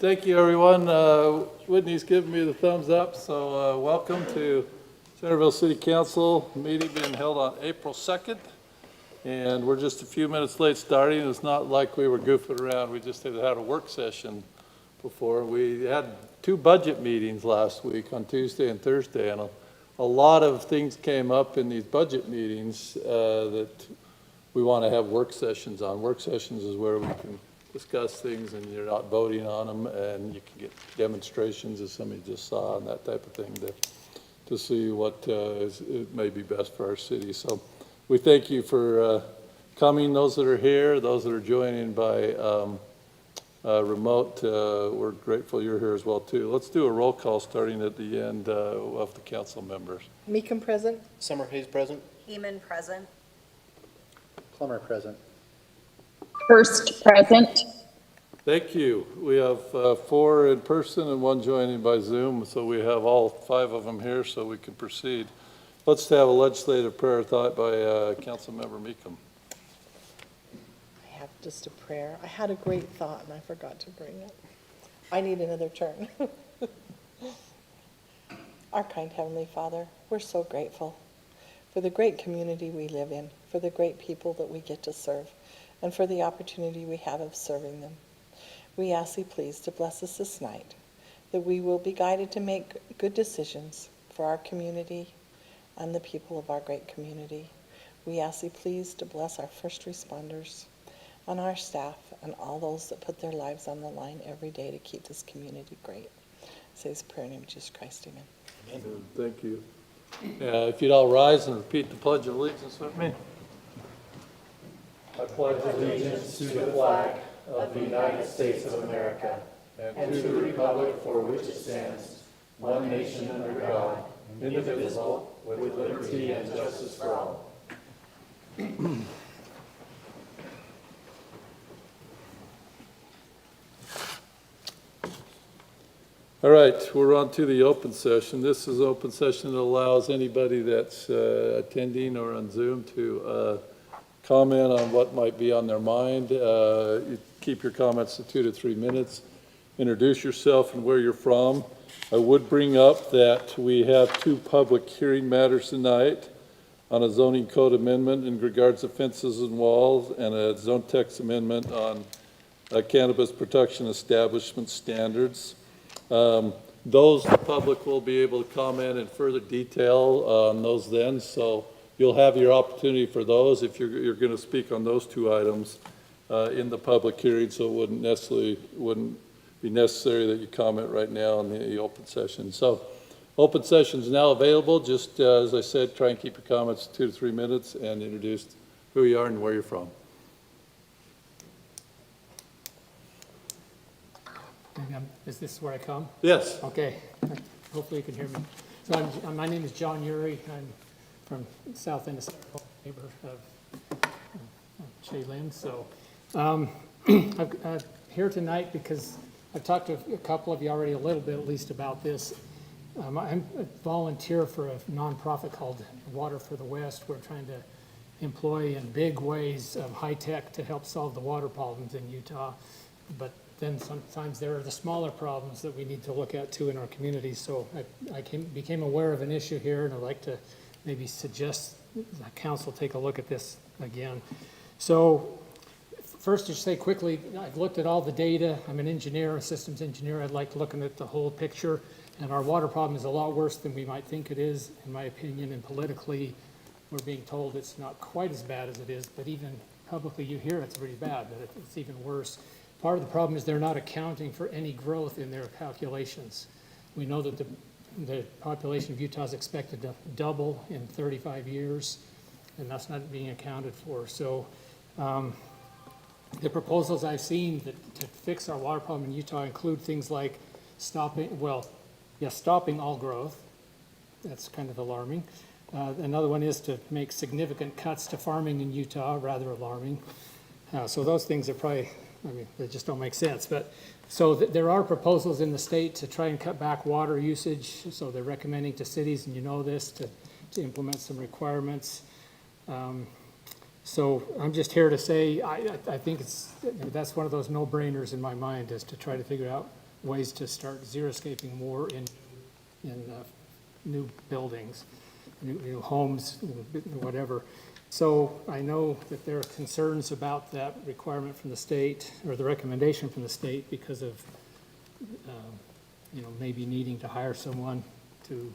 Thank you, everyone. Whitney's giving me the thumbs up, so welcome to Centerville City Council meeting being held on April 2nd. And we're just a few minutes late starting. It's not like we were goofing around. We just had a work session before. We had 2 budget meetings last week on Tuesday and Thursday, and a lot of things came up in these budget meetings that we want to have work sessions on. Work sessions is where we can discuss things and you're not voting on them, and you can get demonstrations, as somebody just saw, and that type of thing to see what it may be best for our city. So we thank you for coming, those that are here, those that are joining by remote. We're grateful you're here as well, too. Let's do a roll call starting at the end of the council members. Meekum present. Summer Hayes present. Heeman present. Plummer present. First present. Thank you. We have 4 in person and 1 joining by Zoom, so we have all 5 of them here so we can proceed. Let's have a legislative prayer thought by Councilmember Meekum. I have just a prayer. I had a great thought and I forgot to bring it. I need another turn. Our kind Heavenly Father, we're so grateful for the great community we live in, for the great people that we get to serve, and for the opportunity we have of serving them. We ask Thee please to bless us this night, that we will be guided to make good decisions for our community and the people of our great community. We ask Thee please to bless our first responders and our staff and all those that put their lives on the line every day to keep this community great. I say this prayer in the name of Jesus Christ, amen. Amen. Thank you. If you'd all rise and repeat the Pledge of Allegiance with me. I pledge allegiance to the flag of the United States of America and to the republic for which it stands, one nation under God, indivisible, with liberty and justice for all. All right, we're on to the open session. This is open session that allows anybody that's attending or on Zoom to comment on what might be on their mind. You keep your comments to 2 to 3 minutes. Introduce yourself and where you're from. I would bring up that we have 2 public hearing matters tonight on a zoning code amendment in regards to fences and walls, and a zone text amendment on cannabis production establishment standards. Those the public will be able to comment in further detail on those then, so you'll have your opportunity for those if you're going to speak on those 2 items in the public hearing, so it wouldn't be necessary that you comment right now in the open session. So open session is now available. Just as I said, try and keep your comments 2 to 3 minutes and introduce who you are and where you're from. Is this where I come? Yes. Okay. Hopefully you can hear me. So my name is John Urey. I'm from south end of Centerville, neighbor of Shea Lynn. So I'm here tonight because I've talked to a couple of you already a little bit at least about this. I'm a volunteer for a nonprofit called Water for the West. We're trying to employ in big ways high tech to help solve the water problems in Utah. But then sometimes there are the smaller problems that we need to look at too in our communities. So I became aware of an issue here, and I'd like to maybe suggest the council take a look at this again. So first, to say quickly, I've looked at all the data. I'm an engineer, a systems engineer. I'd like looking at the whole picture, and our water problem is a lot worse than we might think it is, in my opinion, and politically, we're being told it's not quite as bad as it is, but even publicly you hear it's pretty bad, but it's even worse. Part of the problem is they're not accounting for any growth in their calculations. We know that the population of Utah is expected to double in 35 years, and that's not being accounted for. So the proposals I've seen to fix our water problem in Utah include things like stopping all growth. That's kind of alarming. Another one is to make significant cuts to farming in Utah, rather alarming. So those things are probably, they just don't make sense. But so there are proposals in the state to try and cut back water usage. So they're recommending to cities, and you know this, to implement some requirements. So I'm just here to say I think that's one of those no-brainers in my mind, is to try to figure out ways to start xeriscaping more in new buildings, new homes, whatever. So I know that there are concerns about that requirement from the state, or the recommendation from the state, because of, maybe needing to hire someone to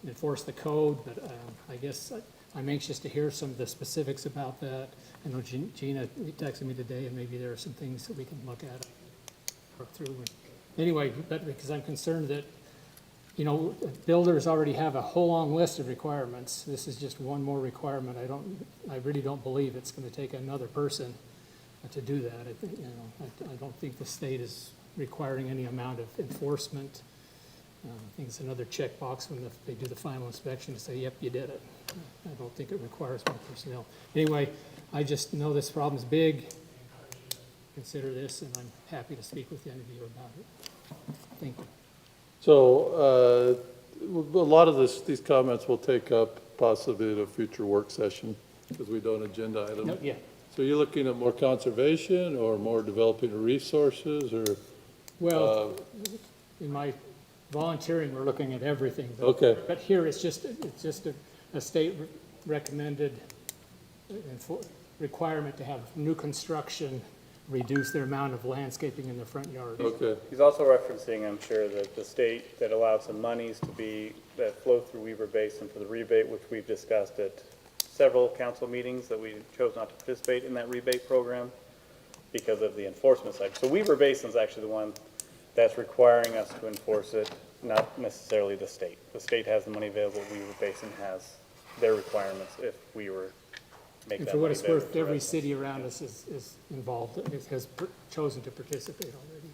enforce the code, but I guess I'm anxious to hear some of the specifics about that. I know Gina texted me today, and maybe there are some things that we can look at, work through. Anyway, but because I'm concerned that, builders already have a whole long list of requirements. This is just one more requirement. I really don't believe it's going to take another person to do that. I think, I don't think the state is requiring any amount of enforcement. I think it's another checkbox when they do the final inspection to say, yep, you did it. I don't think it requires more personnel. Anyway, I just know this problem's big. Consider this, and I'm happy to speak with any of you about it. Thank you. So a lot of these comments will take up possibly at a future work session because we don't agenda item. No, yeah. So you're looking at more conservation or more developing of resources or? Well, in my volunteering, we're looking at everything. Okay. But here, it's just a state recommended requirement to have new construction reduce their amount of landscaping in their front yard. Okay. He's also referencing, I'm sure, that the state that allowed some monies that flow through Weaver Basin for the rebate, which we've discussed at several council meetings, that we chose not to participate in that rebate program because of the enforcement side. So Weaver Basin is actually the one that's requiring us to enforce it, not necessarily the state. The state has the money available, Weaver Basin has their requirements if we were make And that for what money it's available worth, to every residents. city around us is involved, has chosen to participate already.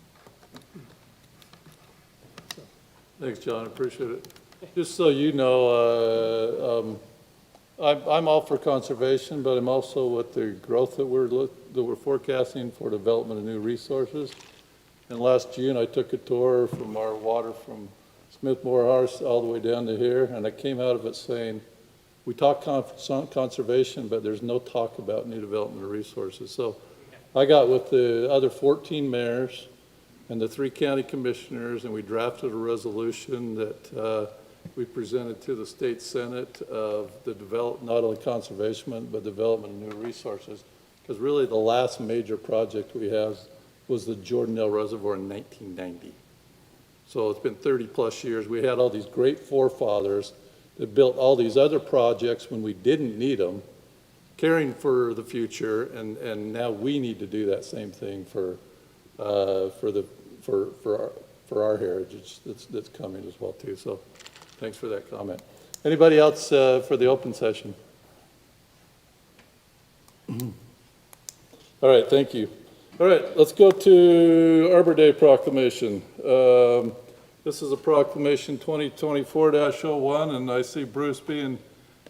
Thanks, John. Appreciate it. Just so you know, I'm all for conservation, but I'm also with the growth that we're forecasting for development of new resources. And last June, I took a tour from our water from Smithmore House all the way down to here, and I came out of it saying, we talk conservation, but there's no talk about new development of resources. So I got with the other 14 mayors and the 3 county commissioners, and we drafted a resolution that we presented to the state senate of the not only conservation, but development of new resources. Because really the last major project we have was the Jordanelle Reservoir in 1990. So it's been 30 plus years. We had all these great forefathers that built all these other projects when we didn't need them, caring for the future, and now we need to do that same thing for our heritage that's coming as well too. So thanks for that comment. Anybody else for the open session? All right, thank you. All right, let's go to Arbor Day Proclamation. This is a proclamation 2024-01, and I see Bruce being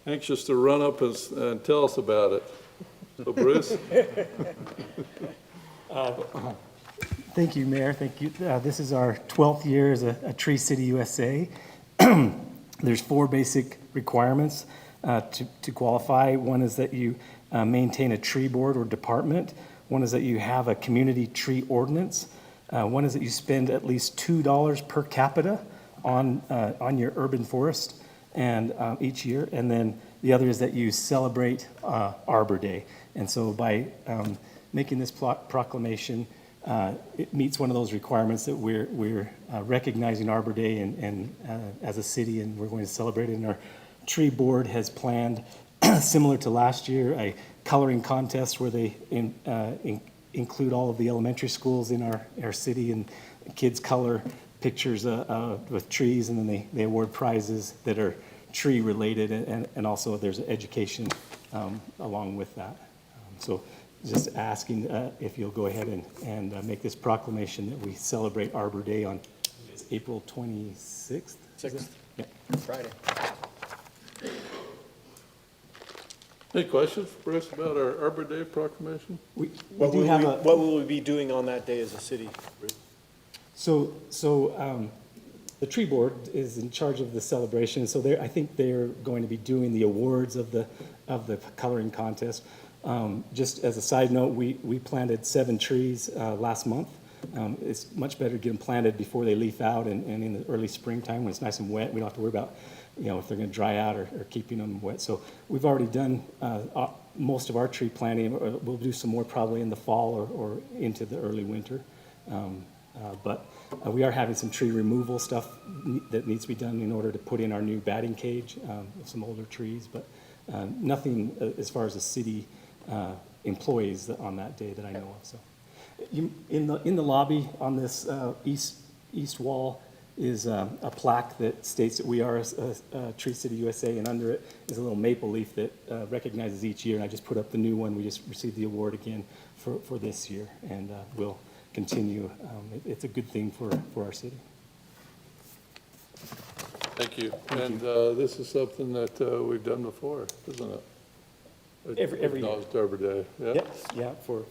anxious to run up and tell us about it. So Bruce? Thank you, Mayor. Thank you. This is our 12th year as a Tree City USA. There's 4 basic requirements to qualify. One is that you maintain a tree board or department. One is that you have a community tree ordinance. One is that you spend at least $2 per capita on your urban forest and each year. And then the other is that you celebrate Arbor Day. And so by making this proclamation, it meets one of those requirements that we're recognizing Arbor Day and as a city, and we're going to celebrate it. And our tree board has planned, similar to last year, a coloring contest where they include all of the elementary schools in our city, and kids color pictures with trees, and then they award prizes that are tree related, and also there's education along with that. So just asking if you'll go ahead and make this proclamation that we celebrate Arbor Day on April 26th? 6th, Yeah. Friday. Any questions, Bruce, about our Arbor Day proclamation? We What do will have we, a. what will we be doing on that day as a city? So the tree board is in charge of the celebration, so I think they're going to be doing the awards of the coloring contest. Just as a side note, we planted 7 trees last month, It's much better to get them planted before they leaf out and in the early springtime when it's nice and wet. We don't have to worry about, if they're going to dry out or keeping them wet. So we've already done most of our tree planting. We'll do some more probably in the fall or into the early winter. But we are having some tree removal stuff that needs to be done in order to put in our new batting cage with some older trees, but nothing as far as the city employees on that day that I know of. So, in the lobby on this east wall is a plaque that states that we are a Tree City USA, and under it is a little maple leaf that recognizes each year. And I just put up the new one. We just received the award again for this year, and we'll continue. It's a good thing for our city. Thank you. And this is something that we've done before, isn't it? Every year. Acknowledged Arbor Day, yeah. Yes, yeah, for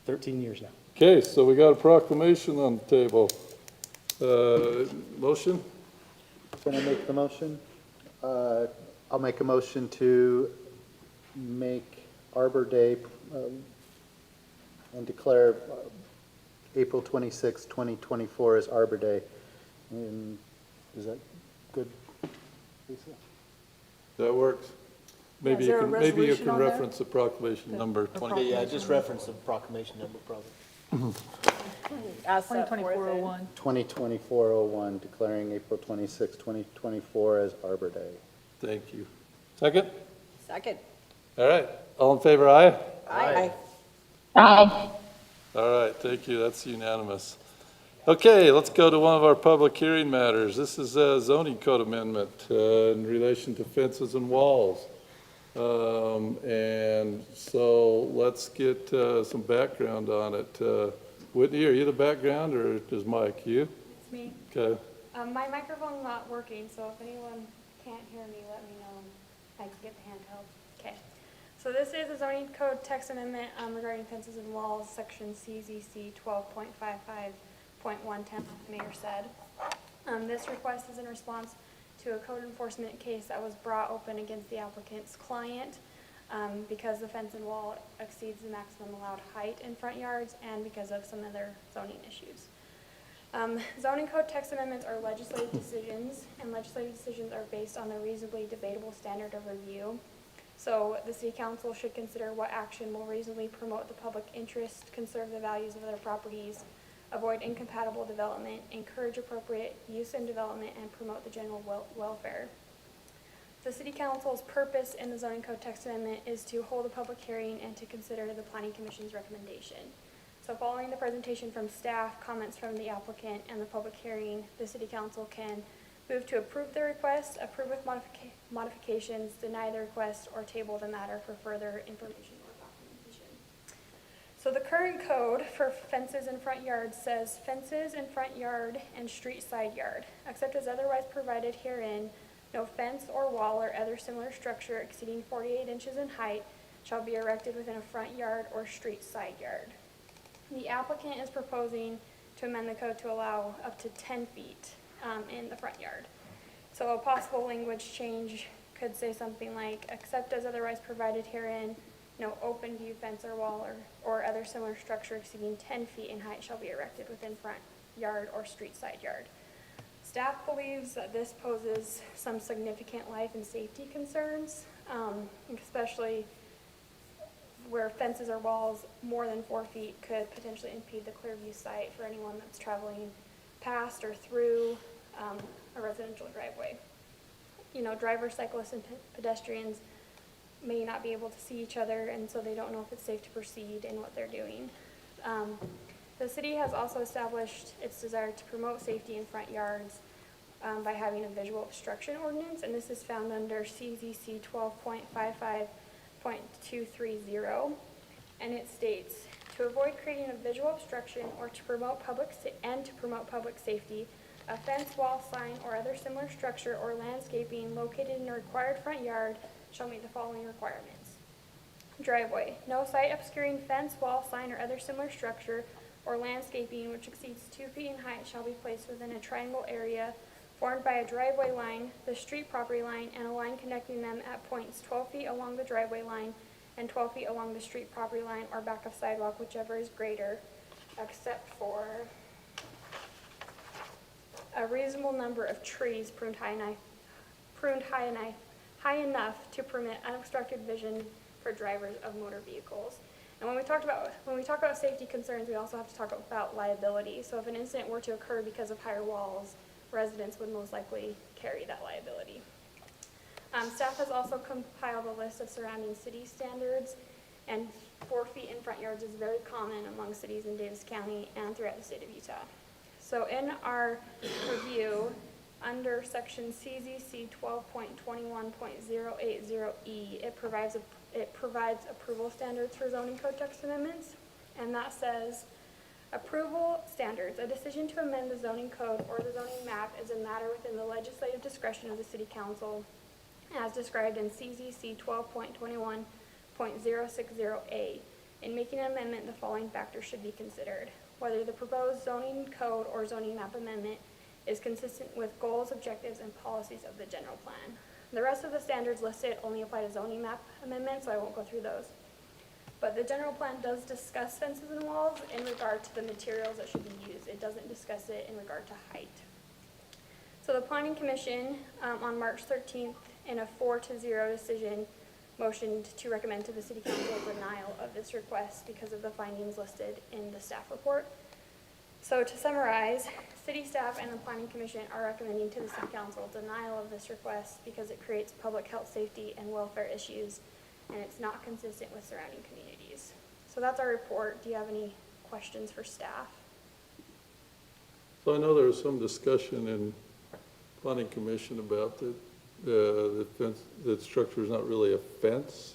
13 years now. Okay, so we got a proclamation on the table. Motion? Can I make the motion? I'll make a motion to make Arbor Day and declare April 26, 2024 as Arbor Day. And is that good, Lisa? That works. Maybe Is you there a can, maybe you resolution can on there? reference the proclamation number 20. Yeah, just reference the proclamation number, probably. Ask that for 2024-01. 2024-01, declaring April 26, 2024 as Arbor Day. Thank you. Second? Second. All right. All in favor, aye? Aye. Aye. All right, thank you. That's unanimous. Okay, let's go to one of our public hearing matters. This is a zoning code amendment in relation to fences and walls. And so let's get some background on it. Whitney, are you the background or is Mike you? It's me. Okay. My microphone's not working, so if anyone can't hear me, let me know. I can get the handheld. Okay. So this is a zoning code text amendment regarding fences and walls, section CZC 12.55.110, like the mayor said. This request is in response to a code enforcement case that was brought open against the applicant's client because the fence and wall exceeds the maximum allowed height in front yards and because of some other zoning issues. Zoning code text amendments are legislative decisions, and legislative decisions are based on a reasonably debatable standard of review. So the city council should consider what action will reasonably promote the public interest, conserve the values of other properties, avoid incompatible development, encourage appropriate use and development, and promote the general welfare. The city council's purpose in the zoning code text amendment is to hold a public hearing and to consider the planning commission's recommendation. So following the presentation from staff, comments from the applicant, and the public hearing, the city council can move to approve the request, approve with modifications, deny the request, or table the matter for further information or documentation. So the current code for fences in front yards says fences in front yard and street side yard, except as otherwise provided herein, no fence or wall or other similar structure exceeding 48 inches in height shall be erected within a front yard or street side yard. The applicant is proposing to amend the code to allow up to 10 feet in the front yard. So a possible language change could say something like, except as otherwise provided herein, no open view fence or wall or other similar structure exceeding 10 feet in height shall be erected within front yard or street side yard. Staff believes that this poses some significant life and safety concerns, especially where fences or walls more than 4 feet could potentially impede the clear view sight for anyone that's traveling past or through a residential driveway. Drivers, cyclists, and pedestrians may not be able to see each other, and so they don't know if it's safe to proceed in what they're doing. The city has also established its desire to promote safety in front yards by having a visual obstruction ordinance, and this is found under CZC 12.55.230, and it states, to avoid creating a visual obstruction or to promote public safety, a fence, wall, sign, or other similar structure or landscaping located in a required front yard shall meet the following requirements. Driveway. No site obscuring fence, wall, sign, or other similar structure or landscaping which exceeds 2 feet in height shall be placed within a triangle area formed by a driveway line, the street property line, and a line connecting them at points 12 feet along the driveway line and 12 feet along the street property line or back of sidewalk, whichever is greater. except for a reasonable number of trees pruned high enough to permit unobstructed vision for drivers of motor vehicles. And when we talk about safety concerns, we also have to talk about liability. So if an incident were to occur because of higher walls, residents would most likely carry that liability. Staff has also compiled a list of surrounding city standards, and 4 feet in front yards is very common among cities in Davis County and throughout the state of Utah. So in our review, under section CZC 12.21.080E, it provides approval standards for zoning code text amendments, and that says, approval standards. A decision to amend the zoning code or the zoning map is a matter within the legislative discretion of the city council, as described in CZC 12.21.060A. In making an amendment, the following factors should be considered: whether the proposed zoning code or zoning map amendment is consistent with goals, objectives, and policies of the general plan. The rest of the standards listed only apply to zoning map amendments, so I won't go through those. But the general plan does discuss fences and walls in regard to the materials that should be used. It doesn't discuss it in regard to height. So the Planning Commission, on March 13th, in a 4-0 decision, motioned to recommend to the City Council denial of this request because of the findings listed in the staff report. So to summarize, City staff and the Planning Commission are recommending to the City Council denial of this request because it creates public health, safety, and welfare issues, and it's not consistent with surrounding communities. So that's our report. Do you have any questions for staff? So I know there was some discussion in planning commission about the fence, that structure is not really a fence.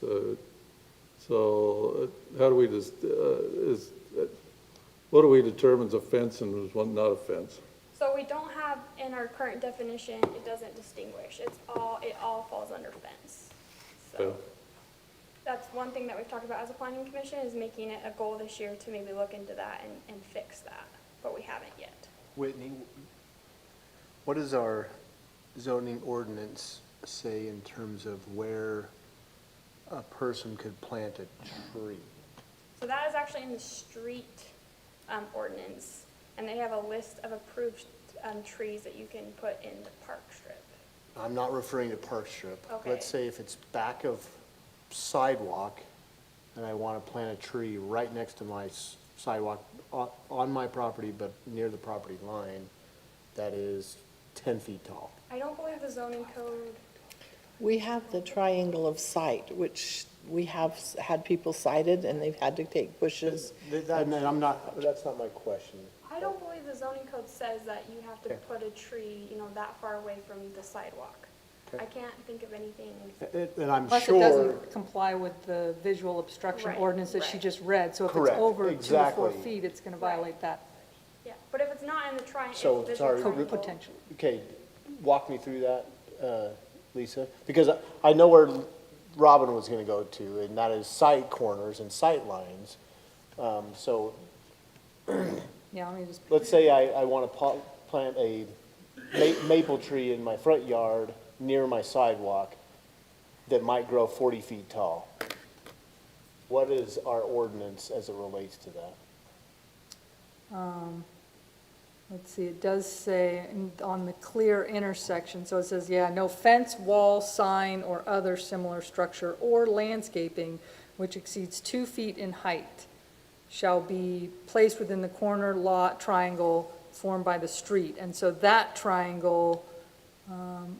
So how do we just, what do we determine as a fence and is one not a fence? So we don't have, in our current definition, it doesn't distinguish. It all falls under fence. So Yeah. that's one thing that we've talked about as a planning commission, is making it a goal this year to maybe look into that and fix that, but we haven't yet. Whitney, what does our zoning ordinance say in terms of where a person could plant a tree? So that is actually in the street ordinance, and they have a list of approved trees that you can put in the park strip. I'm not referring to park strip. Okay. Let's say if it's back of sidewalk and I want to plant a tree right next to my sidewalk on my property, but near the property line, that is 10 feet tall. I don't believe the zoning code, We have the triangle of sight, which we have had people cited, and they've had to take bushes. And I'm not, that's not my question. I don't believe the zoning code says that you have to put a tree, that far away from the sidewalk. Okay. I can't think of anything. And I'm Plus, it sure, doesn't comply with the visual obstruction Right, ordinance that she right. just read. So if it's Correct, over 2 or 4 exactly. feet, it's going to Right. violate that Yeah, but if it's not in the triangle, So, sorry, potential. okay, walk me through that, Lisa, because I know where Robin was gonna go to, and that is sight corners and sight lines. So, Yeah, let me just, let's say I want to plant a maple tree in my front yard near my sidewalk that might grow 40 feet tall. What is our ordinance as it relates to that? let's see, it does say on the clear intersection, so it says, yeah, no fence, wall, sign, or other similar structure or landscaping which exceeds 2 feet in height shall be placed within the corner lot triangle formed by the street. And so that triangle,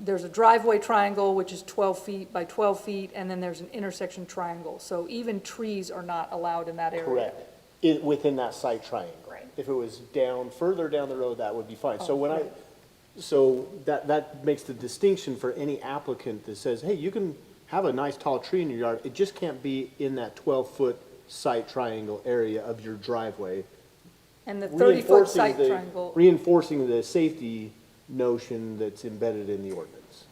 there's a driveway triangle, which is 12 feet by 12 feet, and then there's an intersection triangle. So even trees are not allowed in that area. Correct. Within that site triangle. Right. If it was further down the road, that would be fine. So Oh, right. so that makes the distinction for any applicant that says, hey, you can have a nice tall tree in your yard, it just can't be in that 12-foot site triangle area of your driveway. And the 30-foot site Reinforcing triangle, Reinforcing the safety notion that's embedded in the ordinance.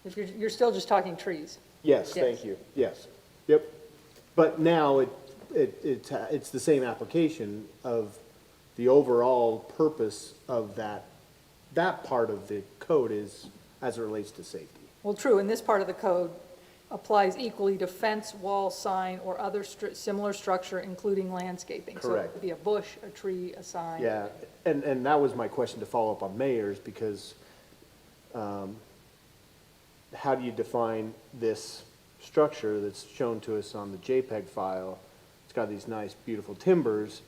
if you're still just talking trees. Yes, Yes. thank you, yes, yep. But now it's the same application of the overall purpose of that part of the code is as it relates to safety. Well, true, in this part of the code, applies equally to fence, wall, sign, or other similar structure, including landscaping. So it Correct. could be a bush, a tree, a sign. Yeah, and that was my question to follow up on Mayor's, because how do you define this structure that's shown to us on the JPEG file? It's got these nice, beautiful timbers,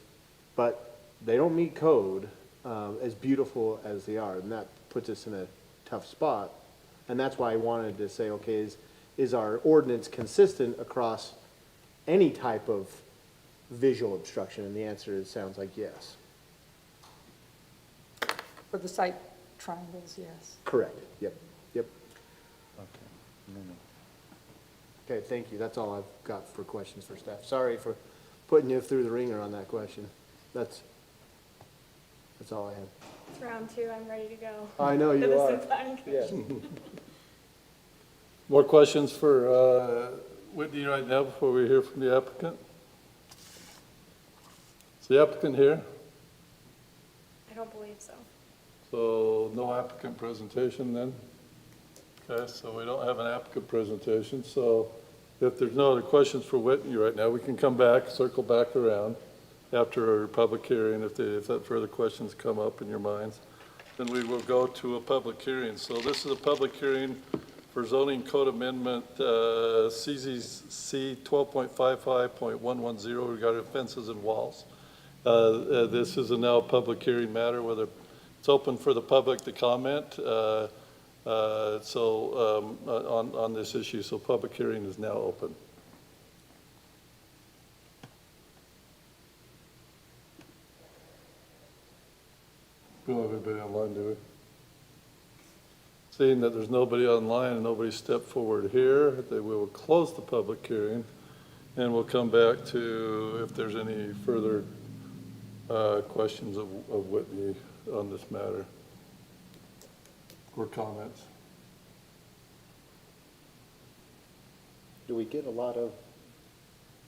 but they don't meet code, as beautiful as they are, and that puts us in a tough spot. And that's why I wanted to say, okay, is our ordinance consistent across any type of visual obstruction? And the answer is, sounds like yes. For the site triangles, yes. Correct, yep, yep. Okay, thank you, that's all I've got for questions for staff. Sorry for putting you through the ringer on that question. That's all I have. It's round 2, I'm ready to go. I know To you the are. city planning commission. More questions for Whitney right now before we hear from the applicant? Is the applicant here? I don't believe so. So no applicant presentation then? Okay, so we don't have an applicant presentation, so if there's no other questions for Whitney right now, we can come back, circle back around after our public hearing, if that further questions come up in your minds. Then we will go to a public hearing. So this is a public hearing for zoning code amendment, CZC 12.55.110 regarding fences and walls. This is a now public hearing matter, whether it's open for the public to comment on this issue. So public hearing is now open. We don't have anybody online, do we? Seeing that there's nobody online and nobody stepped forward here, we will close the public hearing, and we'll come back to if there's any further questions of Whitney on this matter or comments. Do we get a lot of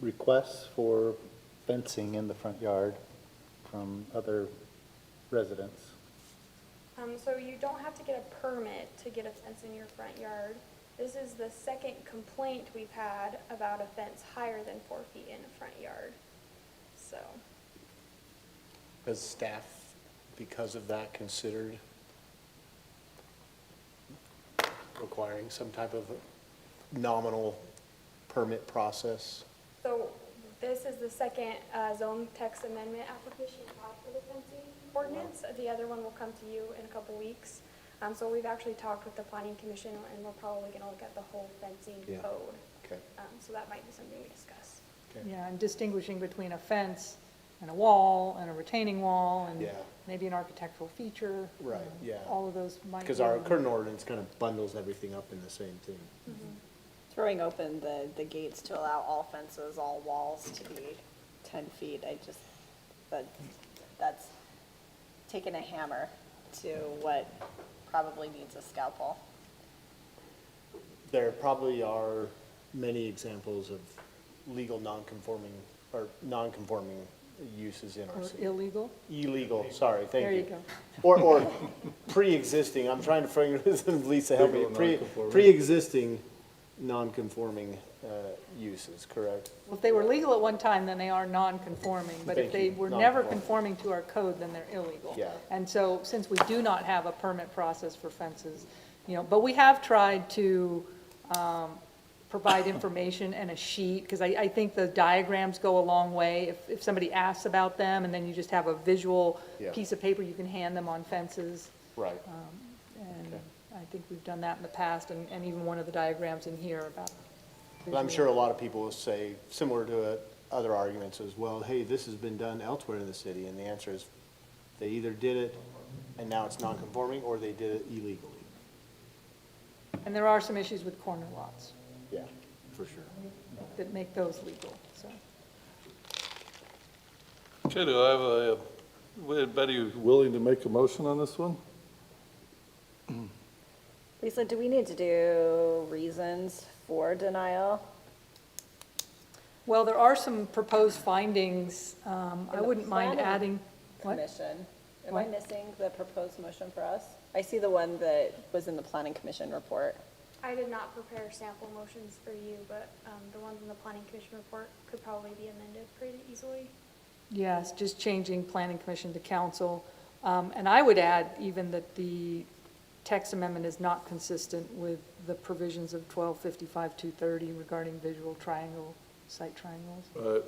requests for fencing in the front yard from other residents? So you don't have to get a permit to get a fence in your front yard. This is the second complaint we've had about a fence higher than 4 feet in a front yard. So, Has staff, because of that, considered requiring some type of nominal permit process? so this is the second zone text amendment application for the fencing ordinance. The other one will come to you in a couple weeks. So we've actually talked with the planning commission, and we're probably going to look at the whole fencing Yeah. code. Okay. So that might be something we discuss. Okay. Yeah, and distinguishing between a fence and a wall and a retaining wall and Yeah. maybe an architectural feature. Right, yeah. All of those might. Because be- our current ordinance kind of bundles everything up in the same thing. Throwing open the gates to allow all fences, all walls to be 10 feet, that's taking a hammer to what probably needs a scalpel. There probably are many examples of legal non-conforming or non-conforming uses in our Or city. illegal. Illegal, sorry, thank you. There you go. Or pre-existing, I'm trying to figure this, Lisa, help me. Legal non-conforming. Pre-existing non-conforming uses, correct? Well, if they were legal at one time, then they are non-conforming, but if Thank they you. were never Non-conforming. conforming to our code, then they're illegal. Yeah. And so, since we do not have a permit process for fences, but we have tried to provide information and a sheet, because I think the diagrams go a long way. If somebody asks about them, and then you just have a visual Yeah. piece of paper, you can hand them on fences. Right. And Okay. I think we've done that in the past, and even one of the diagrams in here about. But I'm sure a lot of people will say, similar to other arguments as well, hey, this has been done elsewhere in the city, and the answer is, they either did it and now it's non-conforming, or they did it illegally. And there are some issues with corner lots Yeah, for sure. that make those legal, so. Okay, do I have anybody willing to make a motion on this one? Lisa, do we need to do reasons for denial? Well, there are some proposed findings. I the wouldn't mind planning adding, what? Commission. Am I What? missing the proposed motion for us? I see the one that was in the planning commission report. I did not prepare sample motions for you, but the ones in the planning commission report could probably be amended pretty easily. Yes, just changing planning commission to council. And I would add even that the text amendment is not consistent with the provisions of 1255-230 regarding visual triangle, site triangles. Right.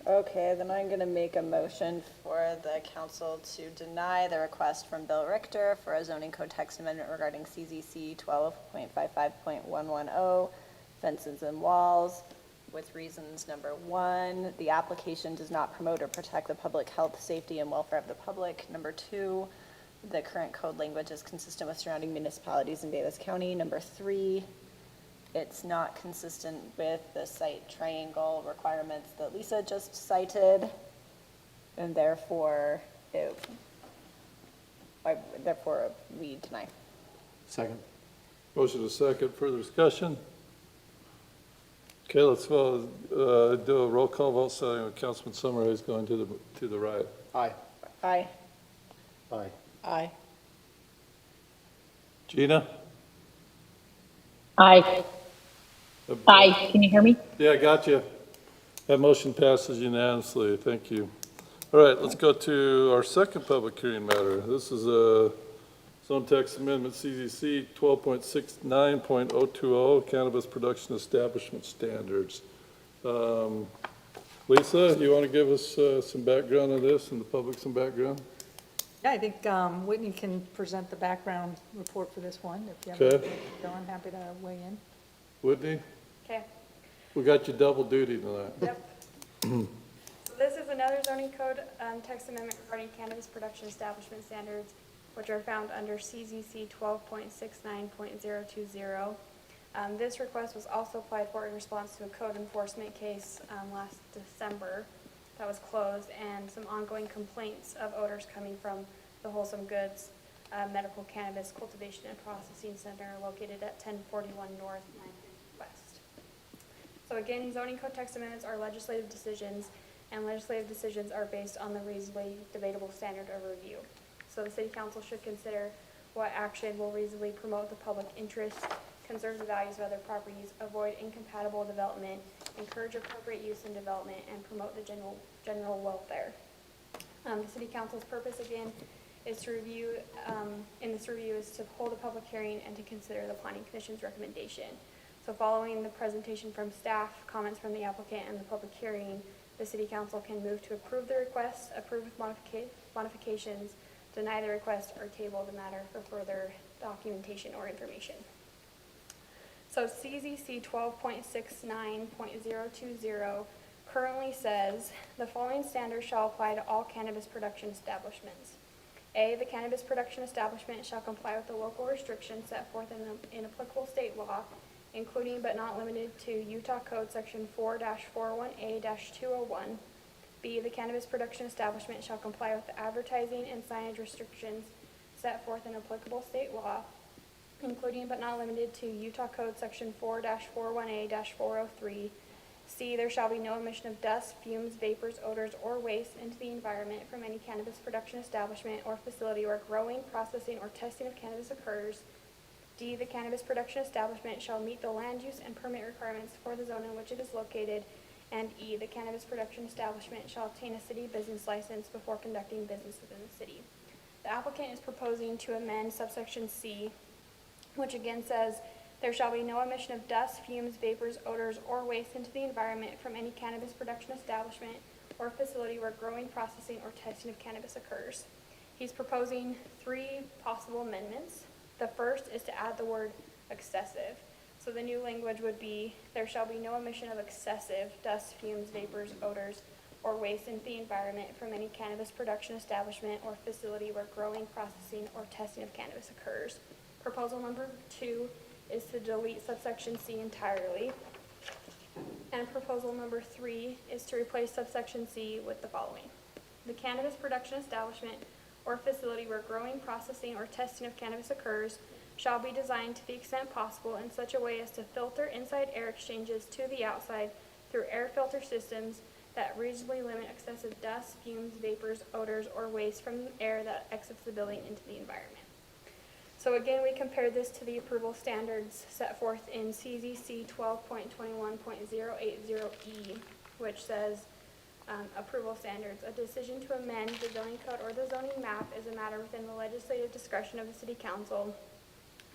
Okay, then I'm gonna make a motion for the council to deny the request from Bill Richter for a zoning code text amendment regarding CZC 12.55.110, fences and walls, with reasons: number one, the application does not promote or protect the public health, safety, and welfare of the public. Number two, the current code language is consistent with surrounding municipalities in Davis County. Number three, it's not consistent with the site triangle requirements that Lisa just cited, and therefore we deny. Second. Motion is second, further discussion? Okay, let's vote, do a roll call vote, starting with Councilman Summerhouse going to the right. Aye. Aye. Aye. Aye. Gina? Aye. Aye. Can you hear me? Yeah, got you. That motion passes unanimously, thank you. All right, let's go to our second public hearing matter. This is a zone text amendment, CZC 12.69.020, cannabis production establishment standards. Lisa, you want to give us some background on this and the public some background? Yeah, I think Whitney can present the background report for this one. If you have Okay. anything, Bill, I'm happy to weigh in. Whitney, Okay. we got you double duty tonight. Yep. So this is another zoning code text amendment regarding cannabis production establishment standards, which are found under CZC 12.69.020. This request was also applied for in response to a code enforcement case last December that was closed, and some ongoing complaints of odors coming from the Wholesome Goods Medical Cannabis Cultivation and Processing Center located at 1041 North 950 West. So again, zoning code text amendments are legislative decisions, and legislative decisions are based on the reasonably debatable standard of review. So the city council should consider what action will reasonably promote the public interest, conserve the values of other properties, avoid incompatible development, encourage appropriate use and development, and promote the general welfare. The city council's purpose, again, is to review, is to hold a public hearing and to consider the planning commission's recommendation. So following the presentation from staff, comments from the applicant, and the public hearing, the city council can move to approve the request, approve with modifications, deny the request, or table the matter for further documentation or information. So CZC 12.69.020 currently says the following standards shall apply to all cannabis production establishments. A, the cannabis production establishment shall comply with the local restrictions set forth in applicable state law, including but not limited to Utah Code Section 4-401A-201. B, the cannabis production establishment shall comply with the advertising and signage restrictions set forth in applicable state law, including but not limited to Utah Code Section 4-401A-403. C, there shall be no emission of dust, fumes, vapors, odors, or waste into the environment from any cannabis production establishment or facility where growing, processing, or testing of cannabis occurs. D, the cannabis production establishment shall meet the land use and permit requirements for the zone in which it is located. And E, the cannabis production establishment shall obtain a city business license before conducting business within the city. The applicant is proposing to amend subsection C, which again says, there shall be no emission of dust, fumes, vapors, odors, or waste into the environment from any cannabis production establishment or facility where growing, processing, or testing of cannabis occurs. He's proposing 3 possible amendments. The first is to add the word excessive. So the new language would be, there shall be no emission of excessive dust, fumes, vapors, odors, or waste into the environment from any cannabis production establishment or facility where growing, processing, or testing of cannabis occurs. Proposal number 2 is to delete subsection C entirely. And proposal number 3 is to replace subsection C with the following. The cannabis production establishment or facility where growing, processing, or testing of cannabis occurs shall be designed to the extent possible in such a way as to filter inside air exchanges to the outside through air filter systems that reasonably limit excessive dust, fumes, vapors, odors, or waste from the air that exits the building into the environment. So again, we compared this to the approval standards set forth in CZC 12.21.080E, which says, approval standards. A decision to amend the zoning code or the zoning map is a matter within the legislative discretion of the City Council,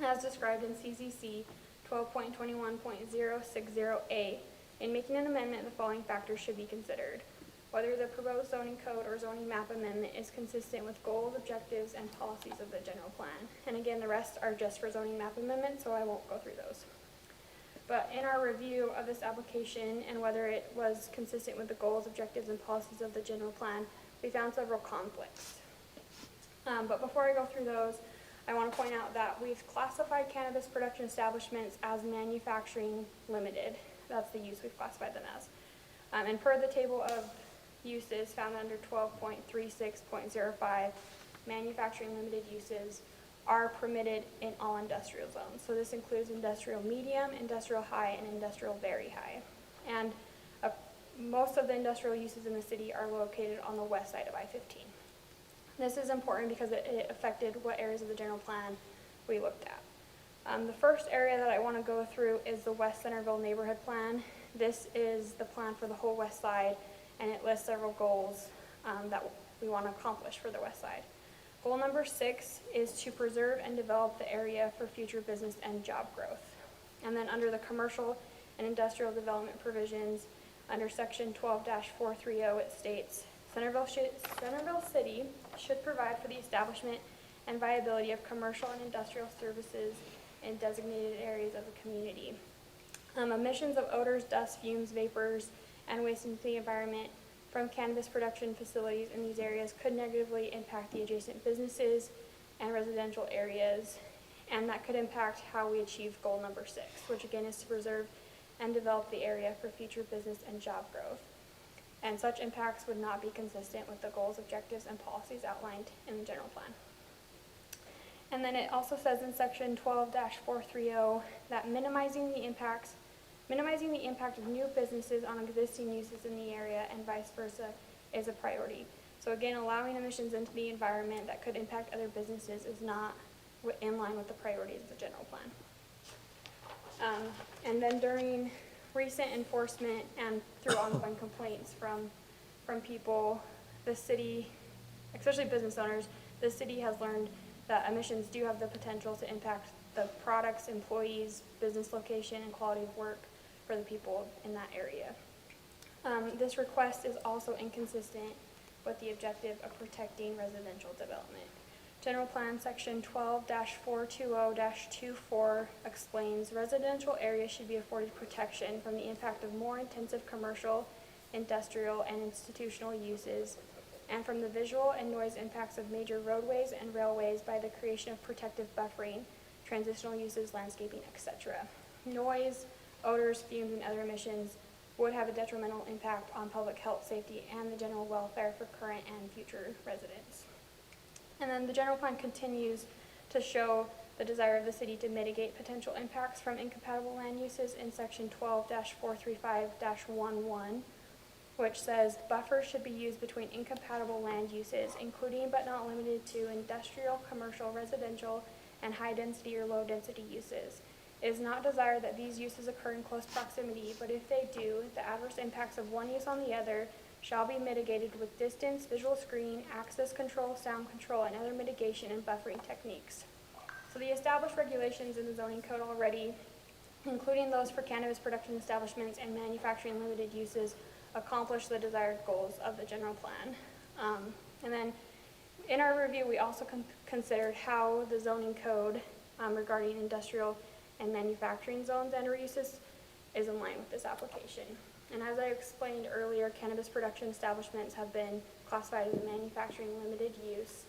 as described in CZC 12.21.060A. In making an amendment, the following factors should be considered: whether the proposed zoning code or zoning map amendment is consistent with goals, objectives, and policies of the general plan. And again, the rest are just for zoning map amendments, so I won't go through those. But in our review of this application and whether it was consistent with the goals, objectives, and policies of the general plan, we found several conflicts. But before I go through those, I want to point out that we've classified cannabis production establishments as manufacturing limited. That's the use we've classified them as. And per the table of uses found under 12.36.05, manufacturing limited uses are permitted in all industrial zones. So this includes industrial medium, industrial high, and industrial very high. And most of the industrial uses in the city are located on the west side of I-15. This is important because it affected what areas of the general plan we looked at. The first area that I want to go through is the West Centerville Neighborhood Plan. This is the plan for the whole west side, and it lists several goals that we want to accomplish for the west side. Goal number 6 is to preserve and develop the area for future business and job growth. And then under the commercial and industrial development provisions, under section 12-430, it states, Centerville City should provide for the establishment and viability of commercial and industrial services in designated areas of the community. Emissions of odors, dust, fumes, vapors, and waste into the environment from cannabis production facilities in these areas could negatively impact the adjacent businesses and residential areas, and that could impact how we achieve goal number 6, which again is to preserve and develop the area for future business and job growth. And such impacts would not be consistent with the goals, objectives, and policies outlined in the general plan. And then it also says in section 12-430 that minimizing the impact of new businesses on existing uses in the area and vice versa is a priority. So again, allowing emissions into the environment that could impact other businesses is not in line with the priorities of the general plan. And then during recent enforcement and through ongoing complaints from people, the city, especially business owners, the city has learned that emissions do have the potential to impact the products, employees, business location, and quality of work for the people in that area. This request is also inconsistent with the objective of protecting residential development. General Plan Section 12-420-24 explains residential areas should be afforded protection from the impact of more intensive commercial, industrial, and institutional uses, and from the visual and noise impacts of major roadways and railways by the creation of protective buffering, transitional uses, landscaping, etc. Noise, odors, fumes, and other emissions would have a detrimental impact on public health, safety, and the general welfare for current and future residents. And then the general plan continues to show the desire of the city to mitigate potential impacts from incompatible land uses in section 12-435-11, which says buffers should be used between incompatible land uses, including but not limited to industrial, commercial, residential, and high-density or low-density uses. It is not desired that these uses occur in close proximity, but if they do, the adverse impacts of one use on the other shall be mitigated with distance, visual screening, access control, sound control, and other mitigation and buffering techniques. So the established regulations in the zoning code already, including those for cannabis production establishments and manufacturing limited uses, accomplish the desired goals of the general plan. And then in our review, we also considered how the zoning code regarding industrial and manufacturing zones and uses is in line with this application. And as I explained earlier, cannabis production establishments have been classified as a manufacturing limited use,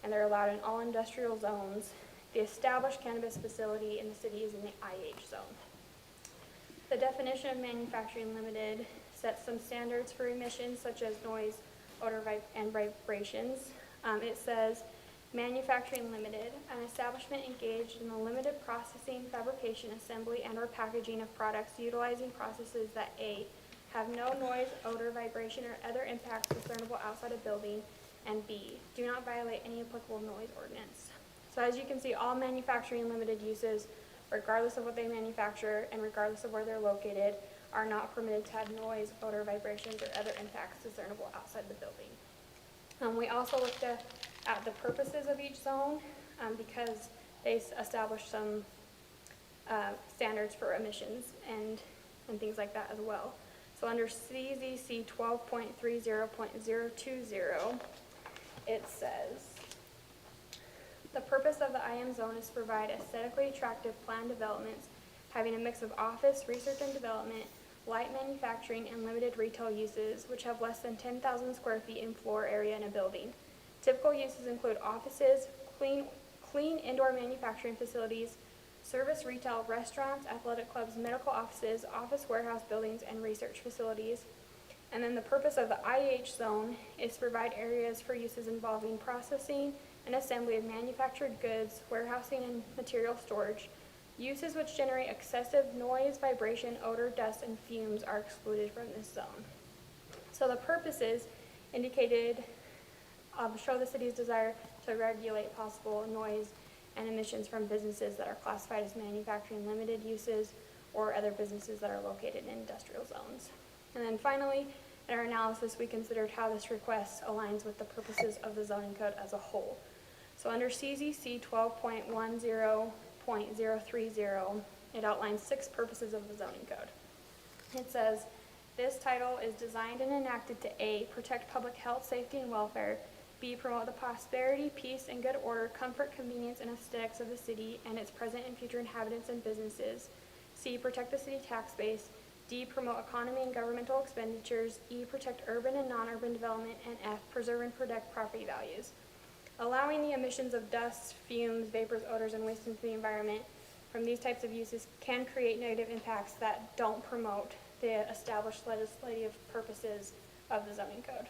and they're allowed in all industrial zones. The established cannabis facility in the city is in the IH zone. The definition of manufacturing limited sets some standards for emissions such as noise, odor, and vibrations. It says, manufacturing limited, an establishment engaged in the limited processing, fabrication, assembly, and or packaging of products utilizing processes that A, have no noise, odor, vibration, or other impacts discernible outside a building, and B, do not violate any applicable noise ordinance. So as you can see, all manufacturing limited uses, regardless of what they manufacture and regardless of where they're located, are not permitted to have noise, odor, vibrations, or other impacts discernible outside the building. We also looked at the purposes of each zone because they established some standards for emissions and things like that as well. So under CZC 12.30.020, it says, the purpose of the IM zone is to provide aesthetically attractive planned developments having a mix of office, research and development, light manufacturing, and limited retail uses, which have less than 10,000 square feet in floor area in a building. Typical uses include offices, clean indoor manufacturing facilities, service retail, restaurants, athletic clubs, medical offices, office warehouse buildings, and research facilities. And then the purpose of the IH zone is to provide areas for uses involving processing and assembly of manufactured goods, warehousing and material storage. Uses which generate excessive noise, vibration, odor, dust, and fumes are excluded from this zone. So the purposes indicated show the city's desire to regulate possible noise and emissions from businesses that are classified as manufacturing limited uses or other businesses that are located in industrial zones. And then finally, in our analysis, we considered how this request aligns with the purposes of the zoning code as a whole. So under CZC 12.10.030, it outlines 6 purposes of the zoning code. It says, this title is designed and enacted to A, protect public health, safety, and welfare, B, promote the prosperity, peace, and good order, comfort, convenience, and aesthetics of the city and its present and future inhabitants and businesses, C, protect the city tax base, D, promote economy and governmental expenditures, E, protect urban and non-urban development, and F, preserve and protect property values. Allowing the emissions of dust, fumes, vapors, odors, and waste into the environment from these types of uses can create negative impacts that don't promote the established legislative purposes of the zoning code.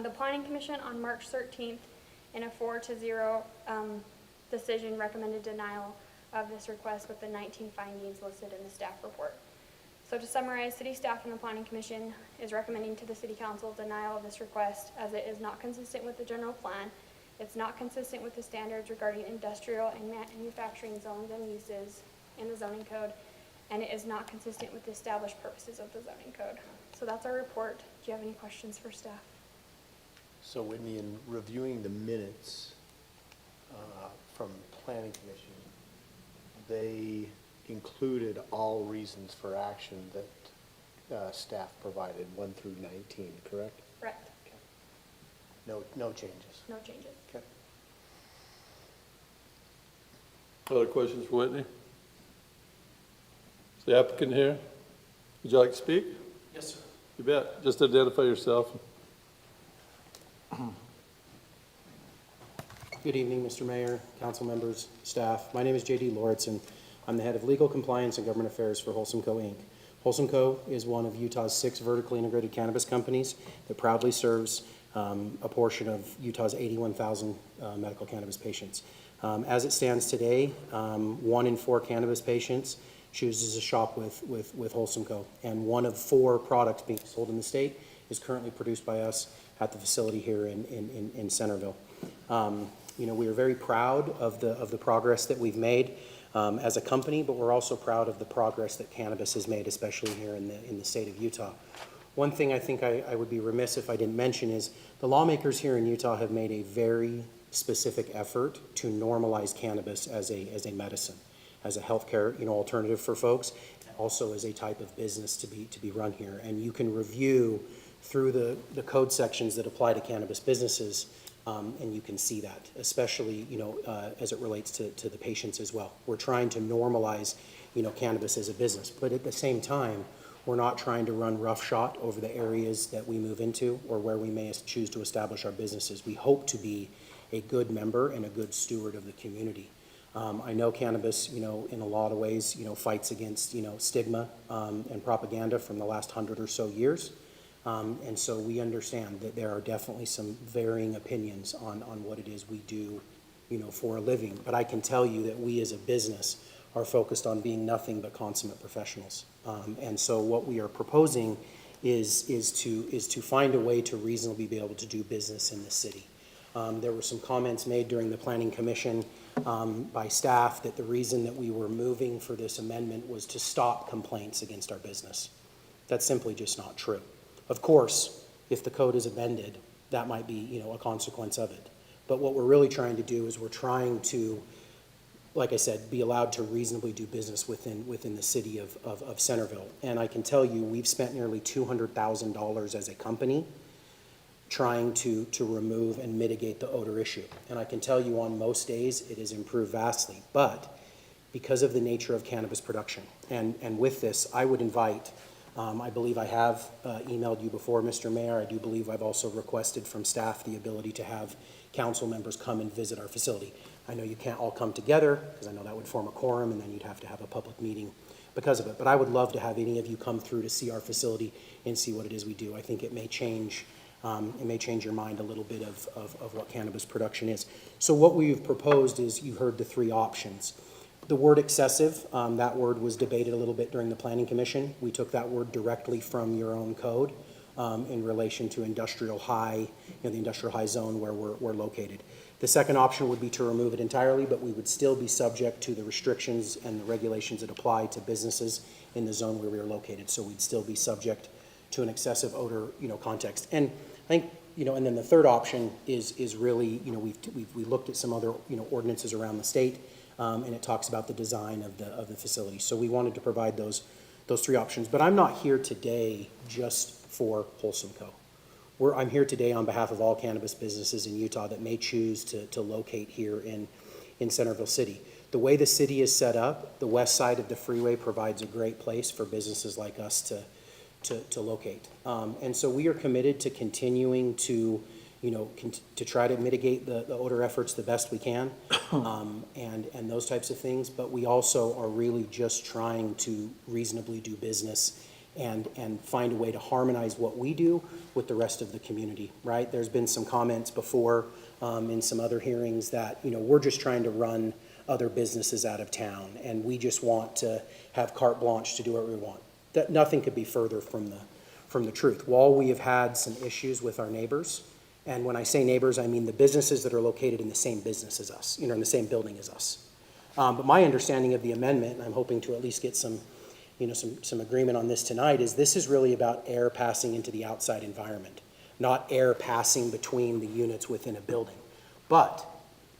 The Planning Commission on March 13th, in a 4-0 decision, recommended denial of this request with the 19 findings listed in the staff report. So to summarize, city staff and the Planning Commission is recommending to the City Council denial of this request as it is not consistent with the general plan, it's not consistent with the standards regarding industrial and manufacturing zones and uses in the zoning code, and it is not consistent with the established purposes of the zoning code. So that's our report. Do you have any questions for staff? So Whitney, in reviewing the minutes from Planning Commission, they included all reasons for action that staff provided, 1 through 19, correct? Correct. Okay. No changes. No changes. Okay. Other questions for Whitney? Is the applicant here? Would you like to speak? Yes, sir. You bet. Just identify yourself. Good evening, Mr. Mayor, council members, staff. My name is J.D. Lauritsen. I'm the head of Legal Compliance and Government Affairs for Wholesome Co. Inc. Wholesome Co. is one of Utah's 6 vertically integrated cannabis companies that proudly serves a portion of Utah's 81,000 medical cannabis patients. As it stands today, 1 in 4 cannabis patients chooses to shop with Wholesome Co. And 1 of 4 products being sold in the state is currently produced by us at the facility here in Centerville. We are very proud of the progress that we've made as a company, but we're also proud of the progress that cannabis has made, especially here in the state of Utah. One thing I think I would be remiss if I didn't mention is the lawmakers here in Utah have made a very specific effort to normalize cannabis as a medicine, as a healthcare alternative for folks, also as a type of business to be run here. And you can review through the code sections that apply to cannabis businesses, and you can see that, especially as it relates to the patients as well. We're trying to normalize cannabis as a business, but at the same time, we're not trying to run roughshod over the areas that we move into or where we may choose to establish our businesses. We hope to be a good member and a good steward of the community. I know cannabis, in a lot of ways, fights against, stigma and propaganda from the last 100 or so years. And so we understand that there are definitely some varying opinions on what it is we do, for a living. But I can tell you that we as a business are focused on being nothing but consummate professionals. And so what we are proposing is to find a way to reasonably be able to do business in the city. There were some comments made during the planning commission by staff that the reason that we were moving for this amendment was to stop complaints against our business. That's simply just not true. Of course, if the code is amended, that might be, a consequence of it. But what we're really trying to do is we're trying to, like I said, be allowed to reasonably do business within the city of Centerville. And I can tell you, we've spent nearly $200,000 as a company trying to remove and mitigate the odor issue. And I can tell you on most days, it has improved vastly. But because of the nature of cannabis production, and with this, I would invite, I believe I have emailed you before, Mr. Mayor. I do believe I've also requested from staff the ability to have council members come and visit our facility. I know you can't all come together, because I know that would form a quorum, and then you'd have to have a public meeting because of it. But I would love to have any of you come through to see our facility and see what it is we do. I think it may change your mind a little bit of what cannabis production is. So what we've proposed is, you heard the three options. The word excessive, that word was debated a little bit during the Planning Commission. We took that word directly from your own code in relation to industrial high, the industrial high zone where we're located. The second option would be to remove it entirely, but we would still be subject to the restrictions and the regulations that apply to businesses in the zone where we are located. So we'd still be subject to an excessive odor, context. And I think, and then the third option is really, we looked at some other, ordinances around the state, and it talks about the design of the facility. So we wanted to provide those three options. But I'm not here today just for Wholesome Co. I'm here today on behalf of all cannabis businesses in Utah that may choose to locate here in Centerville City. The way the city is set up, the west side of the freeway provides a great place for businesses like us to locate. And so we are committed to continuing to, to try to mitigate the odor efforts the best we can, and those types of things. But we also are really just trying to reasonably do business and find a way to harmonize what we do with the rest of the community, right? There's been some comments before in some other hearings that, we're just trying to run other businesses out of town, and we just want to have carte blanche to do what we want. That nothing could be further from the truth. While we have had some issues with our neighbors, and when I say neighbors, I mean the businesses that are located in the same business as us, in the same building as us. But my understanding of the amendment, and I'm hoping to at least get some agreement on this tonight, is this is really about air passing into the outside environment, not air passing between the units within a building. But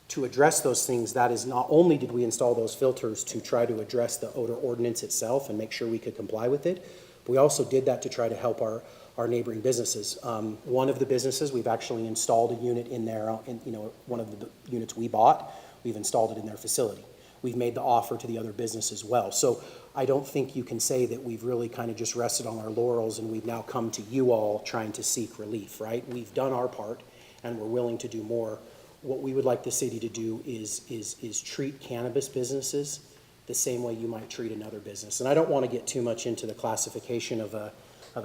to address those things, that is, not only did we install those filters to try to address the odor ordinance itself and make sure we could comply with it, but we also did that to try to help our neighboring businesses. One of the businesses, we've actually installed a unit in there, one of the units we bought, we've installed it in their facility. We've made the offer to the other business as well. So I don't think you can say that we've really kind of just rested on our laurels and we've now come to you all trying to seek relief, right? We've done our part and we're willing to do more. What we would like the city to do is treat cannabis businesses the same way you might treat another business. And I don't want to get too much into the classification of a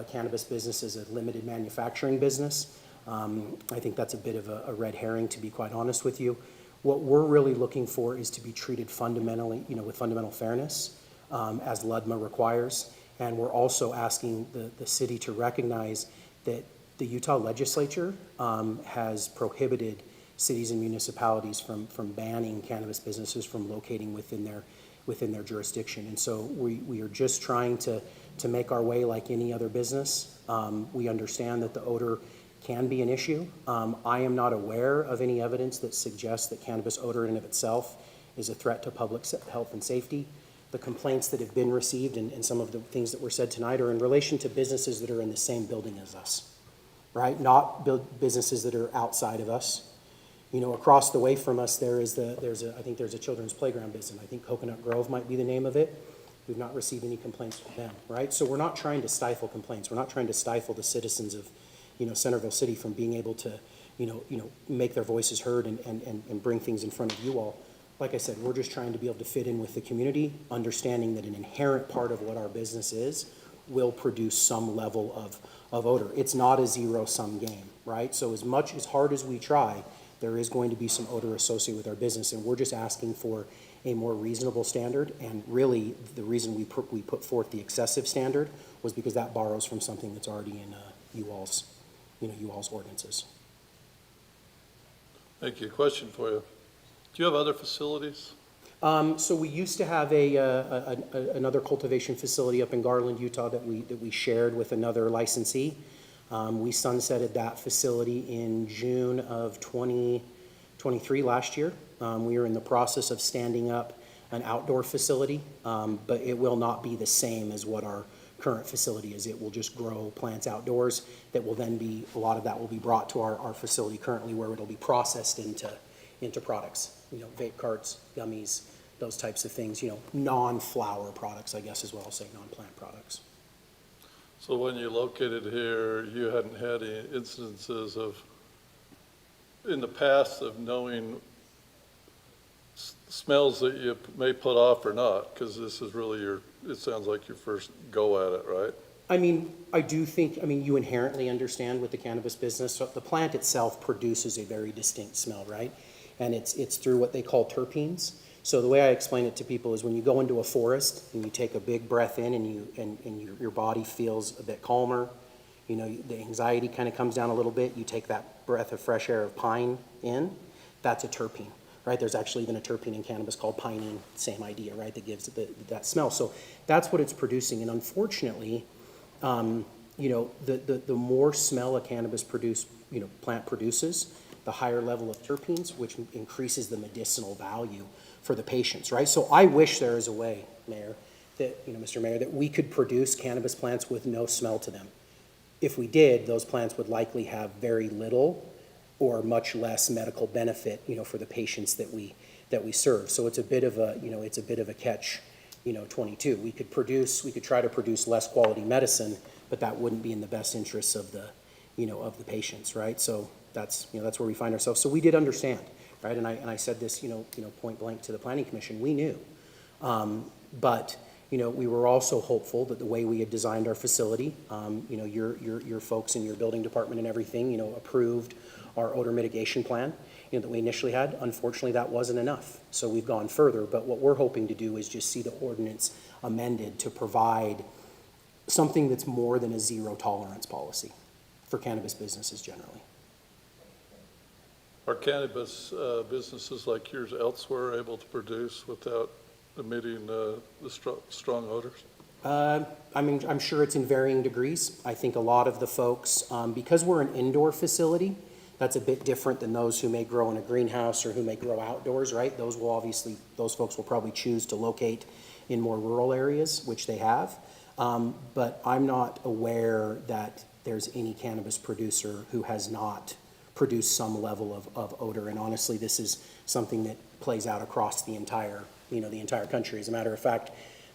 cannabis business as a limited manufacturing business. I think that's a bit of a red herring, to be quite honest with you. What we're really looking for is to be treated fundamentally, with fundamental fairness, as LUDMA requires. And we're also asking the city to recognize that the Utah legislature has prohibited cities and municipalities from banning cannabis businesses from locating within their jurisdiction. And so we are just trying to make our way like any other business. We understand that the odor can be an issue. I am not aware of any evidence that suggests that cannabis odor in and of itself is a threat to public health and safety. The complaints that have been received and some of the things that were said tonight are in relation to businesses that are in the same building as us, right? Not businesses that are outside of us. Across the way from us, I think there's a children's playground business. I think Coconut Grove might be the name of it. We've not received any complaints from them, right? So we're not trying to stifle complaints. We're not trying to stifle the citizens of, Centerville City from being able to, make their voices heard and bring things in front of you all. Like I said, we're just trying to be able to fit in with the community, understanding that an inherent part of what our business is will produce some level of odor. It's not a zero-sum game, right? So as hard as we try, there is going to be some odor associated with our business, and we're just asking for a more reasonable standard. And really, the reason we put forth the excessive standard was because that borrows from something that's already in you all's ordinances. Thank you. Question for you. Do you have other facilities? So we used to have another cultivation facility up in Garland, Utah that we shared with another licensee. We sunsetted that facility in June of 2023 last year. We are in the process of standing up an outdoor facility, but it will not be the same as what our current facility is. It will just grow plants outdoors that will then be, a lot of that will be brought to our facility currently where it'll be processed into products, vape carts, gummies, those types of things, non-flower products, I guess, as well, say non-plant products. So when you located here, you hadn't had any incidences of, in the past, of knowing smells that you may put off or not, because this is really it sounds like your first go at it, right? I mean, I do think, you inherently understand with the cannabis business, so the plant itself produces a very distinct smell, right? And it's through what they call terpenes. So the way I explain it to people is when you go into a forest and you take a big breath in and your body feels a bit calmer, the anxiety kind of comes down a little bit, you take that breath of fresh air of pine in, that's a terpene, right? There's actually even a terpene in cannabis called pinene, same idea, right? That gives that smell. So that's what it's producing. And unfortunately, the more smell a cannabis plant produces, the higher level of terpenes, which increases the medicinal value for the patients, right? So I wish there is a way, Mayor, that, Mr. Mayor, that we could produce cannabis plants with no smell to them. If we did, those plants would likely have very little or much less medical benefit, for the patients that we serve. So it's a bit of a catch, 22. We could try to produce less quality medicine, but that wouldn't be in the best interests of the patients, right? So that's where we find ourselves. So we did understand, right? And I said this, point blank to the Planning Commission. We knew, but we were also hopeful that the way we had designed our facility, your folks in your building department and everything, approved our odor mitigation plan, that we initially had. Unfortunately, that wasn't enough. So we've gone further. But what we're hoping to do is just see the ordinance amended to provide something that's more than a zero tolerance policy for cannabis businesses generally. Are cannabis businesses like yours elsewhere able to produce without emitting the strong odors? I'm sure it's in varying degrees. I think a lot of the folks, because we're an indoor facility, that's a bit different than those who may grow in a greenhouse or who may grow outdoors, right? Those folks will probably choose to locate in more rural areas, which they have. But I'm not aware that there's any cannabis producer who has not produced some level of odor. And honestly, this is something that plays out across the entire country. As a matter of fact,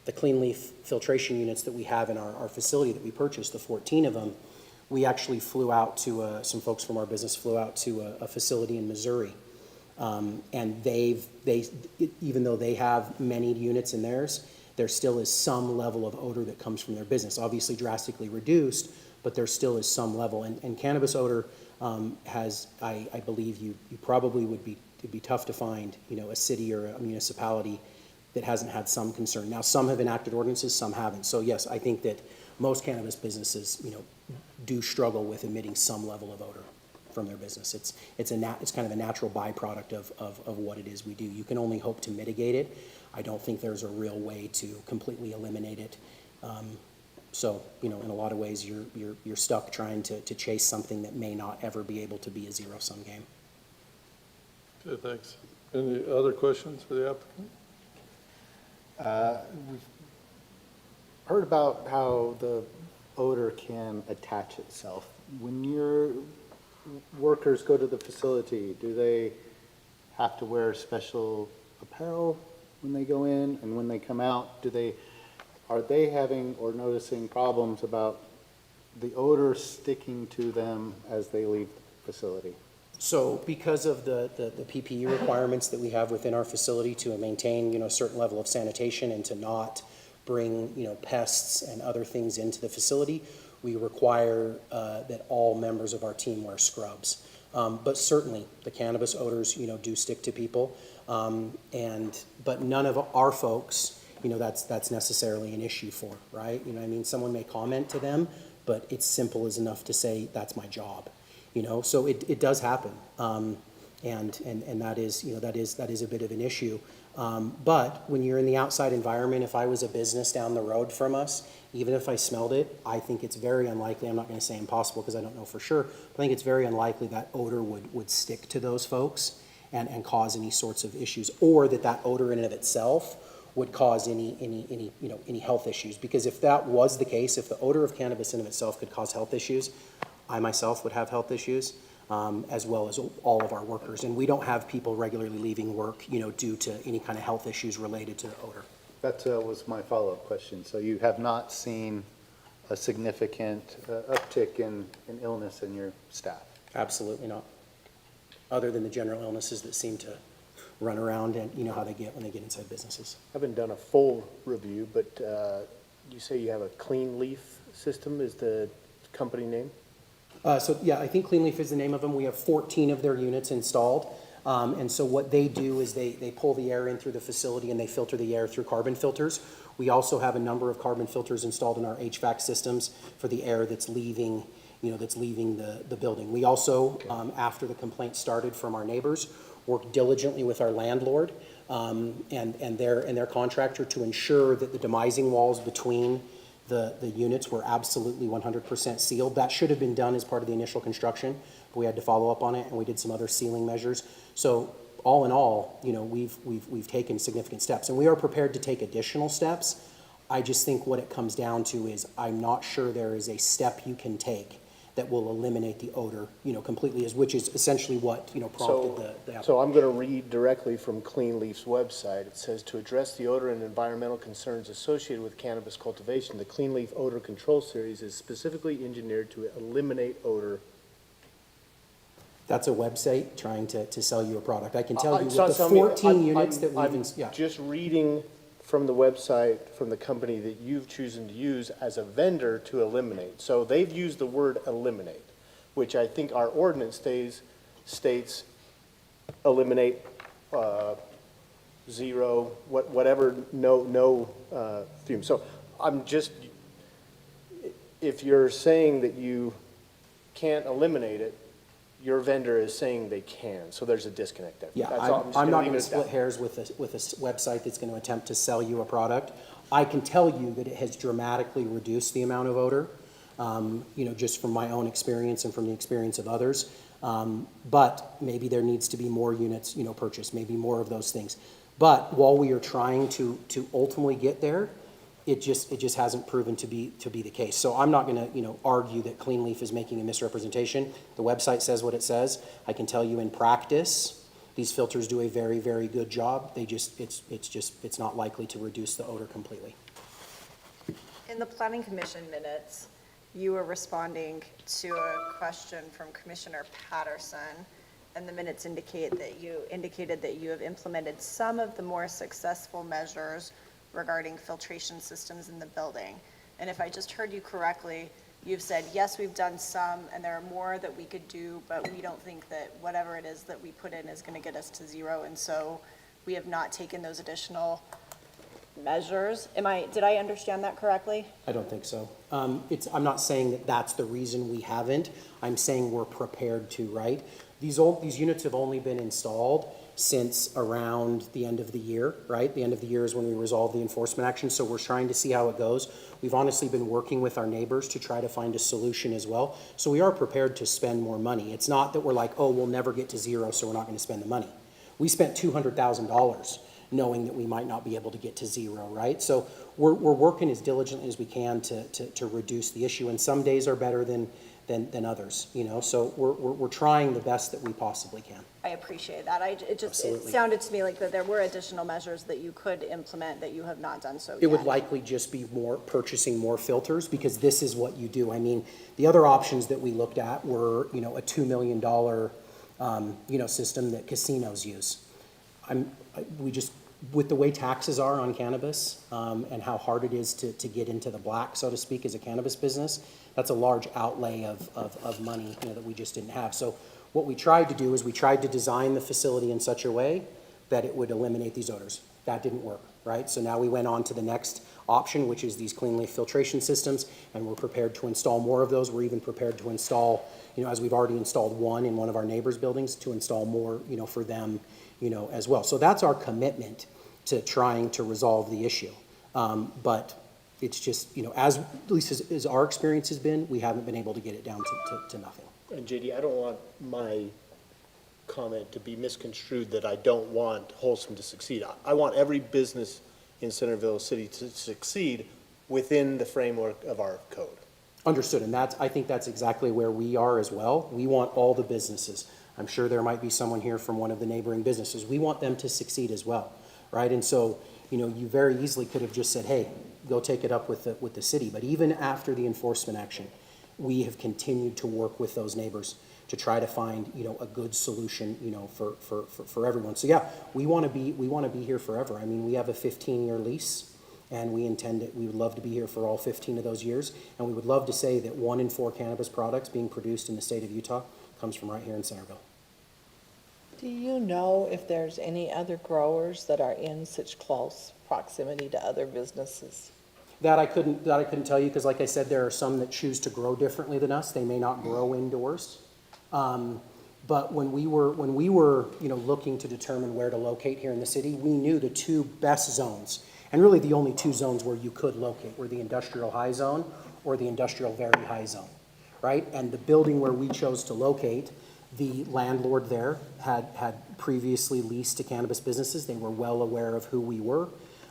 the clean leaf filtration units that we have in our facility that we purchased, the 14 of them, we actually flew out to, some folks from our business flew out to a facility in Missouri. And even though they have many units in theirs, there still is some level of odor that comes from their business. Obviously drastically reduced, but there still is some level. And cannabis odor has, I believe you probably it'd be tough to find, a city or a municipality that hasn't had some concern. Now, some have enacted ordinances, some haven't. So yes, I think that most cannabis businesses, do struggle with emitting some level of odor from their business. It's kind of a natural byproduct of what it is we do. You can only hope to mitigate it. I don't think there's a real way to completely eliminate it. So, in a lot of ways, you're stuck trying to chase something that may not ever be able to be a zero-sum game. Okay, thanks. Any other questions for the applicant? We've heard about how the odor can attach itself. When your workers go to the facility, do they have to wear special apparel when they go in, and when they come out, are they having or noticing problems about the odor sticking to them as they leave the facility? So because of the PPE requirements that we have within our facility to maintain, a certain level of sanitation and to not bring, pests and other things into the facility, we require that all members of our team wear scrubs. But certainly the cannabis odors, do stick to people. But none of our folks, that's necessarily an issue for, right? Someone may comment to them, but it's simple as enough to say, that's my job. So it does happen. And that is, that is a bit of an issue. But when you're in the outside environment, if I was a business down the road from us, even if I smelled it, I think it's very unlikely, I'm not gonna say impossible because I don't know for sure, but I think it's very unlikely that odor would stick to those folks and cause any sorts of issues, or that odor in and of itself would cause any health issues. Because if that was the case, if the odor of cannabis in and of itself could cause health issues, I myself would have health issues, as well as all of our workers. And we don't have people regularly leaving work, due to any kind of health issues related to the odor. That was my follow-up question. So you have not seen a significant uptick in illness in your staff? Absolutely not. Other than the general illnesses that seem to run around, and you know how they get when they get inside businesses. I haven't done a full review, but you say you have a Clean Leaf system is the company name? So yeah, I think Clean Leaf is the name of them. We have 14 of their units installed. And so what they do is they pull the air in through the facility and they filter the air through carbon filters. We also have a number of carbon filters installed in our HVAC systems for the air that's leaving, the building. We also, after the complaint started from our neighbors, worked diligently with our landlord and their contractor to ensure that the demising walls between the units were absolutely 100% sealed. That should have been done as part of the initial construction, but we had to follow up on it, and we did some other sealing measures. So all in all, we've taken significant steps, and we are prepared to take additional steps. I just think what it comes down to is I'm not sure there is a step you can take that will eliminate the odor, completely, which is essentially what, prompted the So I'm going to read directly from Clean Leaf's website. It says, to address the odor and environmental concerns associated with cannabis cultivation, the Clean Leaf Odor Control Series is specifically engineered to eliminate odor. That's a website trying to sell you a product. I can tell you with So- the so I mean, 14 units that we've, I'm just reading from the website, from the company that you've chosen to use as a vendor to eliminate. So they've used the word eliminate, which I think our ordinance states eliminate, zero, whatever, no fume. So I'm just, if you're saying that you can't eliminate it, your vendor is saying they can, so there's a disconnect there. yeah, That's all. just I'm not leave going it to at split that. hairs with a website that's going to attempt to sell you a product. I can tell you that it has dramatically reduced the amount of odor, just from my own experience and from the experience of others. But maybe there needs to be more units, purchased, maybe more of those things. But while we are trying to ultimately get there, it just hasn't proven to be the case. So I'm not going to, argue that Clean Leaf is making a misrepresentation. The website says what it says. I can tell you in practice, these filters do a very, very good job. It's not likely to reduce the odor completely. In the Planning Commission minutes, you were responding to a question from Commissioner Patterson, and the minutes indicated that you have implemented some of the more successful measures regarding filtration systems in the building. And if I just heard you correctly, you've said, yes, we've done some, and there are more that we could do, but we don't think that whatever it is that we put in is going to get us to zero, and so we have not taken those additional measures. Did I understand that correctly? I don't think so. I'm not saying that that's the reason we haven't. I'm saying we're prepared to, right? These units have only been installed since around the end of the year, right? The end of the year is when we resolve the enforcement action, so we're trying to see how it goes. We've honestly been working with our neighbors to try to find a solution as well. So we are prepared to spend more money. It's not that we're like, oh, we'll never get to zero, so we're not going to spend the money. We spent $200,000 knowing that we might not be able to get to zero, right? So we're working as diligently as we can to reduce the issue, and some days are better than others, so we're trying the best that we possibly can. I appreciate that. It Absolutely. sounded to me like that there were additional measures that you could implement that you have not done so yet. It would likely just be purchasing more filters, because this is what you do. I mean, the other options that we looked at were, a $2 million, system that casinos use. With the way taxes are on cannabis, and how hard it is to get into the black, so to speak, as a cannabis business, that's a large outlay of money, that we just didn't have. So what we tried to do is we tried to design the facility in such a way that it would eliminate these odors. That didn't work, right? So now we went on to the next option, which is these clean leaf filtration systems, and we're prepared to install more of those. We're even prepared to install, as we've already installed one in one of our neighbors' buildings, to install more, for them, as well. So that's our commitment to trying to resolve the issue. But it's just, as, at least as our experience has been, we haven't been able to get it down to nothing. And JD, I don't want my comment to be misconstrued that I don't want Wholesome to succeed. I want every business in Centerville City to succeed within the framework of our code. Understood, and I think that's exactly where we are as well. We want all the businesses. I'm sure there might be someone here from one of the neighboring businesses. We want them to succeed as well, right? And so, you very easily could have just said, hey, go take it up with the city. But even after the enforcement action, we have continued to work with those neighbors to try to find, a good solution, for everyone. So yeah, we want to be here forever. I mean, we have a 15-year lease, and we would love to be here for all 15 of those years. And we would love to say that 1 in 4 cannabis products being produced in the state of Utah comes from right here in Centerville. Do you know if there's any other growers that are in such close proximity to other businesses? That I couldn't tell you, because like I said, there are some that choose to grow differently than us. They may not grow indoors. But when we were looking to determine where to locate here in the city, we knew the 2 best zones, and really the only 2 zones where you could locate were the industrial high zone or the industrial very high zone, right? And the building where we chose to locate, the landlord there had previously leased to cannabis businesses. They were well aware of who we were.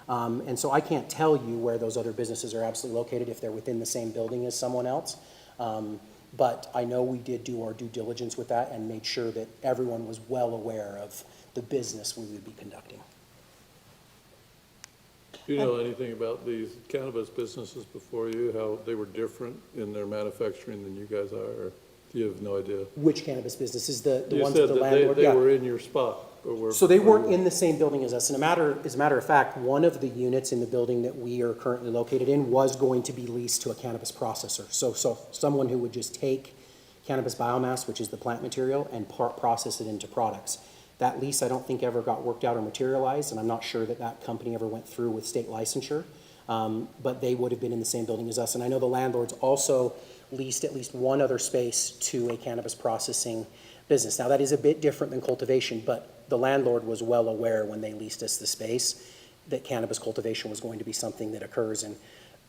And so I can't tell you where those other businesses are absolutely located if they're within the same building as someone else. But I know we did do our due diligence with that and made sure that everyone was well aware of the business we would be conducting. Do you know anything about these cannabis businesses before you, how they were different in their manufacturing than you guys are, or you have no idea? Which cannabis businesses? The You ones said that the that landlord? they Yeah. were in your spot, or were? So they weren't in the same building as us. And as a matter of fact, one of the units in the building that we are currently located in was going to be leased to a cannabis processor. So someone who would just take cannabis biomass, which is the plant material, and process it into products. That lease, I don't think, ever got worked out or materialized, and I'm not sure that company ever went through with state licensure. But they would have been in the same building as us. And I know the landlords also leased at least one other space to a cannabis processing business. Now, that is a bit different than cultivation, but the landlord was well aware when they leased us the space that cannabis cultivation was going to be something that occurs, and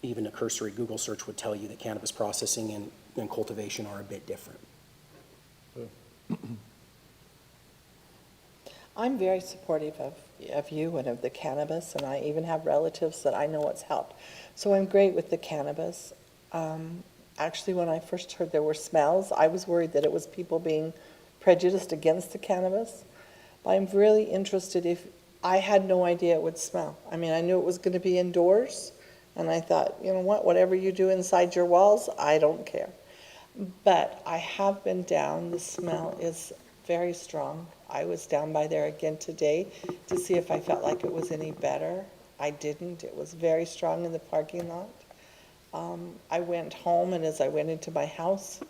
even a cursory Google search would tell you that cannabis processing and cultivation are a bit different. I'm very supportive of you and of the cannabis, and I even have relatives that I know it's helped. So I'm great with the cannabis. Actually, when I first heard there were smells, I was worried that it was people being prejudiced against the cannabis. But I'm really interested if, I had no idea it would smell. I mean, I knew it was going to be indoors, and I thought, you know what, whatever you do inside your walls, I don't care. But I have been down, the smell is very strong. I was down by there again today to see if I felt like it was any better. I didn't. It was very strong in the parking lot. I went home, and as I went into my house,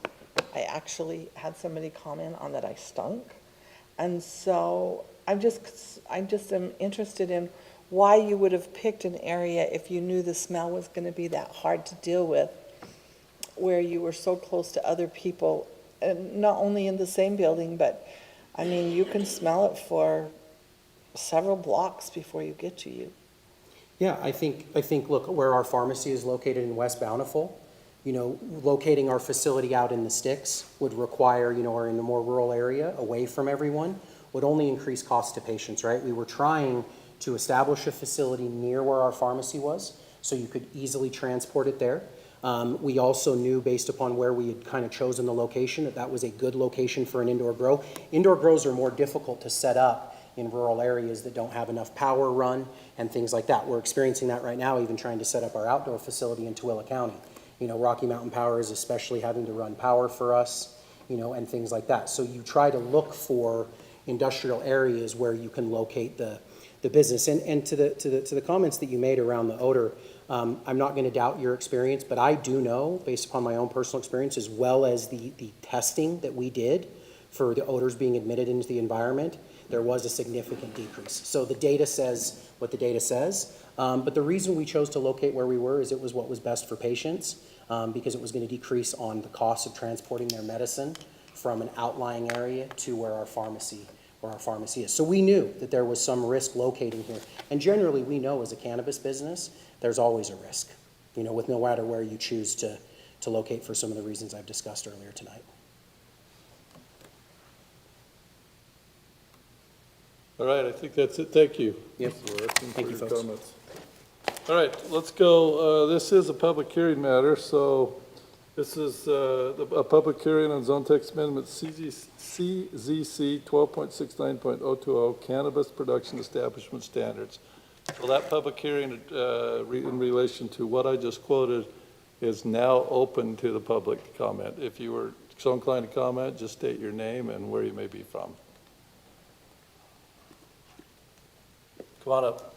I actually had somebody comment on that I stunk. And so I'm just interested in why you would have picked an area if you knew the smell was going to be that hard to deal with, where you were so close to other people, and not only in the same building, but I mean, you can smell it for several blocks before you get to you. Yeah, I think, look, where our pharmacy is located in West Bountiful, locating our facility out in the sticks would require, or in a more rural area, away from everyone, would only increase costs to patients, right? We were trying to establish a facility near where our pharmacy was, so you could easily transport it there. We also knew, based upon where we had kind of chosen the location, that was a good location for an indoor grow. Indoor grows are more difficult to set up in rural areas that don't have enough power run and things like that. We're experiencing that right now, even trying to set up our outdoor facility in Tooele County. Rocky Mountain Power is especially having to run power for us, and things like that. So you try to look for industrial areas where you can locate the business. And to the comments that you made around the odor, I'm not going to doubt your experience, but I do know, based upon my own personal experience, as well as the testing that we did for the odors being admitted into the environment, there was a significant decrease. So the data says what the data says, but the reason we chose to locate where we were is it was what was best for patients, because it was going to decrease on the cost of transporting their medicine from an outlying area to where our pharmacy is. So we knew that there was some risk locating here. And generally, we know as a cannabis business, there's always a risk, with no matter where you choose to locate for some of the reasons I've discussed earlier tonight. All right, I think that's it. Thank you. Yep. Mr. Larson, Thank for you, your folks. comments. All right, let's go. This is a public hearing matter, so this is a public hearing on Zone Text Amendment CZC 12.69.020 Cannabis Production Establishment Standards. So that public hearing in relation to what I just quoted is now open to the public to comment. If you were so inclined to comment, just state your name and where you may be from. Come on up.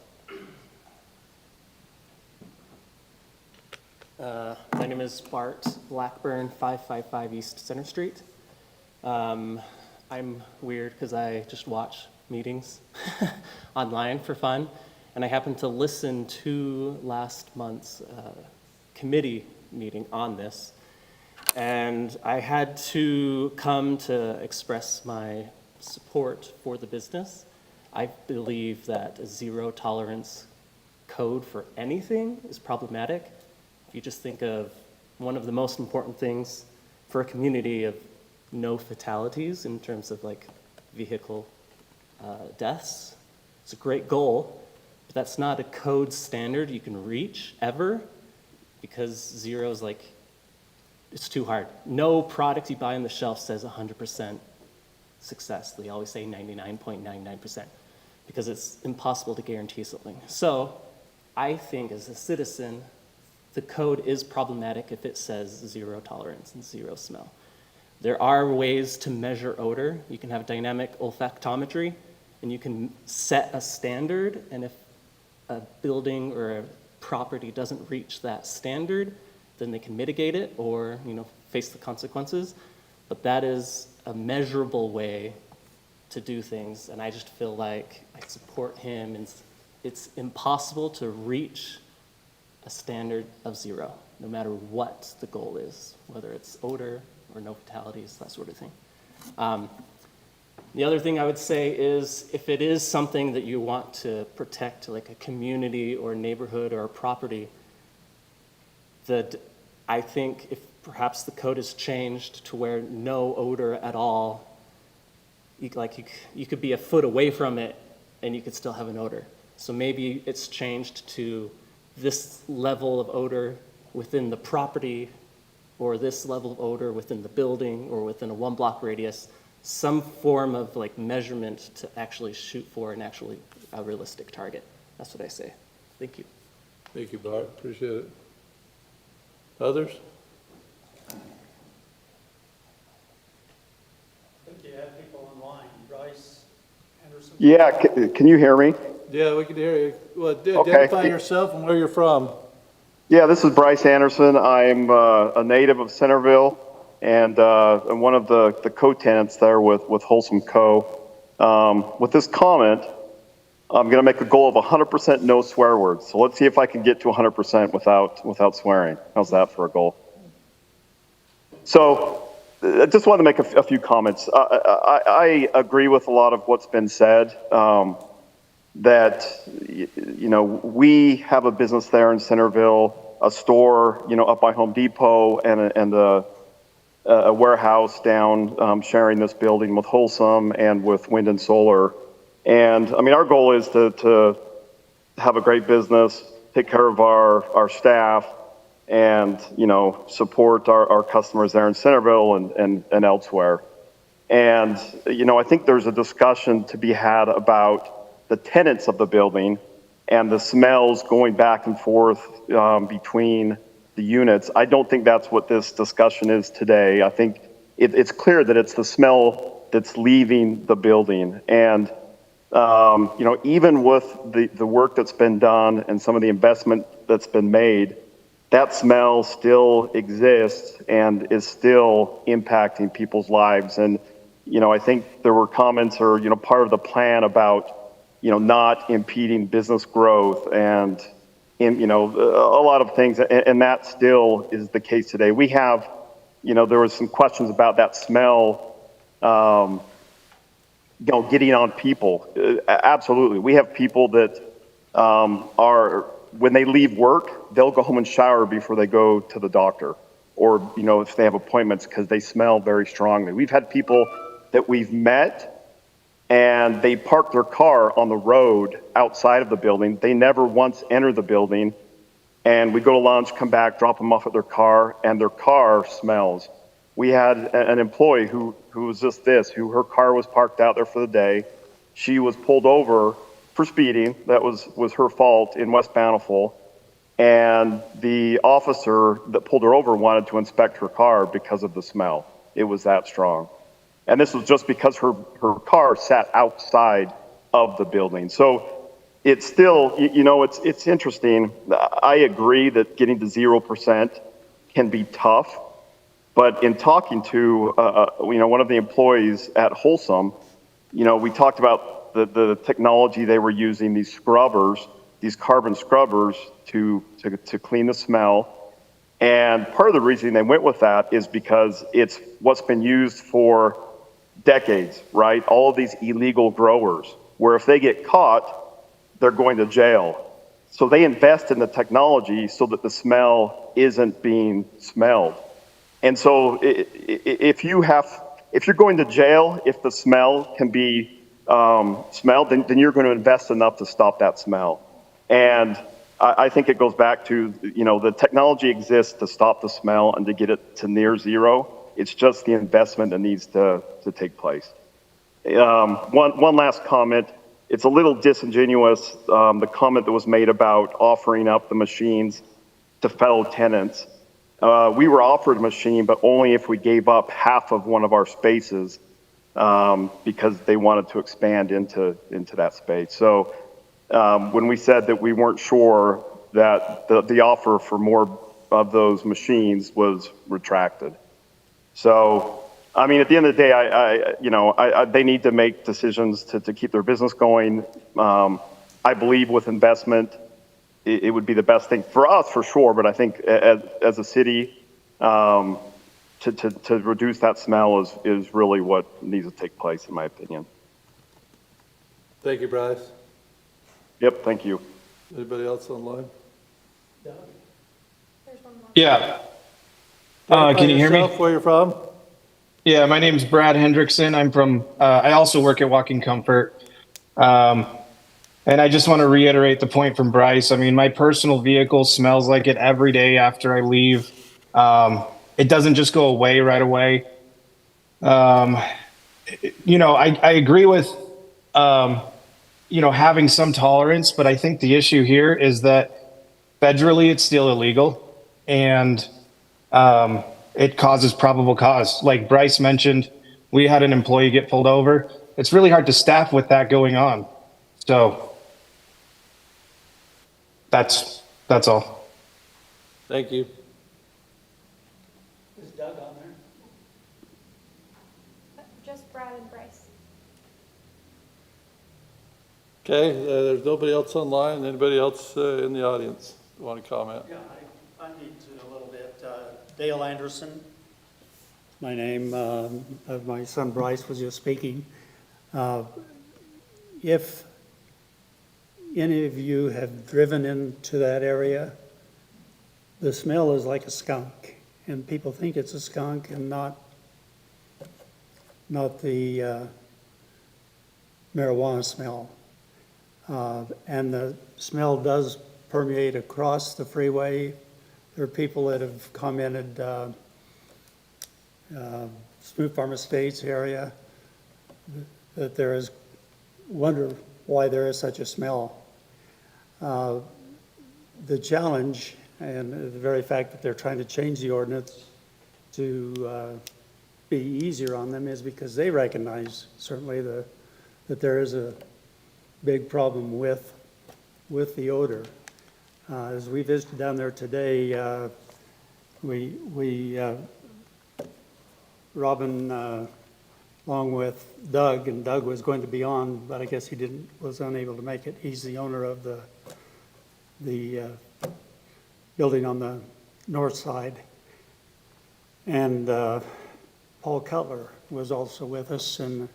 My name is Bart Blackburn, 555 East Center Street. I'm weird because I just watch meetings online for fun, and I happened to listen to last month's committee meeting on this, and I had to come to express my support for the business. I believe that a zero tolerance code for anything is problematic. If you just think of one of the most important things for a community of no fatalities in terms of like vehicle deaths, it's a great goal, but that's not a code standard you can reach ever, because zero is like, it's too hard. No product you buy on the shelf says 100% success. They always say 99.99%. because it's impossible to guarantee something. So I think as a citizen, the code is problematic if it says zero tolerance and zero smell. There are ways to measure odor. You can have dynamic olfactometry, and you can set a standard, and if a building or a property doesn't reach that standard, then they can mitigate it or face the consequences. But that is a measurable way to do things, and I just feel like I support him, and it's impossible to reach a standard of zero, no matter what the goal is, whether it's odor or no fatalities, that sort of thing. The other thing I would say is if it is something that you want to protect, like a community or a neighborhood or a property, that I think if perhaps the code is changed to where no odor at all, you could be a foot away from it and you could still have an odor. So maybe it's changed to this level of odor within the property, or this level of odor within the building, or within a 1 block radius, some form of like measurement to actually shoot for and actually a realistic target. That's what I say. Thank you. Thank you, Bart. Appreciate it. Others? I think you have people online. Bryce Anderson. Yeah, can you hear me? Yeah, we can hear you. Well, Okay. identify yourself and where you're from. Yeah, this is Bryce Anderson. I'm a native of Centerville and one of the co-tenants there with Wholesome Co. With this comment, I'm going to make a goal of 100% no swear words. So let's see if I can get to 100% without swearing. How's that for a goal? So I just wanted to make a few comments. I agree with a lot of what's been said. That, we have a business there in Centerville, a store, up by Home Depot, and a warehouse down sharing this building with Wholesome and with Wind and Solar. And I mean, our goal is to have a great business, take care of our staff, and, support our customers there in Centerville and elsewhere. And, I think there's a discussion to be had about the tenants of the building and the smells going back and forth between the units. I don't think that's what this discussion is today. I think it's clear that it's the smell that's leaving the building. And, even with the work that's been done and some of the investment that's been made, that smell still exists and is still impacting people's lives. And I think there were comments or, part of the plan about, not impeding business growth and, a lot of things, and that still is the case today. We have, there was some questions about that smell, getting on people. Absolutely. We have people that when they leave work, they'll go home and shower before they go to the doctor. Or, if they have appointments because they smell very strongly. We've had people that we've met and they park their car on the road outside of the building. They never once enter the building. And we go to lunch, come back, drop them off at their car, and their car smells. We had an employee who was just this, who her car was parked out there for the day. She was pulled over for speeding. That was her fault in West Bountiful. And the officer that pulled her over wanted to inspect her car because of the smell. It was that strong. And this was just because her car sat outside of the building. So it's still, it's interesting. I agree that getting to 0% can be tough. But in talking to, one of the employees at Wholesome, we talked about the technology they were using, these scrubbers, these carbon scrubbers to clean the smell. And part of the reason they went with that is because it's what's been used for decades, right? All of these illegal growers, where if they get caught, they're going to jail. So they invest in the technology so that the smell isn't being smelled. And so if you're going to jail, if the smell can be smelled, then you're going to invest enough to stop that smell. And I think it goes back to, the technology exists to stop the smell and to get it to near zero. It's just the investment that needs to take place. One last comment. It's a little disingenuous, the comment that was made about offering up the machines to fellow tenants. We were offered a machine, but only if we gave up half of one of our spaces, because they wanted to expand into that space. So when we said that we weren't sure that the offer for more of those machines was retracted. So, at the end of the day, they need to make decisions to keep their business going. I believe with investment, it would be the best thing for us for sure, but I think as a city, to reduce that smell is really what needs to take place, in my opinion. Thank you, Bryce. Yep, thank you. Anybody else online? There's one more. Yeah. Can you hear me? Where you're from? Yeah, my name's Brad Hendrickson. I'm from, I also work at Walking Comfort. And I just want to reiterate the point from Bryce. My personal vehicle smells like it every day after I leave. It doesn't just go away right away. I agree with, having some tolerance, but I think the issue here is that federally it's still illegal and it causes probable cause. Like Bryce mentioned, we had an employee get pulled over. It's really hard to staff with that going on. So that's all. Thank you. Is Doug on there? Just Brad and Bryce. Okay, there's nobody else online. Anybody else in the audience want to comment? Yeah, I need to a little bit. Dale Anderson, my name. My son Bryce was just speaking. If any of you have driven into that area, the smell is like a skunk, and people think it's a skunk and not the marijuana smell. And the smell does permeate across the freeway. There are people that have commented, Smooth Farm Estates area, that there is, wonder why there is such a smell. The challenge, and the very fact that they're trying to change the ordinance to be easier on them, is because they recognize certainly that there is a big problem with the odor. As we visited down there today, Robin along with Doug, and Doug was going to be on, but I guess he was unable to make it. He's the owner of the building on the north side. And Paul Cutler was also with us, and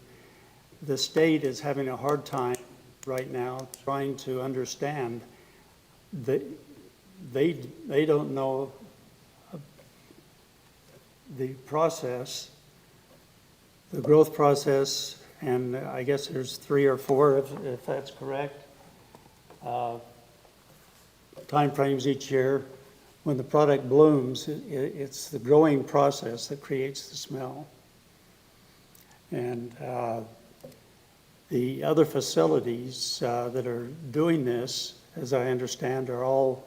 the state is having a hard time right now trying to understand that they don't know the process, the growth process, and I guess there's 3 or 4, if that's correct, timeframes each year. When the product blooms, it's the growing process that creates the smell. And the other facilities that are doing this, as I understand, are all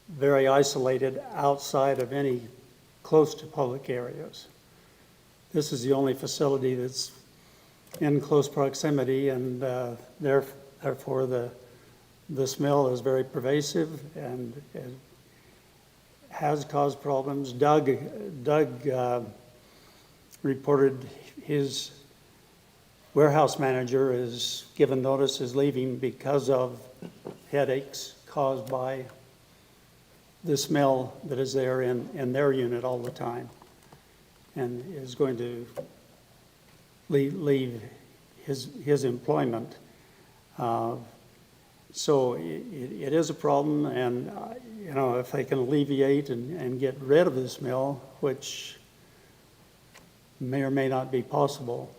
very isolated outside of any close to public areas. This is the only facility that's in close proximity, and therefore the smell is very pervasive and has caused problems. Doug reported his warehouse manager is given notice is leaving because of headaches caused by the smell that is there in their unit all the time, and is going to leave his employment. So it is a problem, and you know, if they can alleviate and get rid of the smell, which may or may not be possible,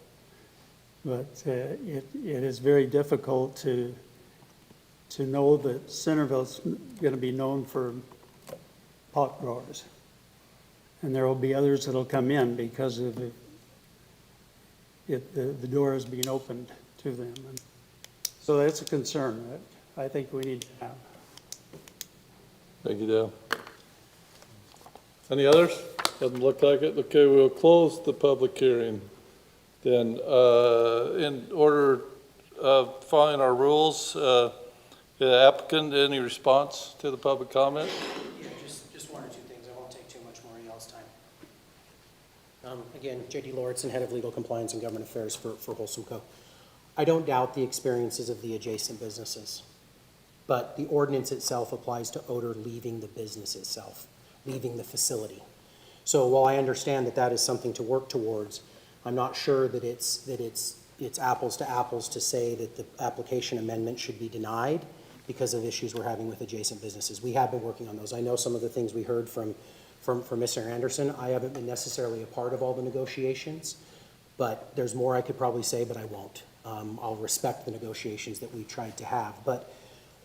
but it is very difficult to know that Centerville's going to be known for pot growers, and there will be others that'll come in because of the door is being opened to them. And so that's a concern that I think we need to have. Thank you, Dale. Any others? Doesn't look like it. Okay, we'll close the public hearing. Then, in order of following our rules, the applicant, any response to the public comment? Yeah, just 1 or 2 things. I won't take too much more of y'all's time. Again, J.D. Lauritsen, Head of Legal Compliance and Government Affairs for Wholesome Co. I don't doubt the experiences of the adjacent businesses, but the ordinance itself applies to odor leaving the business itself, leaving the facility. So while I understand that that is something to work towards, I'm not sure that it's apples to apples to say that the application amendment should be denied because of issues we're having with adjacent businesses. We have been working on those. I know some of the things we heard from Mr. Anderson. I haven't been necessarily a part of all the negotiations, but there's more I could probably say, but I won't. I'll respect the negotiations that we tried to have. But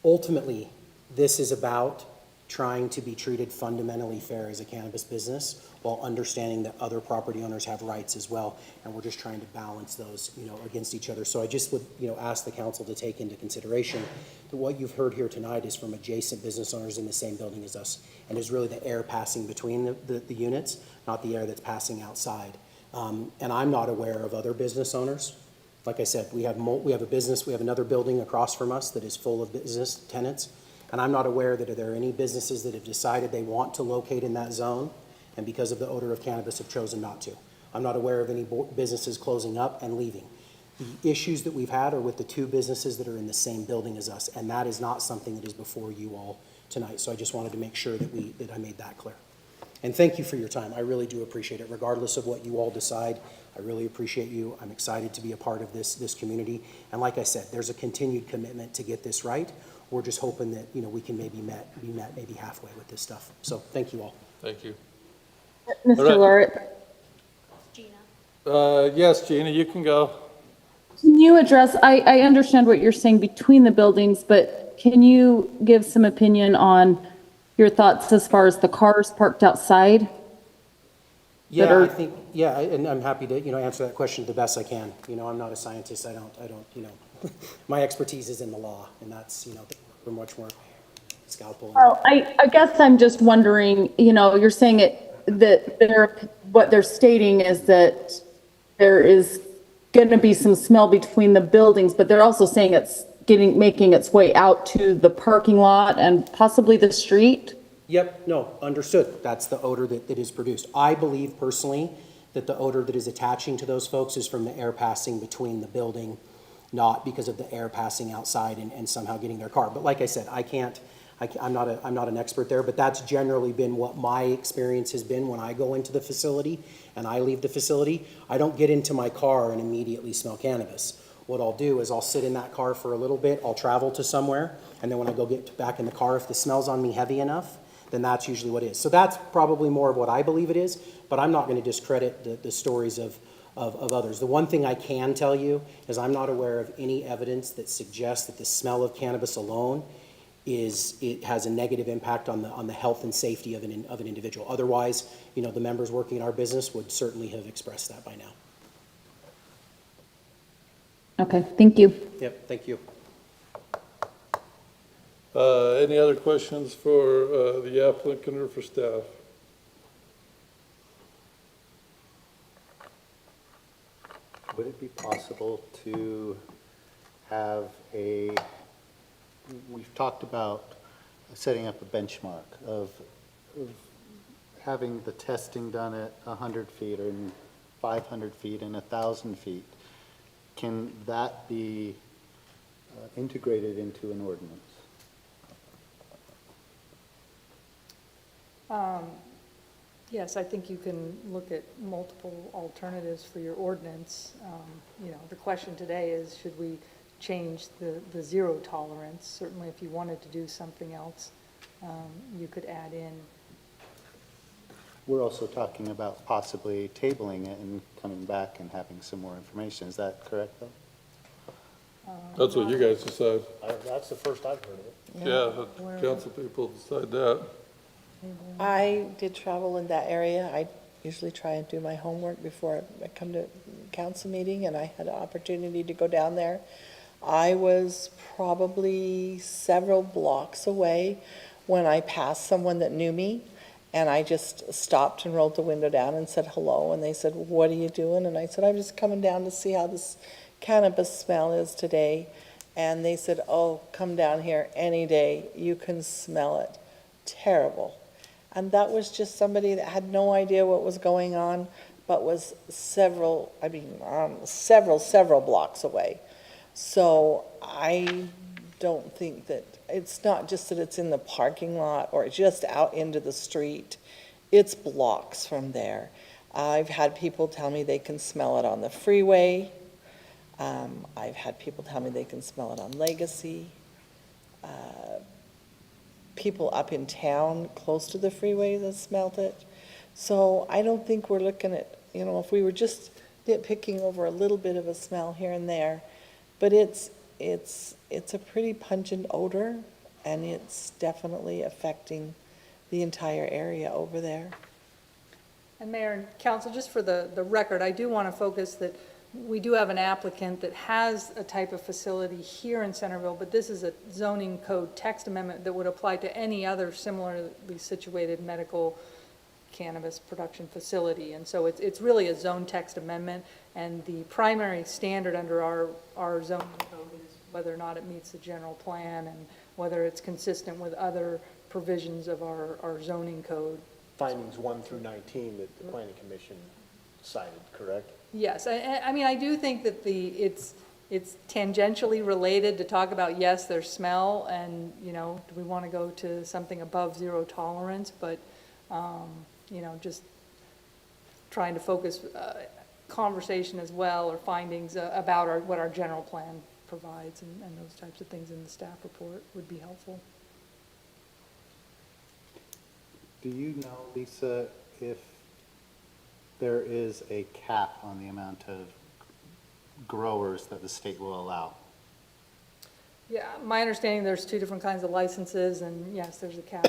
ultimately, this is about trying to be treated fundamentally fair as a cannabis business while understanding that other property owners have rights as well, and we're just trying to balance those, against each other. So I just would, ask the council to take into consideration that what you've heard here tonight is from adjacent business owners in the same building as us, and is really the air passing between the units, not the air that's passing outside. And I'm not aware of other business owners. Like I said, we have another building across from us that is full of business tenants. And I'm not aware that there are any businesses that have decided they want to locate in that zone, and because of the odor of cannabis have chosen not to. I'm not aware of any businesses closing up and leaving. The issues that we've had are with the 2 businesses that are in the same building as us, and that is not something that is before you all tonight. So I just wanted to make sure that I made that clear. And thank you for your time. I really do appreciate it. Regardless of what you all decide, I really appreciate you. I'm excited to be a part of this community. And like I said, there's a continued commitment to get this right. We're just hoping that, we can maybe be met maybe halfway with this stuff. So thank you all. Thank you. Mr. All right. Lauritsen, Gina. Yes, Gina, you can go. can you address, I understand what you're saying between the buildings, but can you give some opinion on your thoughts as far as the cars parked outside? Yeah, I think, and I'm happy to, answer that question the best I can. I'm not a scientist. I don't, my expertise is in the law, and that's, we're much more scalpel. Well, I guess I'm just wondering, you're saying what they're stating is that there is going to be some smell between the buildings, but they're also saying it's making its way out to the parking lot and possibly the street. Yep, no, understood. That's the odor that is produced. I believe personally that the odor that is attaching to those folks is from the air passing between the building, not because of the air passing outside and somehow getting their car. But like I said, I'm not an expert there, but that's generally been what my experience has been when I go into the facility and I leave the facility. I don't get into my car and immediately smell cannabis. What I'll do is I'll sit in that car for a little bit, I'll travel to somewhere, and then when I go get back in the car, if the smell's on me heavy enough, then that's usually what it is. So that's probably more of what I believe it is, but I'm not going to discredit the stories of others. The one thing I can tell you is I'm not aware of any evidence that suggests that the smell of cannabis alone it has a negative impact on the health and safety of an individual. Otherwise, the members working in our business would certainly have expressed that by now. Okay, thank you. Yep, thank you. Any other questions for the applicant or for staff? Would it be possible to have we've talked about setting up a benchmark of having the testing done at 100 feet or 500 feet and 1,000 feet. Can that be integrated into an ordinance? Yes, I think you can look at multiple alternatives for your ordinance. The question today is, should we change the zero tolerance? Certainly, if you wanted to do something else, you could add in. We're also talking about possibly tabling it and coming back and having some more information. Is that correct, though? That's what you guys decide. That's the first I've heard of it. Yeah, the council people decide that. I did travel in that area. I usually try and do my homework before I come to council meeting, and I had an opportunity to go down there. I was probably several blocks away when I passed someone that knew me, and I just stopped and rolled the window down and said hello, and they said, "What are you doing?" And I said, "I'm just coming down to see how this cannabis smell is today." And they said, "Oh, come down here any day. You can smell it. Terrible." And that was just somebody that had no idea what was going on, but was several blocks away. So I don't think that, it's not just that it's in the parking lot or just out into the street. It's blocks from there. I've had people tell me they can smell it on the freeway. I've had people tell me they can smell it on Legacy. People up in town close to the freeway that smelled it. So I don't think we're looking at, if we were just nitpicking over a little bit of a smell here and there, but it's a pretty pungent odor, and it's definitely affecting the entire area over there. And Mayor and Council, just for the record, I do want to focus that we do have an applicant that has a type of facility here in Centerville, but this is a zoning code text amendment that would apply to any other similarly situated medical cannabis production facility. And so it's really a zone text amendment, and the primary standard under our zoning code is whether or not it meets the general plan and whether it's consistent with other provisions of our zoning code. Findings 1 through 19 that the planning commission cited, correct? Yes, I mean, I do think that it's tangentially related to talk about, yes, there's smell, and, do we want to go to something above zero tolerance, but, just trying to focus conversation as well, or findings about what our general plan provides, and those types of things in the staff report would be helpful. Do you know, Lisa, if there is a cap on the amount of growers that the state will allow? Yeah, my understanding, there's 2 different kinds of licenses, and yes, there's a cap.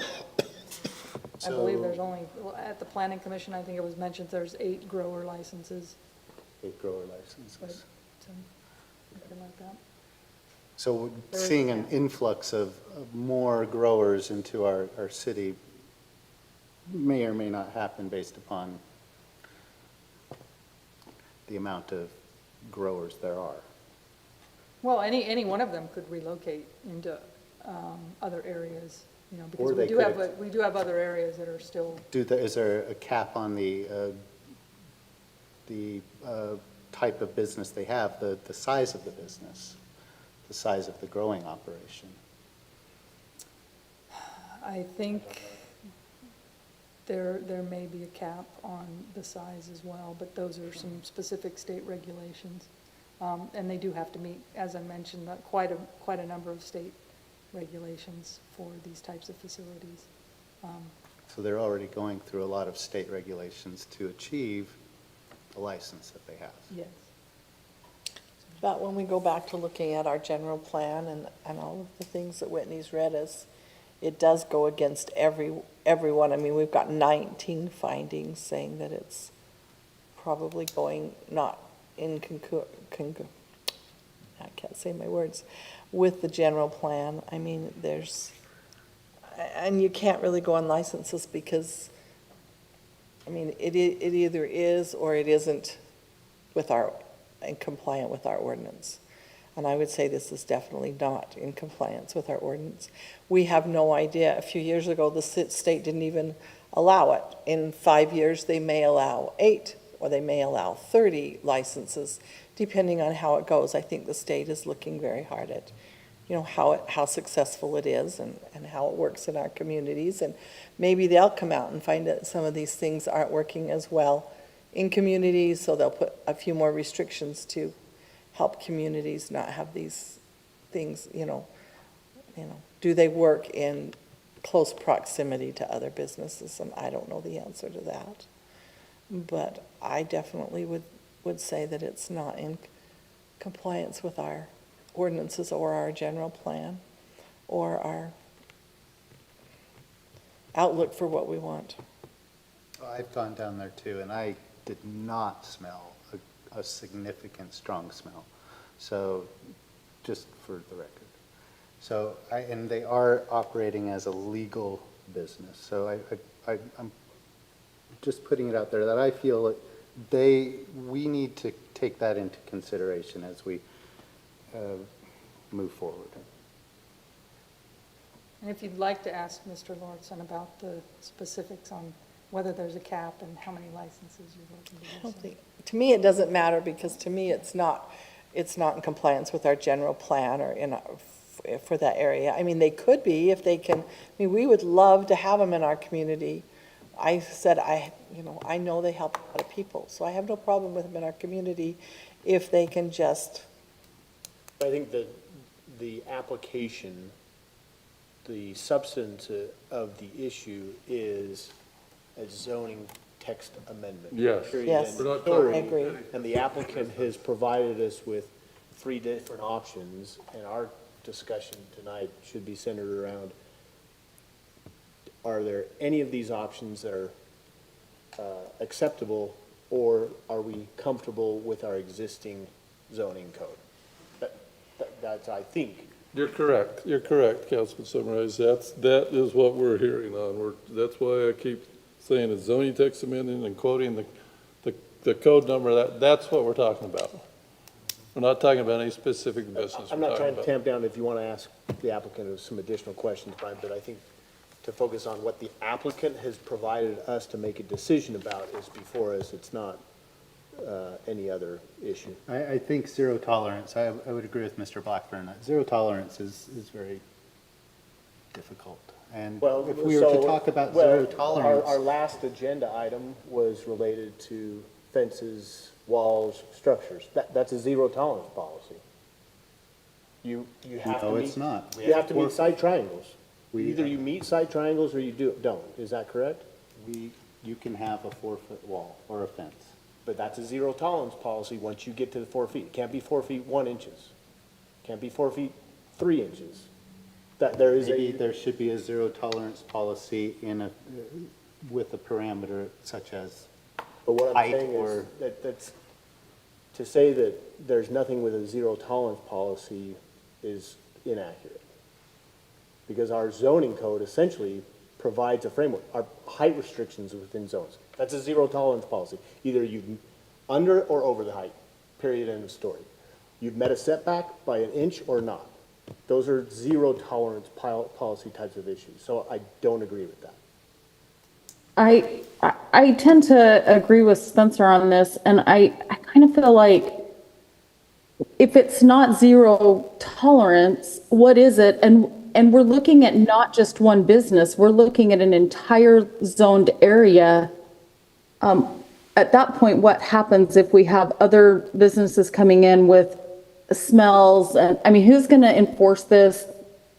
I believe there's only, at the planning commission, I think it was mentioned, there's 8 grower licenses. 8 grower licenses. Something like that. So seeing an influx of more growers into our city may or may not happen based upon the amount of growers there are. Well, any one of them could relocate into other areas, because Or they we do have other areas that are still. Is there a cap on the the type of business they have, the size of the business, the size of the growing operation. I think there may be a cap on the size as well, but those are some specific state regulations. And they do have to meet, as I mentioned, quite a number of state regulations for these types of facilities. So they're already going through a lot of state regulations to achieve the license that they have. Yes. But when we go back to looking at our general plan and all of the things that Whitney's read us, it does go against everyone. I mean, we've got 19 findings saying that it's probably going not in I can't say my words, with the general plan. I mean, and you can't really go on licenses because, I mean, it either is or it isn't and compliant with our ordinance. And I would say this is definitely not in compliance with our ordinance. We have no idea. A few years ago, the state didn't even allow it. In 5 years, they may allow 8 or they may allow 30 licenses, depending on how it goes. I think the state is looking very hard at, how successful it is and how it works in our communities. And maybe they'll come out and find that some of these things aren't working as well in communities, so they'll put a few more restrictions to help communities not have these things, do they work in close proximity to other businesses? And I don't know the answer to that. But I definitely would say that it's not in compliance with our ordinances or our general plan or our outlook for what we want. I've gone down there too, and I did not smell a significant strong smell. So, just for the record. So, and they are operating as a legal business. So I'm just putting it out there that I feel that we need to take that into consideration as we move forward. And if you'd like to ask Mr. Lordson about the specifics on whether there's a cap and how many licenses you're looking to I don't do. think, to me, it doesn't matter because to me, it's not in compliance with our general plan or for that area. I mean, they could be if they can, we would love to have them in our community. I said, I know they help a lot of people, so I have no problem with them in our community if they can just. I think that the application, the substance of the issue is a zoning text amendment. Yes. Period. Yes, End of I story. agree. And the applicant has provided us with 3 different options, and our discussion tonight should be centered around, are there any of these options that are acceptable, or are we comfortable with our existing zoning code? That's, I think. You're correct, Councilman Summers. That is what we're hearing on. That's why I keep saying it's zoning text amendment and quoting the code number. That's what we're talking about. We're not talking about any specific business. I'm not trying to tamp down if you want to ask the applicant some additional questions, Brian, but I think to focus on what the applicant has provided us to make a decision about is before us. It's not any other issue. I think zero tolerance, I would agree with Mr. Blackburn. Zero tolerance is very difficult. And Well, if we were to talk about zero tolerance. Our last agenda item was related to fences, walls, structures. That's a zero tolerance policy. You have to No, meet. it's not. You have to meet side triangles. We- Either you meet side triangles or you don't. Is that correct? You can have a 4-foot wall or a fence. But that's a zero tolerance policy once you get to the 4 feet. It can't be 4 feet 1 inches. Can't be 4 feet 3 inches. That there is Maybe there should be a zero tolerance policy with a parameter such as But what I'm height saying or. is that's, to say that there's nothing with a zero tolerance policy is inaccurate. Because our zoning code essentially provides a framework, our height restrictions within zones. That's a zero tolerance policy. Either you under or over the height, period, end of story. You've met a setback by an inch or not. Those are zero tolerance policy types of issues. So I don't agree with that. I I tend to agree with Spencer on this, and I kind of feel like if it's not zero tolerance, what is it? And we're looking at not just one business, we're looking at an entire zoned area. At that point, what happens if we have other businesses coming in with smells? And I mean, who's going to enforce this?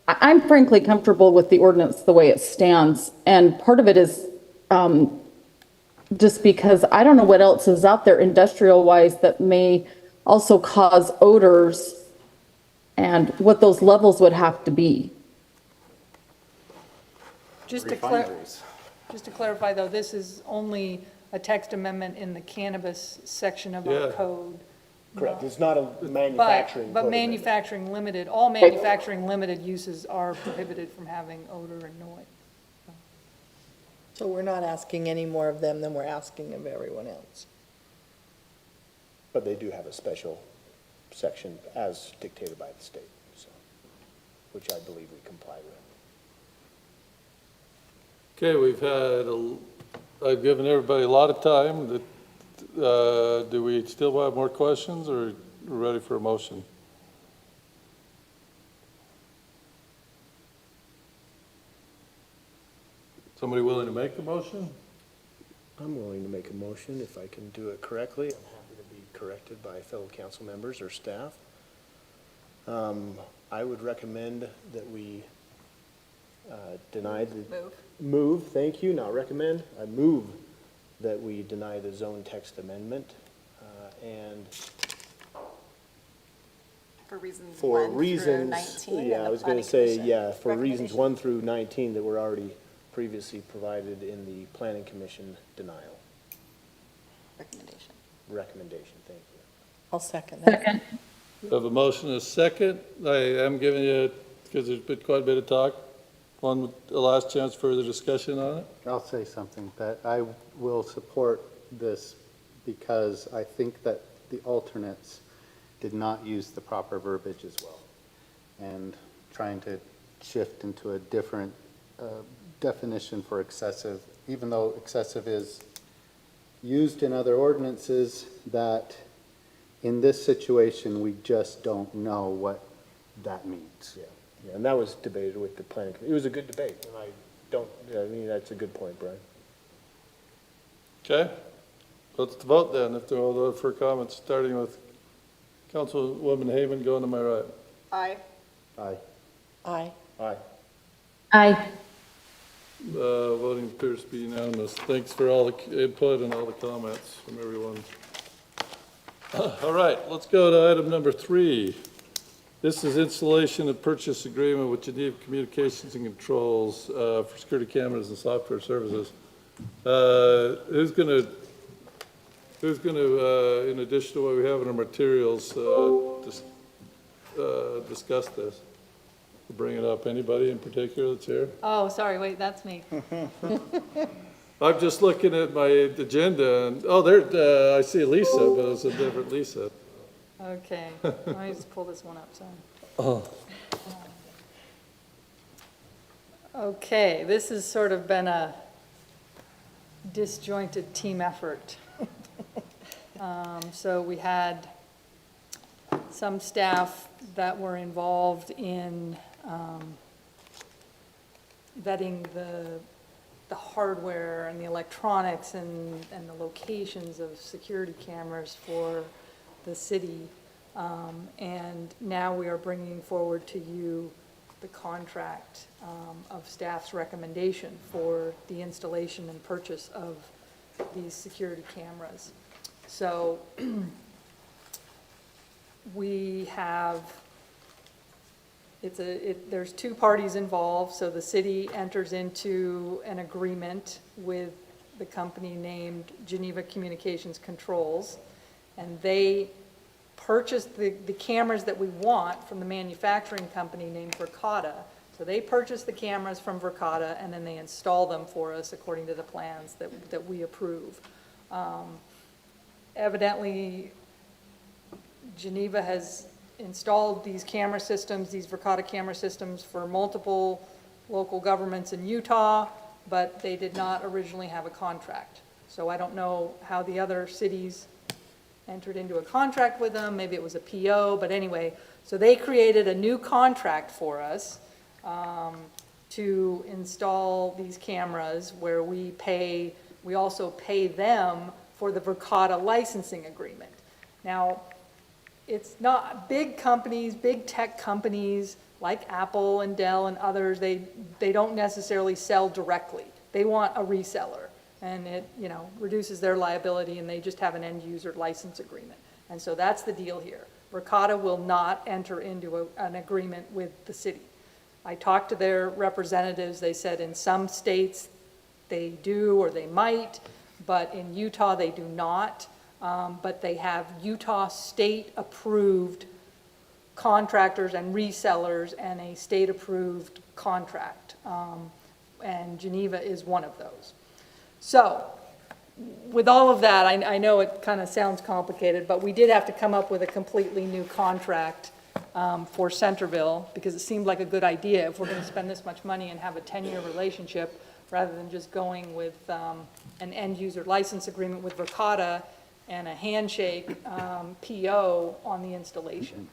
I'm frankly comfortable with the ordinance the way it stands. And part of it is just because I don't know what else is out there industrial wise that may also cause odors and what those levels would have to be. Just to clarify, though, this is only a text amendment in the cannabis section of our Yeah. code. Correct, it's not a manufacturing. But code amendment. manufacturing limited, all manufacturing limited uses are prohibited from having odor and noise. So we're not asking any more of them than we're asking of everyone else. But they do have a special section as dictated by the state, so, which I believe we comply with. Okay, I've given everybody a lot of time. Do we still have more questions, or we're ready for a motion? Somebody willing to make the motion? I'm willing to make a motion if I can do it correctly. I'm happy to be corrected by fellow council members or staff. I would recommend that we deny the. Move, thank you, not recommend. I move that we deny the zone text amendment, and For reasons for 1 reasons, through 19. yeah, and I the was gonna planning say, commission yeah, for reasons recommendation. 1 through 19 that were already previously provided in the planning commission denial. Recommendation, thank you. I'll second that. Second. We have a motion and a second. I am giving you, because there's been quite a bit of talk, a last chance for further discussion on it. I'll say something, that I will support this because I think that the alternates did not use the proper verbiage as well. And trying to shift into a different definition for excessive, even though excessive is used in other ordinances, that in this situation, we just don't know what that means. Yeah, yeah, and that was debated with the planning, it was a good debate, and I mean, that's a good point, Brian. Okay, let's vote then, if there are all for comments, starting with Councilwoman Haven, going to my right. Aye. Aye. Aye. Aye. Aye. Voting appears to be unanimous. Thanks for all the input and all the comments from everyone. All right, let's go to item number 3. This is installation and purchase agreement with Geneva Communications and Controls for security cameras and software services. Who's going to, in addition to what we have in our materials, discuss this? Bring it up. Anybody in particular that's here? Oh, sorry, wait, that's me. I'm just looking at my agenda, and, oh, there, I see Lisa, but it's a different Lisa. Okay, let me just pull this one up, sorry. Oh. Okay, this has sort of been a disjointed team effort. So we had some staff that were involved in vetting the hardware and the electronics and the locations of security cameras for the city. And now we are bringing forward to you the contract of staff's recommendation for the installation and purchase of these security cameras. So we have, there's 2 parties involved, so the city enters into an agreement with the company named Geneva Communications Controls, and they purchase the cameras that we want from the manufacturing company named Verkada. So they purchase the cameras from Verkada, and then they install them for us according to the plans that we approve. Evidently, Geneva has installed these camera systems, these Verkada camera systems, for multiple local governments in Utah, but they did not originally have a contract. So I don't know how the other cities entered into a contract with them, maybe it was a PO, but anyway, so they created a new contract for us to install these cameras where we also pay them for the Verkada licensing agreement. Now, it's not big companies, big tech companies like Apple and Dell and others, they don't necessarily sell directly. They want a reseller, and it, you know, reduces their liability, and they just have an end user license agreement. And so that's the deal here. Verkada will not enter into an agreement with the city. I talked to their representatives, they said in some states they do or they might, but in Utah they do not. But they have Utah state-approved contractors and resellers and a state-approved contract. And Geneva is one of those. So, with all of that, I know it kind of sounds complicated, but we did have to come up with a completely new contract for Centerville, because it seemed like a good idea if we're going to spend this much money and have a 10-year relationship, rather than just going with an end-user license agreement with Verkada and a handshake PO on the installation.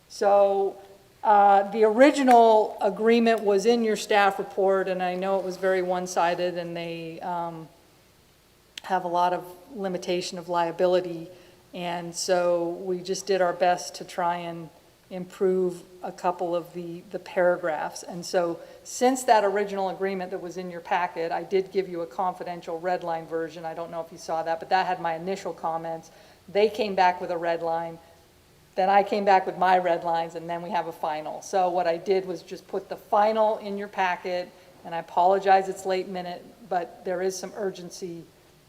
So the original agreement was in your staff report, and I know it was very one-sided, and they have a lot of limitation of liability, and so we just did our best to try and improve a couple of the paragraphs. And so since that original agreement that was in your packet, I did give you a confidential red line version. I don't know if you saw that, but that had my initial comments. They came back with a red line. Then I came back with my red lines, and then we have a final. So what I did was just put the final in your packet, and I apologize it's late minute, but there is some urgency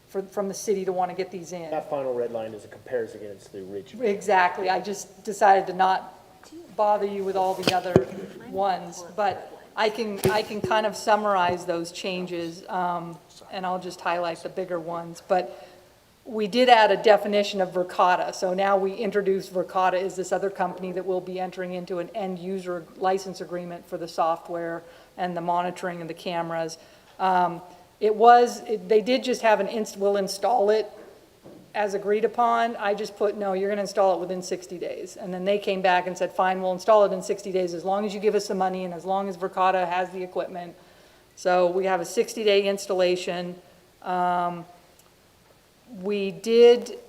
from the city to want to get these in. That final red line is a comparison against the original. Exactly. I just decided to not bother you with all the other ones, but I can kind of summarize those changes, and I'll just highlight the bigger ones. But we did add a definition of Verkada. So now we introduce Verkada as this other company that will be entering into an end user license agreement for the software and the monitoring and the cameras. They did just have we'll install it as agreed upon. I just put, no, you're going to install it within 60 days. And then they came back and said, fine, we'll install it in 60 days as long as you give us the money and as long as Verkada has the equipment. So we have a 60-day installation. We did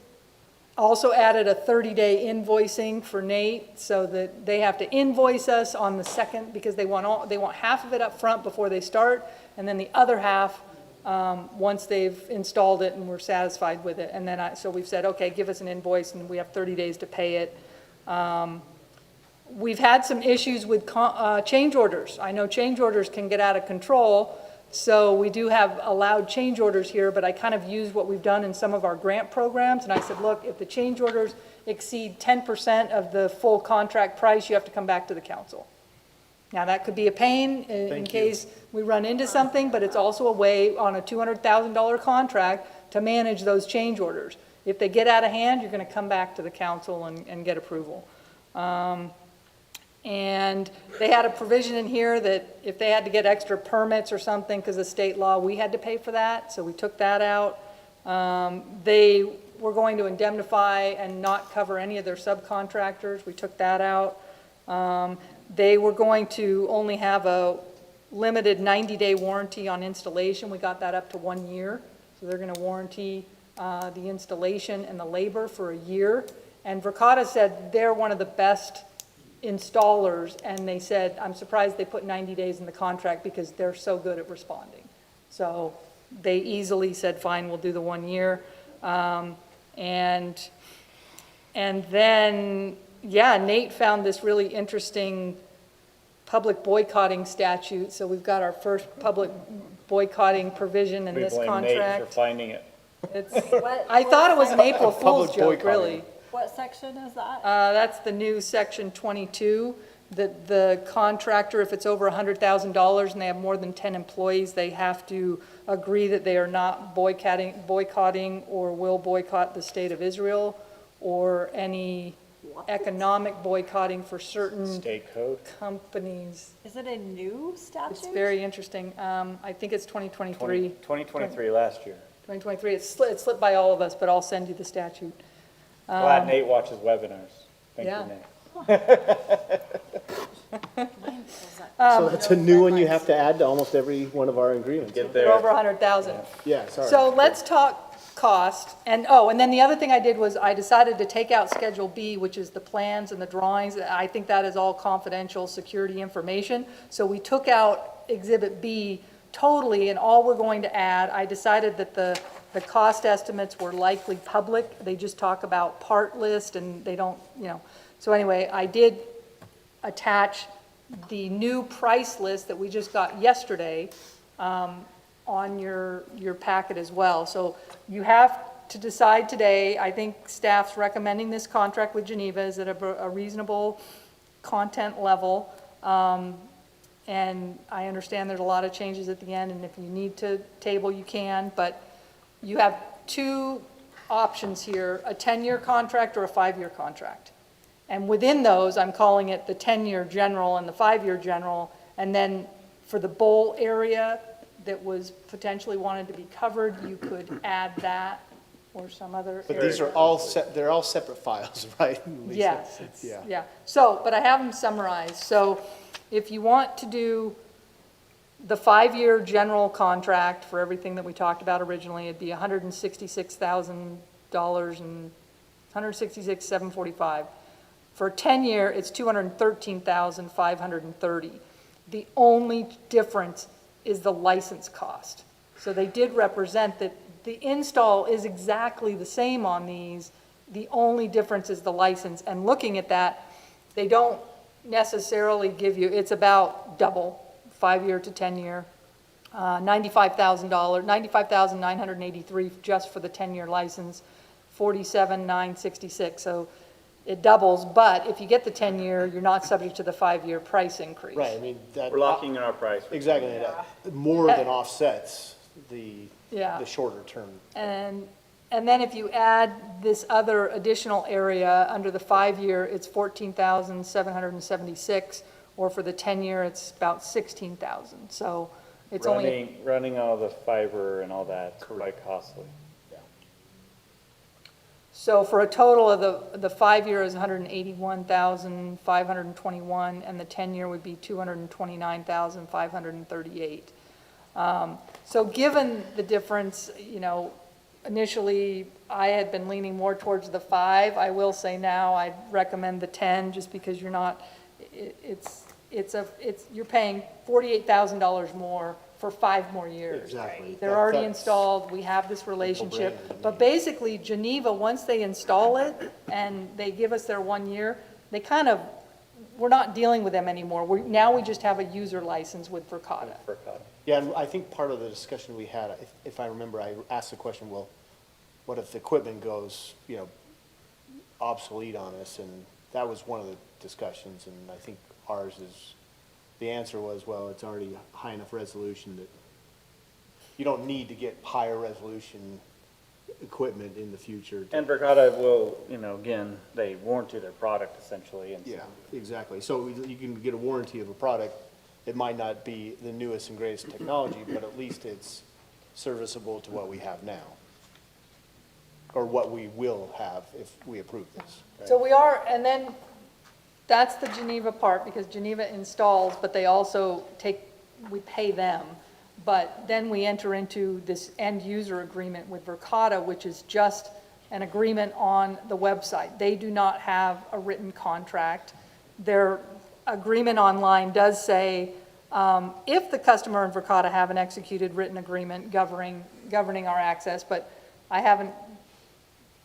also added a 30-day invoicing for Nate, so that they have to invoice us on the second, because they want half of it up front before they start, and then the other half once they've installed it and we're satisfied with it. And then so we've said, okay, give us an invoice, and we have 30 days to pay it. We've had some issues with change orders. I know change orders can get out of control, so we do have allowed change orders here, but I kind of used what we've done in some of our grant programs, and I said, look, if the change orders exceed 10% of the full contract price, you have to come back to the council. Now, that could be a pain in case we run into something, but it's also a way on a $200,000 contract to manage those change orders. If they get out of hand, you're going to come back to the council and get approval. And they had a provision in here that if they had to get extra permits or something because of state law, we had to pay for that, so we took that out. They were going to indemnify and not cover any of their subcontractors. We took that out. They were going to only have a limited 90-day warranty on installation. We got that up to 1 year. So they're going to warranty the installation and the labor for a year. And Verkada said they're one of the best installers, and they said, I'm surprised they put 90 days in the contract because they're so good at responding. So they easily said, fine, we'll do the 1 year. And then, yeah, Nate found this really interesting public boycotting statute. So we've got our first public boycotting provision in this contract. We blame Nate for finding it. I thought it was an April Fool's joke, really. What section is that? That's the new section 22, that the contractor, if it's over $100,000 and they have more than 10 employees, they have to agree that they are not boycotting or will boycott the state of Israel or any economic boycotting for certain state code companies. Is it a new statute? It's very interesting. I think it's 2023. 2023 last year. 2023. It slipped by all of us, but I'll send you the statute. Glad Nate watches webinars. Thank Yeah. you, Nate. So that's a new one you have to add to almost every one of our agreements. Get They're there. over 100,000. Yeah, sorry. So let's talk cost, and then the other thing I did was I decided to take out Schedule B, which is the plans and the drawings. I think that is all confidential security information. So we took out Exhibit B totally, and all we're going to add, I decided that the cost estimates were likely public. They just talk about part list, and they don't, So anyway, I did attach the new price list that we just got yesterday, on your packet as well. So you have to decide today. I think staff's recommending this contract with Geneva is at a reasonable content level. And I understand there's a lot of changes at the end, and if you need to table, you can, but you have two options here, a 10-year contract or a 5-year contract. And within those, I'm calling it the 10-year general and the 5-year general, and then for the bowl area that was potentially wanted to be covered, you could add that or some other But area. these are all they're all separate files, right, Lisa? Yes, Yeah. yeah. So, but I have them summarized. So if you want to do the 5-year general contract for everything that we talked about originally, it'd be $166,000 and $166,745. For 10-year, it's $213,530. The only difference is the license cost. So they did represent that the install is exactly the same on these. The only difference is the license. And looking at that, they don't necessarily give you, it's about double, 5-year to 10-year. $95,983 just for the 10-year license, $47,966. So it doubles, but if you get the 10-year, you're not subject to the 5-year price increase. Right, I mean, that. We're locking in our price. Exactly, that more than offsets the shorter term. And then if you add this other additional area under the 5-year, it's $14,776, or for the 10-year, it's about $16,000. So it's only. Running all the fiber and all that, quite costly. So for a total of the 5-year is $181,521, and the 10-year would be $229,538. So given the difference, initially I had been leaning more towards the 5. I will say now I'd recommend the 10, just because you're not, you're paying $48,000 more for 5 more years. Exactly. They're already installed, we have this relationship. But basically Geneva, once they install it and they give us their 1 year, we're not dealing with them anymore. Now we just have a user license with Verkada. Yeah, and I think part of the discussion we had, if I remember, I asked the question, well, what if the equipment goes, obsolete on us? And that was one of the discussions, and I think ours is, the answer was, well, it's already high enough resolution that you don't need to get higher resolution equipment in the future. And Verkada will, again, they warranty their product essentially. And Yeah, exactly. So you can get a warranty of a product. It might not be the newest and greatest technology, but at least it's serviceable to what we have now, or what we will have if we approve this. Right? So we are, and then that's the Geneva part, because Geneva installs, but they also we pay them. But then we enter into this end user agreement with Verkada, which is just an agreement on the website. They do not have a written contract. Their agreement online does say, if the customer and Verkada have an executed written agreement governing our access, but I haven't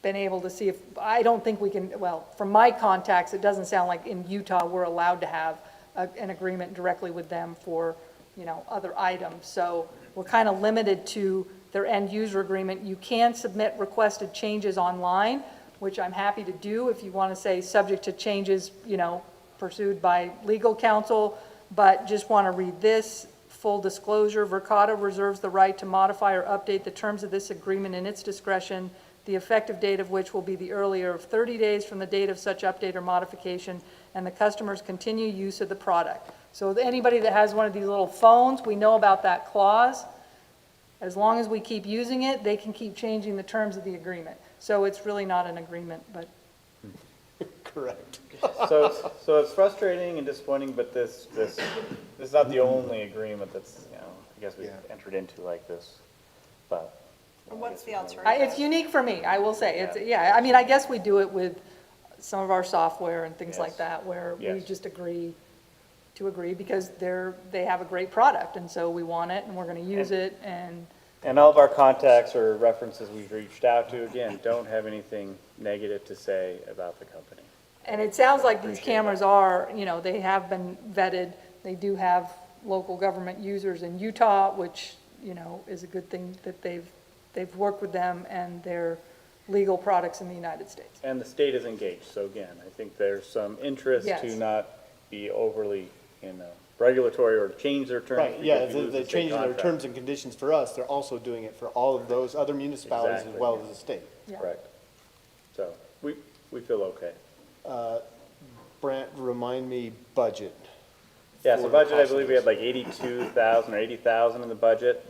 been able to see I don't think we can, well, from my contacts, it doesn't sound like in Utah we're allowed to have an agreement directly with them for, other items. So we're kind of limited to their end user agreement. You can submit requested changes online, which I'm happy to do if you want to say subject to changes, pursued by legal counsel, but just want to read this. Full disclosure, Verkada reserves the right to modify or update the terms of this agreement in its discretion, the effective date of which will be the earlier of 30 days from the date of such update or modification, and the customer's continued use of the product. So anybody that has one of these little phones, we know about that clause. As long as we keep using it, they can keep changing the terms of the agreement. So it's really not an agreement, but Correct. So it's frustrating and disappointing, but this is not the only agreement that's, I guess we've entered into like this, but. What's the alternative? it's unique for me, I will say. I mean, I guess we do it with some of our software and things like Yes. that, where we Yes. just agree because they have a great product, and so we want it, and we're gonna use it, and And all of our contacts or references we've reached out to, again, don't have anything negative to say about the company. And it sounds like these cameras are, they have been vetted. They do have local government users in Utah, which, is a good thing that they've worked with them, and they're legal products in the United States. And the state is engaged, so again, I think there's some interest Yes. to not be overly, regulatory or change their terms. Right, yeah, because we lose they're the state changing their contract. terms and conditions for us, they're also doing it for all of those other municipalities as Exactly. well as the state. Yeah. Correct. So, we feel okay. Brant, remind me budget. Yeah, for so the budget, I cost of believe we this. had like 82,000 or 80,000 in the budget.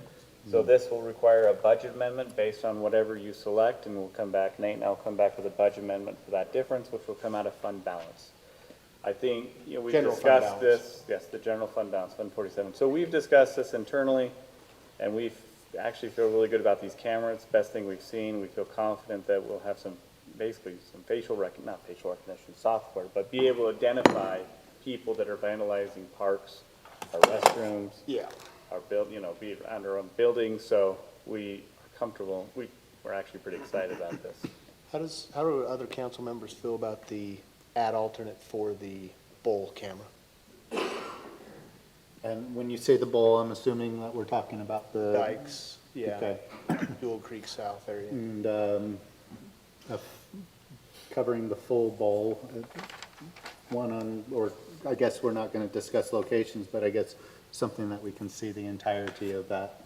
So this will require a budget amendment based on whatever you select, and we'll come back, Nate and I'll come back with a budget amendment for that difference, which will come out of fund balance. I think, we've General fund discussed balance. this, yes, the general fund balance, Fund 47. So we've discussed this internally, and we actually feel really good about these cameras, best thing we've seen. We feel confident that we'll have some not facial recognition software, but be able to identify people that are vandalizing parks, our restrooms, Yeah. our be it around our own buildings, so we are comfortable, we're actually pretty excited about this. How do other council members feel about the ad alternate for the bowl camera? And when you say the bowl, I'm assuming that we're talking about the. Dykes, yeah, Okay. Dual Creek South area. And, covering the full bowl, or I guess we're not gonna discuss locations, but I guess something that we can see the entirety of that.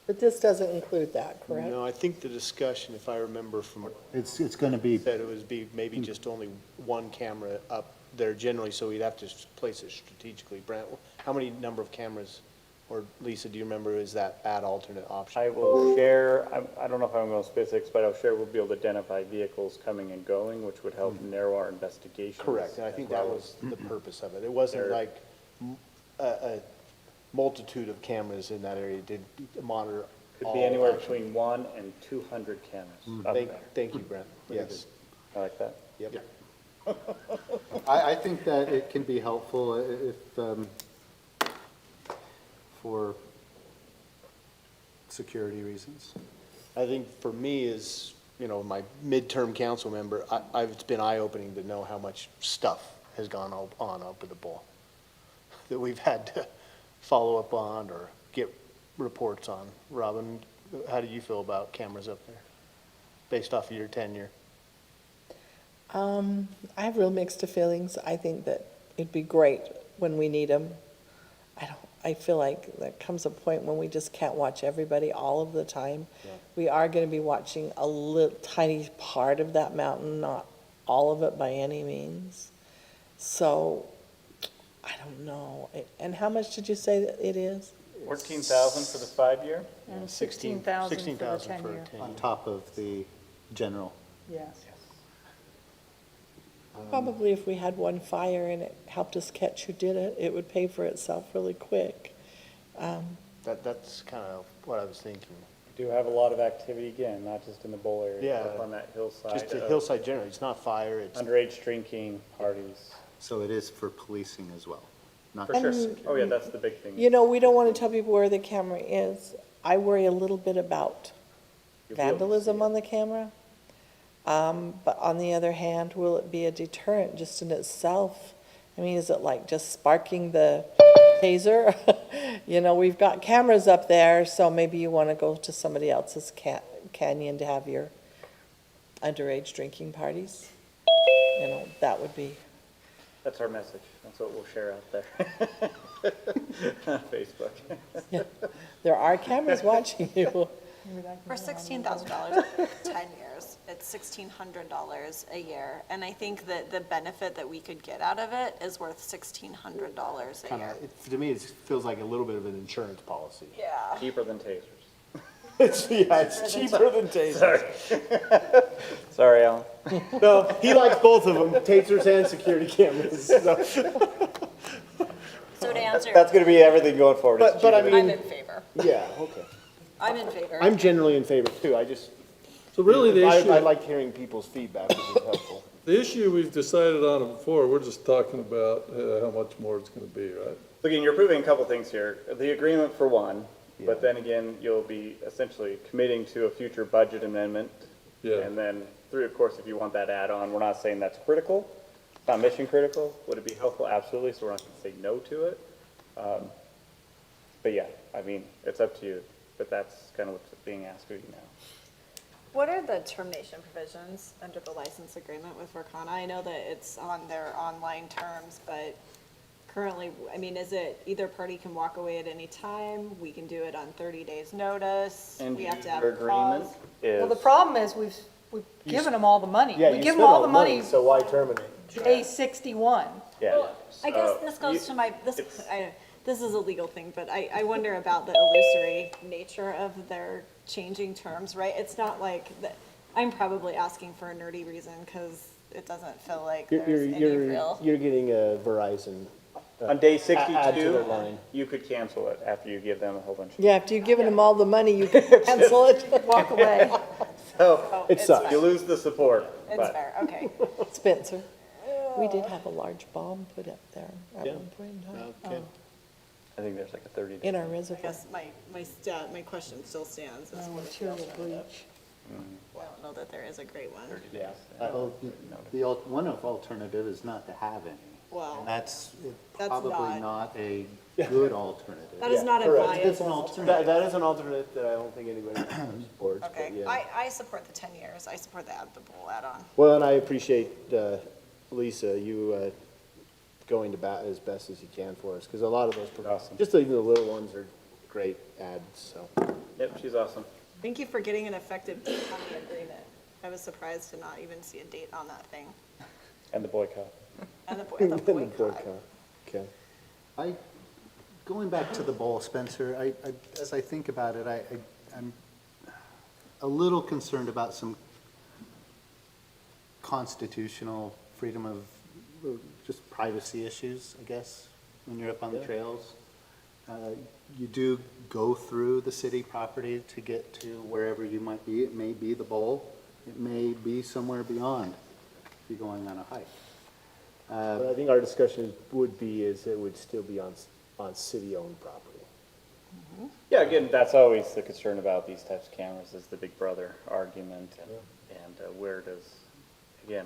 But this doesn't include that, correct? No, I think the discussion, if I remember from, It's gonna be, said it would be maybe just only one camera up there generally, so we'd have to place it strategically. Brant, how many number of cameras, or Lisa, do you remember, is that ad alternate option? I will share, I don't know if I'm going to specifics, but I'll share, we'll be able to identify vehicles coming and going, which would help narrow our investigation. Correct, and I think that was the purpose of it. It wasn't There- like a multitude of cameras in that area did monitor Could all be anywhere action. between 1 and 200 cameras up there. Thank you, Brent. Yes. I like that. Yep. I think that it can be helpful if, for security reasons. I think for me as, my midterm council member, it's been eye-opening to know how much stuff has gone on up at the bowl that we've had to follow up on or get reports on. Robin, how do you feel about cameras up there, based off of your tenure? I have real mixed feelings. I think that it'd be great when we need them. I feel like there comes a point when we just can't watch everybody all of the time. Yeah. We are going to be watching a little tiny part of that mountain, not all of it by any means. So, I don't know. And how much did you say that it is? 14,000 for the 5-year? And 16,000 for the 16,000 for a 10-year. 10-year. On top of the general. Yes. Probably if we had one fire and it helped us catch who did it, it would pay for itself really quick. That's kind of what I was thinking. We do have a lot of activity, again, not just in the bowl area, Yeah. but up on that hillside. Just the of hillside generally, it's not fire, it's, Underage drinking, parties, So it is for policing as well, not for sure. And- Oh, yeah, that's the big thing. You know, we don't want to tell people where the camera is. I worry a little bit about You'll be able to vandalism see it. on the camera. But on the other hand, will it be a deterrent just in itself? I mean, is it like just sparking the taser? You know, we've got cameras up there, so maybe you want to go to somebody else's canyon to have your underage drinking parties. You know, that would be, That's our message. That's what we'll share out there. On Facebook. yeah. There are cameras watching you. For $16,000 for 10 years, it's $1,600 a year. And I think that the benefit that we could get out of it is worth $1,600 a kind year. of, to me, it feels like a little bit of an insurance policy. Yeah. Cheaper than tasers. It's cheaper than tasers. Sorry, Alan. No, he likes both of them, tasers and security cameras. So. So to answer, That's gonna be everything going forward. It's But I cheaper. I'm mean, in favor. yeah, okay. I'm in favor. I'm generally in favor too. I just, So really, the I issue, like hearing people's feedback, which is helpful. the issue we've decided on it before, we're just talking about how much more it's gonna be, right? So again, you're approving a couple things here. The agreement for one, but then again, you'll be essentially committing to a future budget amendment. Yeah. And then three, of course, if you want that add-on, we're not saying that's critical. It's not mission critical. Would it be helpful? Absolutely. So we're not gonna say no to it. But yeah, I mean, it's up to you, but that's kind of what's being asked of you now. What are the termination provisions under the license agreement with Verkana? I know that it's on their online terms, but currently, I mean, is it either party can walk away at any time? We can do it on 30 days notice? And We have to have your a agreement clause? is. Well, the problem is we've given them all the money. Yeah, We you give spent them all the money so why terminate? day 61. Yeah. I guess this goes to my, this is a legal thing, but I wonder about the illusory nature of their changing terms, right? It's not like, I'm probably asking for a nerdy reason, because it doesn't feel like there's any real. You're getting a Verizon. On day add to their 62, line. you could cancel it after you give them a whole bunch. Yeah, after you've given them all the money, you can cancel it. Walk away. So It sucks. you lose the support, It's but fair, okay. Spencer, we did have a large bomb put up there at Yeah. one point in time. Okay. I think there's like a 30-day. In our I reservoir. guess my question still stands. Is what if we Material alternative? breach. I don't know that there is a great one. Yeah. Well, one of alternative is not to have any. Well, And that's That's probably not- not a good alternative. that is not a correct. It's an viable alternative. That is an alternate that I don't think anybody supports, but Okay, yeah. I support the 10 years. I support the add-the-bull add-on. Well, and I appreciate, Lisa, you, going to bat as best as you can for us, because a lot of those, Awesome. just even the little ones are great ads, so. Yep, she's awesome. Thank you for getting an effective date on the agreement. I was surprised to not even see a date on that thing. And the boycott. And the And the boycott. boycott. Okay. Going back to the bowl, Spencer, as I think about it, I'm a little concerned about some constitutional freedom of, just privacy issues, I guess, when you're up on the trails. You do go through the city property to get to wherever you might be. It may be the bowl, it may be somewhere beyond if you're going on a hike. But I think our discussion would be is it would still be on city-owned property. Yeah, again, that's always the concern about these types of cameras is the big brother argument and where does, again,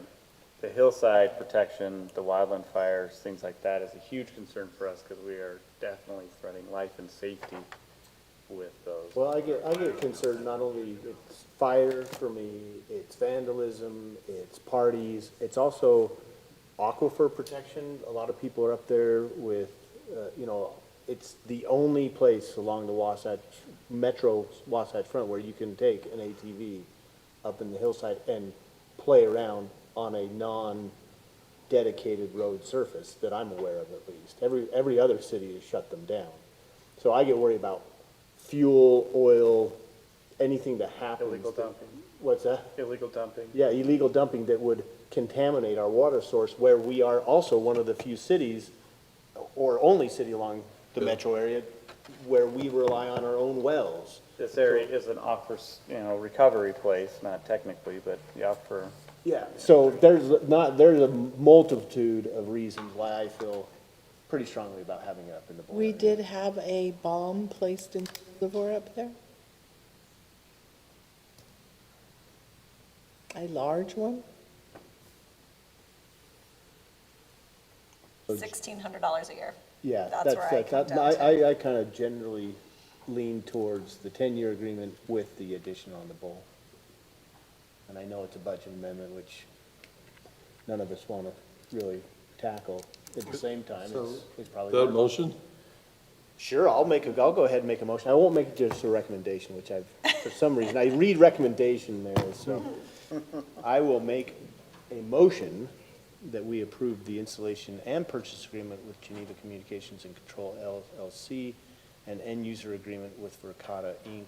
the hillside protection, the wildland fires, things like that is a huge concern for us because we are definitely threatening life and safety with those. Well, I get concerned, not only it's fire for me, it's vandalism, it's parties, it's also aquifer protection. A lot of people are up there with, it's the only place along the Wasatch, Metro Wasatch Front where you can take an ATV up in the hillside and play around on a non-dedicated road surface that I'm aware of at least. Every other city has shut them down. So I get worried about fuel, oil, anything that happens. Illegal dumping. What's that? Illegal dumping. Yeah, illegal dumping that would contaminate our water source, where we are also one of the few cities, or only city along the metro area, where we rely on our own wells. This area is an aquifer, recovery place, not technically, but the aquifer. Yeah, so there's a multitude of reasons why I feel pretty strongly about having it up in the bowl. We did have a bomb placed in the reservoir up there. A large one. $1,600 a year. Yeah, That's where I come down to. I kind of generally lean towards the 10-year agreement with the addition on the bowl. And I know it's a budget amendment, which none of us want to really tackle. At the same time, it's probably. That motion? Sure, I'll go ahead and make a motion. I won't make it just a recommendation, which for some reason, I read recommendation there, so. I will make a motion that we approve the installation and purchase agreement with Geneva Communications and Control LLC and end user agreement with Verkada Inc.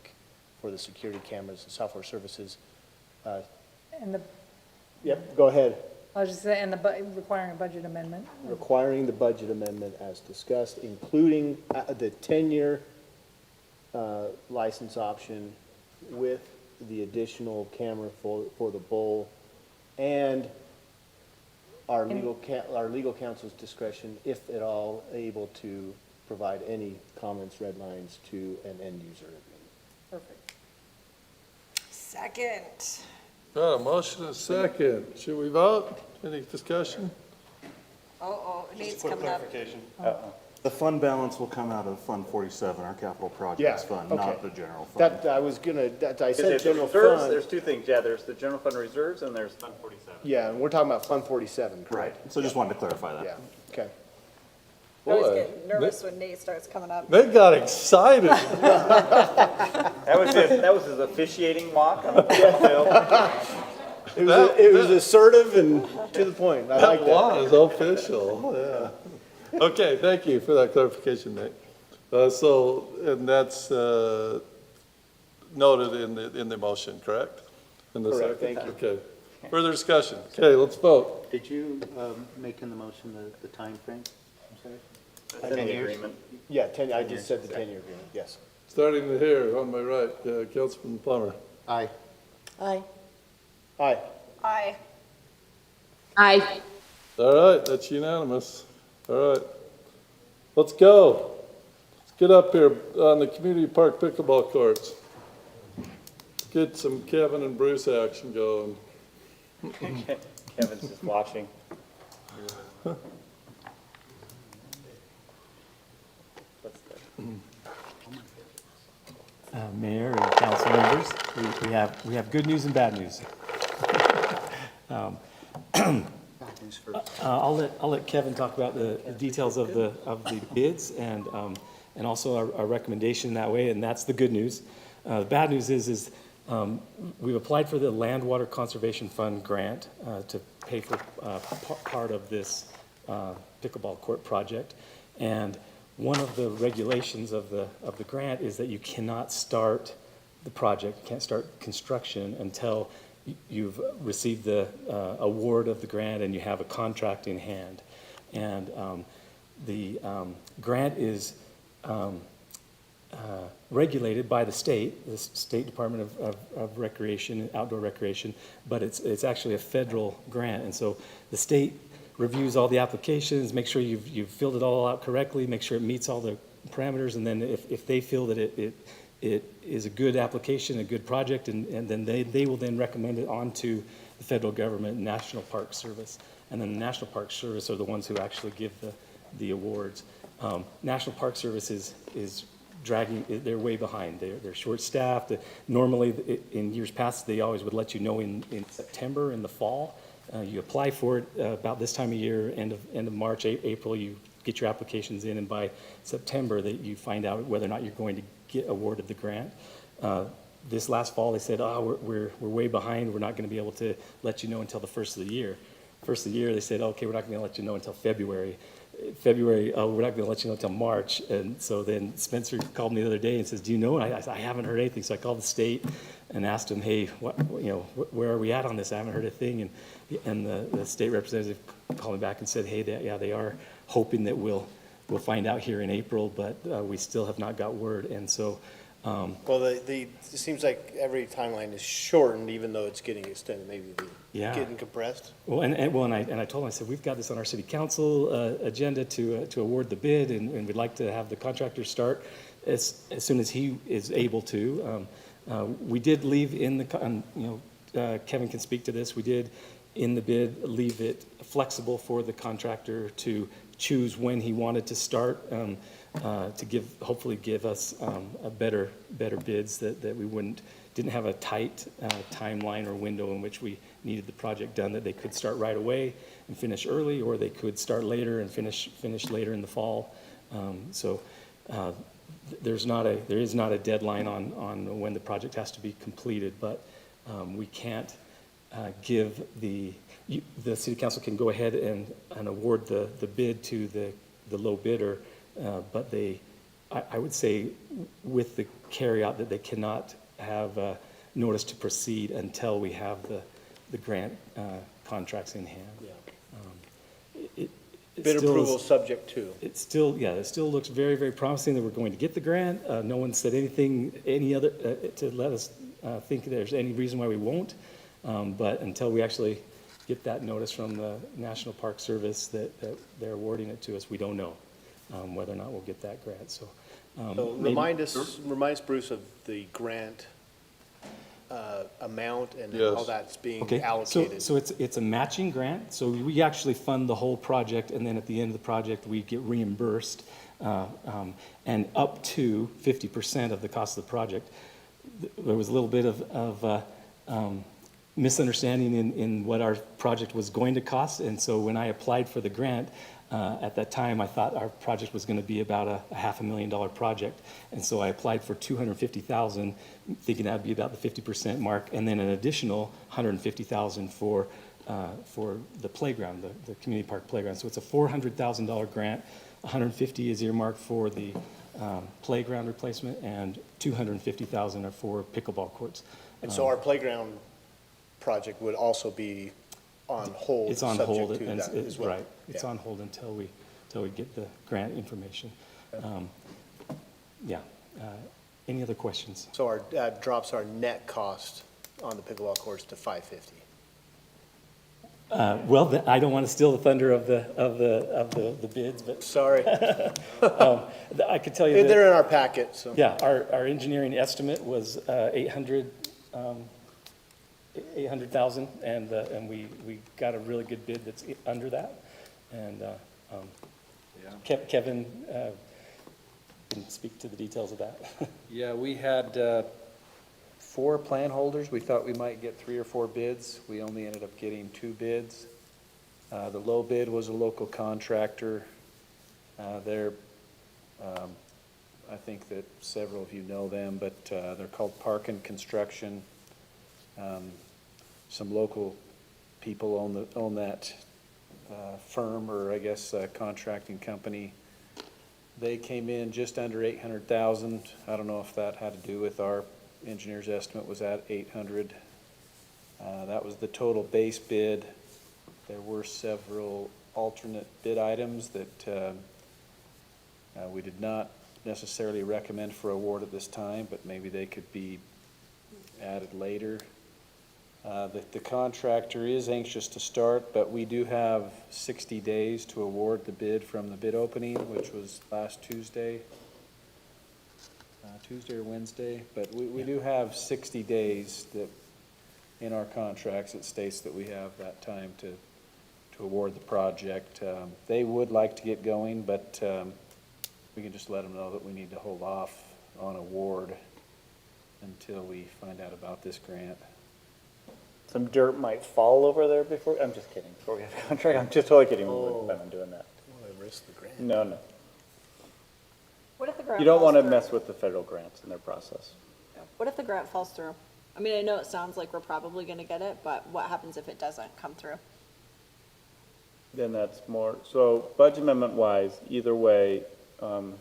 for the security cameras and software services. And the, Yep, go ahead. I was just saying, and requiring a budget amendment. Requiring the budget amendment as discussed, including the 10-year license option with the additional camera for the bowl, and our legal counsel's discretion, if at all, able to provide any comments, red lines to an end user. Perfect. Second. Got a motion and a second. Should we vote? Any discussion? Nate's coming up. The fund balance will come out of Fund 47, our capital projects fund, okay. not the general fund. I said general Reserves, fund. there's two things, yeah, there's the general fund reserves and there's Fund 47. Yeah, and we're talking about Fund 47, correct? So just wanted to clarify that. Yeah, okay. I always Boy, get nervous when Nate starts coming up. they got excited. That was his officiating walk on the field. It was assertive and to the point. I like That that. was official, yeah. Okay, thank you for that clarification, Nick. And that's noted in the motion, correct? In the Correct, second? thank you. Okay. Further discussion? Okay, let's vote. Did you make in the motion the time frame? I'm sorry? That's in the agreement. Yeah, I just said the 10-year agreement, yes. Starting here on my right, Councilman Plummer. Aye. Aye. Aye. Aye. Aye. All right, that's unanimous. All right. Let's go. Let's get up here on the community park pickleball courts. Let's get some Kevin and Bruce action going. Kevin's just watching. Mayor and council members, we have good news and bad news. I'll let Kevin talk about the details of the bids and also our recommendation that way, and that's the good news. The bad news is we've applied for the Land Water Conservation Fund grant to pay for part of this pickleball court project, and one of the regulations of the grant is that you cannot start the project, you can't start construction until you've received the award of the grant and you have a contract in hand. And the grant is regulated by the State Department of Recreation, Outdoor Recreation, but it's actually a federal grant. And so the state reviews all the applications, make sure you've filled it all out correctly, make sure it meets all the parameters, and then if they feel that it is a good application, a good project, and then they will then recommend it on to the federal government, National Park Service. And then the National Park Service are the ones who actually give the awards. National Park Service is dragging, they're way behind. They're short-staffed. Normally, in years past, they always would let you know in September, in the fall. You apply for it about this time of year, end of March, April, you get your applications in, and by September, that you find out whether or not you're going to get awarded the grant. This last fall, they said, we're way behind, we're not going to be able to let you know until the first of the year. First of the year, they said, okay, we're not going to let you know until February. We're not going to let you know until March. And so then Spencer called me the other day and says, do you know? And I said, I haven't heard anything. So I called the state and asked him, hey, where are we at on this? I haven't heard a thing. And the state representative called me back and said, hey, they are hoping that we'll find out here in April, but we still have not got word. And so, Well, it seems like every timeline is shortened, even though it's getting extended, maybe getting compressed. Well, and I told him, I said, we've got this on our city council agenda to award the bid, and we'd like to have the contractor start as soon as he is able to. We did leave in the, Kevin can speak to this, we did in the bid leave it flexible for the contractor to choose when he wanted to start, to hopefully give us a better bids, that we didn't have a tight timeline or window in which we needed the project done, that they could start right away and finish early, or they could start later and finish later in the fall. There is not a deadline on when the project has to be completed, but we can't give the city council can go ahead and award the bid to the low bidder, but I would say with the carryout that they cannot have notice to proceed until we have the grant contracts in hand. It Bid still approval is- subject to. It still, yeah, it still looks very, very promising that we're going to get the grant. No one said anything, any other, to let us think there's any reason why we won't. But until we actually get that notice from the National Park Service that they're awarding it to us, we don't know whether or not we'll get that grant, so. So maybe- remind us, Bruce, of the grant amount and Yes. how that's being Okay, allocated. so it's a matching grant, so we actually fund the whole project, and then at the end of the project, we get reimbursed, and up to 50% of the cost of the project. There was a little bit of misunderstanding in what our project was going to cost, and so when I applied for the grant, at that time, I thought our project was going to be about a $500,000 project, and so I applied for $250,000, thinking that'd be about the 50% mark, and then an additional $150,000 for the playground, the community park playground. So it's a $400,000 grant. $150,000 is earmarked for the playground replacement, and $250,000 are for pickleball courts. And so our playground project would also be on hold, It's on hold, subject to and that as well. right, it's Yeah. on hold until we get the grant information. Yeah. Any other questions? So our, drops our net cost on the pickleball courts to $550. Well, I don't want to steal the thunder of the bids, but Sorry. I could tell you that. They're in our packet, so. Yeah, our engineering estimate was 800,000, and we got a really good bid that's under that. And Kevin can speak to the details of that. Yeah, we had 4 plan holders. We thought we might get 3 or 4 bids. We only ended up getting 2 bids. The low bid was a local contractor. They're, I think that several of you know them, but they're called Park and Construction. Some local people own that firm, or I guess contracting company. They came in just under 800,000. I don't know if that had to do with our engineer's estimate was at 800. That was the total base bid. There were several alternate bid items that we did not necessarily recommend for award at this time, but maybe they could be added later. The contractor is anxious to start, but we do have 60 days to award the bid from the bid opening, which was last Tuesday or Wednesday. But we do have 60 days that, in our contracts, it states that we have that time to award the project. They would like to get going, but we can just let them know that we need to hold off on award until we find out about this grant. Some dirt might fall over there before, I'm just kidding, before we have a contract, I'm just totally kidding, we wouldn't plan on doing that. Risk the grant. No. What if the grant You don't falls want to through? mess with the federal grants and their process. What if the grant falls through? I mean, I know it sounds like we're probably gonna get it, but what happens if it doesn't come through? Then that's more, so budget amendment wise, either way,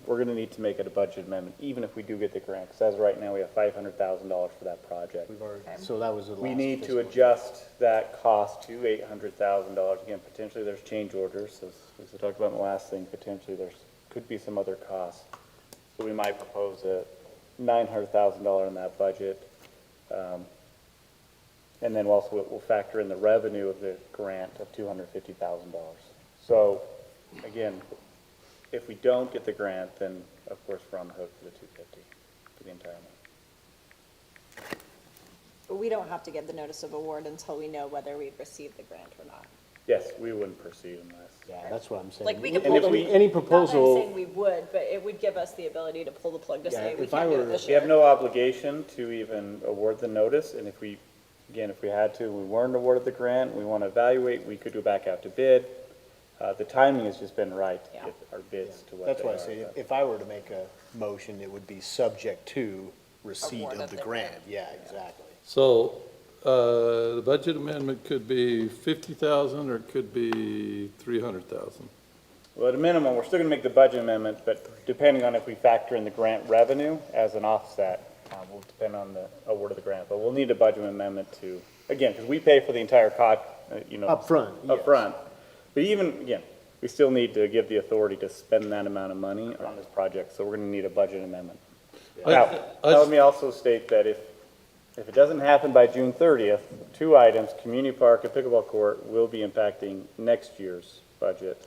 we're gonna need to make it a budget amendment, even if we do get the grant, because as of right now, we have $500,000 for that project. We've already, so that was the last. We need to fiscal year. adjust that cost to $800,000. Again, potentially there's change orders, as we talked about in the last thing, potentially could be some other costs. So we might propose a $900,000 in that budget. And then also we'll factor in the revenue of the grant of $250,000. So again, if we don't get the grant, then of course we're on the hook for the $250 for the entire amount. But we don't have to get the notice of award until we know whether we've received the grant or not. Yes, we wouldn't proceed unless. Yeah, that's what I'm saying. Like, we could And pull if we- the, Any not that I'm proposal, saying we would, but it would give us the ability to pull the plug to Yeah, say we if I can't do were- it this We year. have no obligation to even award the notice, and if we had to, we weren't awarded the grant, we want to evaluate, we could go back out to bid. The timing has just been right to Yeah. get our bids to what that's they why I are, say, but- if I were to make a motion, it would be subject to receipt Award of of the the grant. grant. Yeah, exactly. So, the budget amendment could be 50,000 or it could be 300,000. Well, at a minimum, we're still going to make the budget amendment, but depending on if we factor in the grant revenue as an offset, Will depend on the award of the grant, but we'll need a budget amendment to, again, because we pay for the entire Up front, yes. Up front. But even, again, we still need to give the authority to spend that amount of money on this project, so we're gonna need a budget amendment. Now, let me also state that if it doesn't happen by June 30th, two items, community park and pickleball court, will be impacting next year's budget.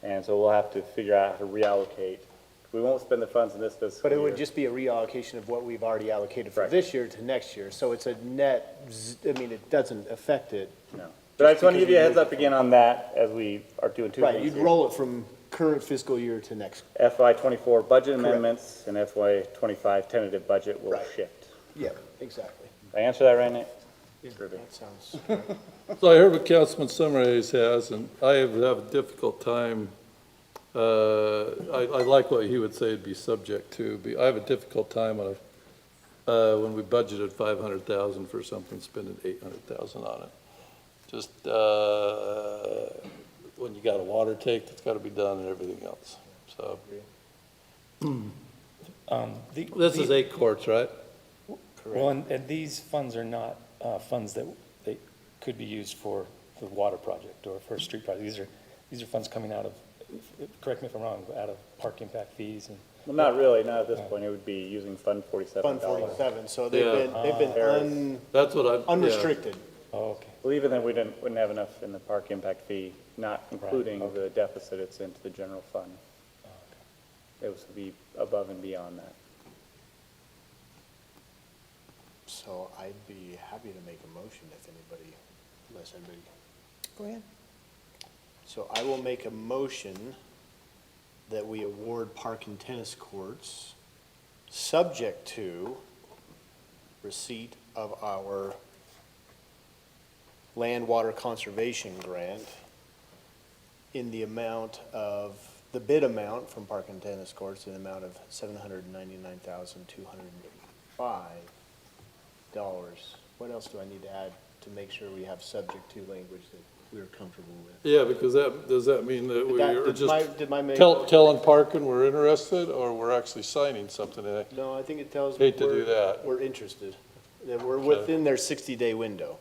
And so we'll have to figure out how to reallocate. We won't spend the funds in this fiscal year. But it would just be a reallocation of what we've already allocated for this year to next year. So it's a net, I mean, it doesn't affect it. No. But I just want to give you a heads up again on that as we are doing two things Right, you'd here. roll it from current fiscal year to next. FY '24 budget amendments and FY '25 tentative budget will shift. Yeah, exactly. Did I answer that right, Nate? That sounds. So I heard what Councilman Summerhays has, and I have a difficult time. I like what he would say it'd be subject to, but I have a difficult time when we budgeted 500,000 for something, spending 800,000 on it. Just, when you got a water tank that's gotta be done and everything else, so. This is 8 courts, right? Well, and these funds are not funds that they could be used for the water project or for a street project. These are funds coming out of, correct me if I'm wrong, out of park impact fees and. Well, not really, not at this point. It would be using Fund 47 Fund dollars. 47, so they've been That's what I'm. unrestricted. Oh, okay. Well, even then, we wouldn't have enough in the park impact fee, not including the deficit it's into the general fund. It would be above and beyond that. So I'd be happy to make a motion if anybody, unless anybody. Go ahead. So I will make a motion that we award park and tennis courts, subject to receipt of our land water conservation grant in the amount of, the bid amount from park and tennis courts in the amount of $799,205. What else do I need to add to make sure we have subject to language that we're comfortable with? Yeah, because does that mean that we are Did my just telling Parkin we're interested, or we're actually signing something? No, I think it tells. Hate to do that. We're interested, that we're within their 60-day window.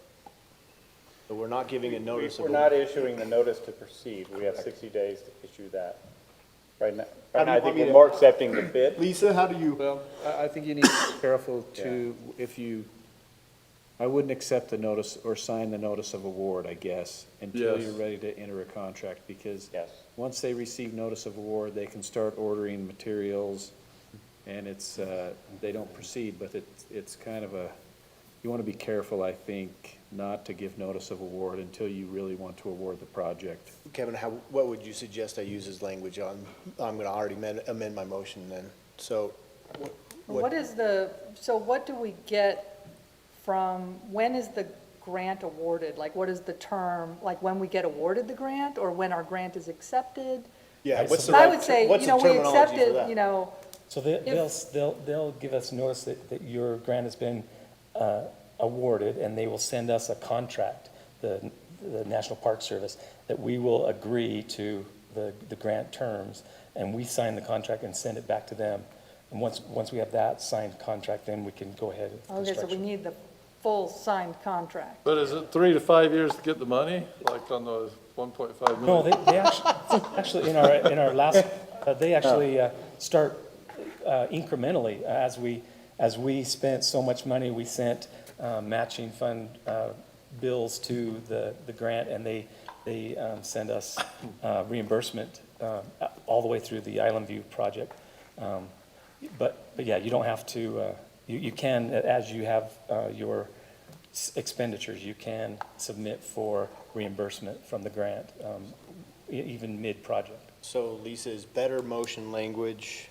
But we're not giving a notice of. We're not issuing the notice to proceed. We have 60 days to issue that. Right now, I think we're more accepting the bid. Lisa, how do you? Well, I think you need to be careful to, I wouldn't accept the notice or sign the notice of award, I guess, until Yes. you're ready to enter a contract, because Yes. once they receive notice of award, they can start ordering materials, and they don't proceed, but it's kind of you want to be careful, I think, not to give notice of award until you really want to award the project. Kevin, what would you suggest I use as language on? I'm gonna already amend my motion then. So. What do we get from, when is the grant awarded? Like, what is the term, like when we get awarded the grant or when our grant is accepted? Yeah, what's the I right would say, what's the we terminology for accepted, that? So they'll give us notice that your grant has been awarded, and they will send us a contract, the National Park Service, that we will agree to the grant terms, and we sign the contract and send it back to them. And once we have that signed contract, then we can go ahead with Okay, so we construction. need the full signed contract. But is it 3 to 5 years to get the money, like on the 1.5 million? No, they actually, in our last, they actually start incrementally. As we spent so much money, we sent matching fund bills to the grant, and they send us reimbursement all the way through the Island View project. But yeah, you don't have to, you can, as you have your expenditures, you can submit for reimbursement from the grant, even mid-project. So Lisa's better motion language.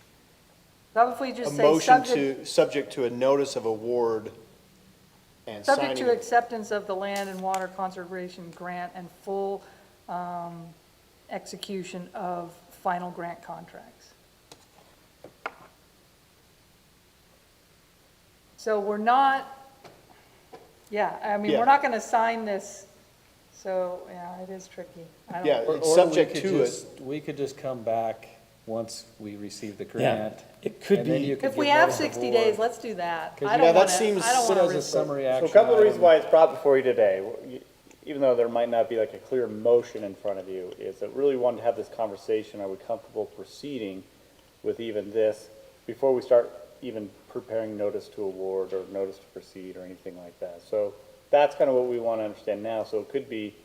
How if we just A say motion subject to a notice of award and signing. subject to acceptance of the land and water conservation grant and full execution of final grant contracts. So we're not, we're not gonna sign this, so, yeah, it is tricky. I don't- Yeah, Or it's subject we could to it. We could just come back once we receive the Yeah, grant. it could and then be- you could If we give have notice to 60 board. days, let's do that. 'Cause, I yeah, don't that want to, seems I don't good want as to a summary So a action couple of reasons item. why it's brought before you today, even though there might not be like a clear motion in front of you, is that really wanted to have this conversation, are we comfortable proceeding with even this before we start even preparing notice to award or notice to proceed or anything like that. So that's kind of what we want to understand now. So it could be,